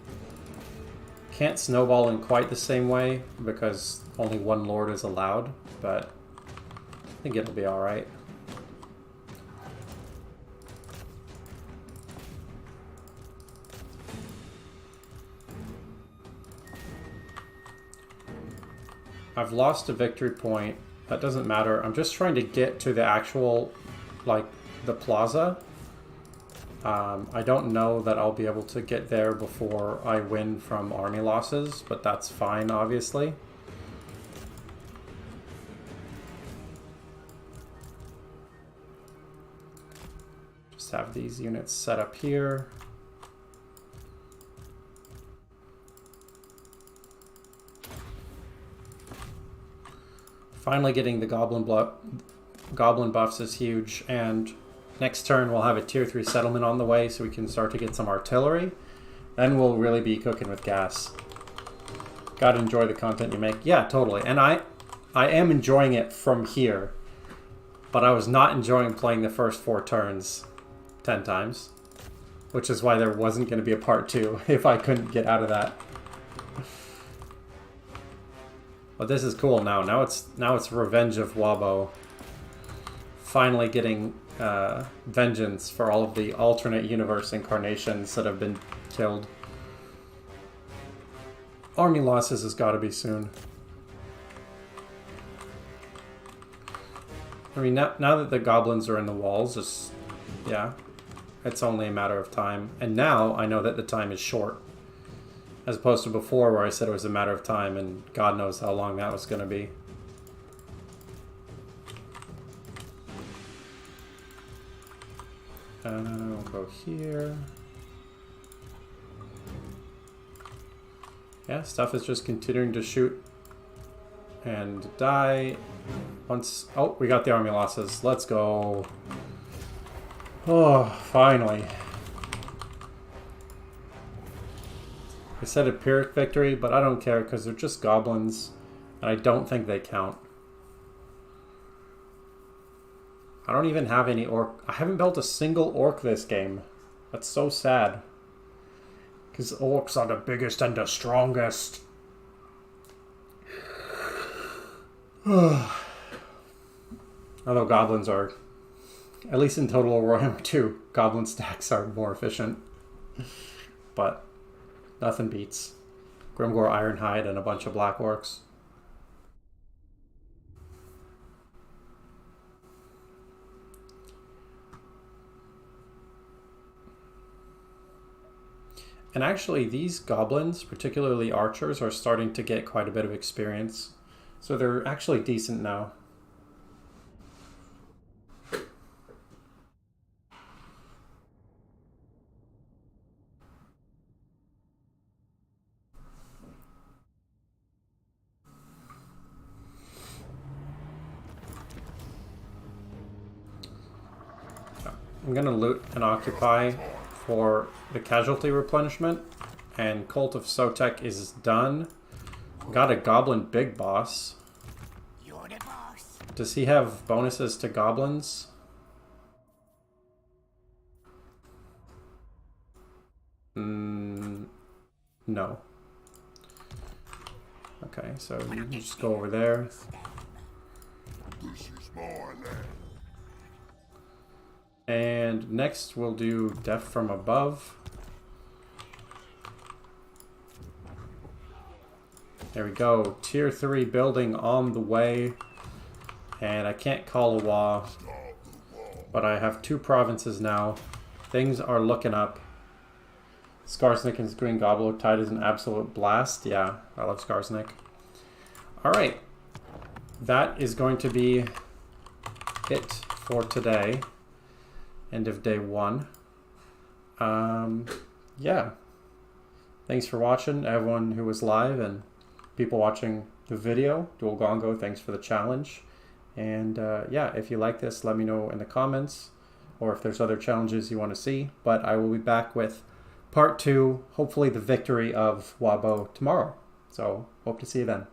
Can't snowball in quite the same way, because only one lord is allowed, but I think it'll be alright. I've lost a victory point. That doesn't matter. I'm just trying to get to the actual, like, the plaza. I don't know that I'll be able to get there before I win from army losses, but that's fine, obviously. Just have these units set up here. Finally getting the goblin buffs is huge, and next turn we'll have a tier 3 settlement on the way, so we can start to get some artillery. Then we'll really be cooking with gas. Gotta enjoy the content you make. Yeah, totally. And I am enjoying it from here, but I was not enjoying playing the first 4 turns 10 times, which is why there wasn't going to be a part 2 if I couldn't get out of that. But this is cool now. Now it's Revenge of WAAAHGBO. Finally getting vengeance for all of the alternate universe incarnations that have been killed. Army losses has got to be soon. I mean, now that the goblins are in the walls, yeah, it's only a matter of time. And now I know that the time is short. As opposed to before, where I said it was a matter of time, and God knows how long that was going to be. We'll go here. Yeah, stuff is just continuing to shoot and die. Once, oh, we got the army losses. Let's go. Oh, finally. I said a Pyrrhic victory, but I don't care because they're just goblins, and I don't think they count. I don't even have any orc. I haven't built a single orc this game. That's so sad. Because orcs are the biggest and the strongest. Although goblins are, at least in Total Warhammer 2, goblin stacks are more efficient. But nothing beats Grimgore Ironhide and a bunch of black orcs. And actually, these goblins, particularly archers, are starting to get quite a bit of experience. So they're actually decent now. I'm going to loot and occupy for the casualty replenishment, and Cult of Sotek is done. Got a goblin big boss. You're the boss. Does he have bonuses to goblins? No. Okay, so you can just go over there. This is my land. And next we'll do Death from Above. There we go. Tier 3 building on the way. And I can't call a WAAAH, but I have 2 provinces now. Things are looking up. Skarsnik and Green Gobbler tied is an absolute blast. Yeah, I love Skarsnik. Alright. That is going to be it for today. End of day 1. Yeah. Thanks for watching, everyone who was live and people watching the video. Dual Gongo, thanks for the challenge. And yeah, if you like this, let me know in the comments or if there's other challenges you want to see. But I will be back with part 2, hopefully the victory of WAAAHGBO tomorrow. So hope to see you then.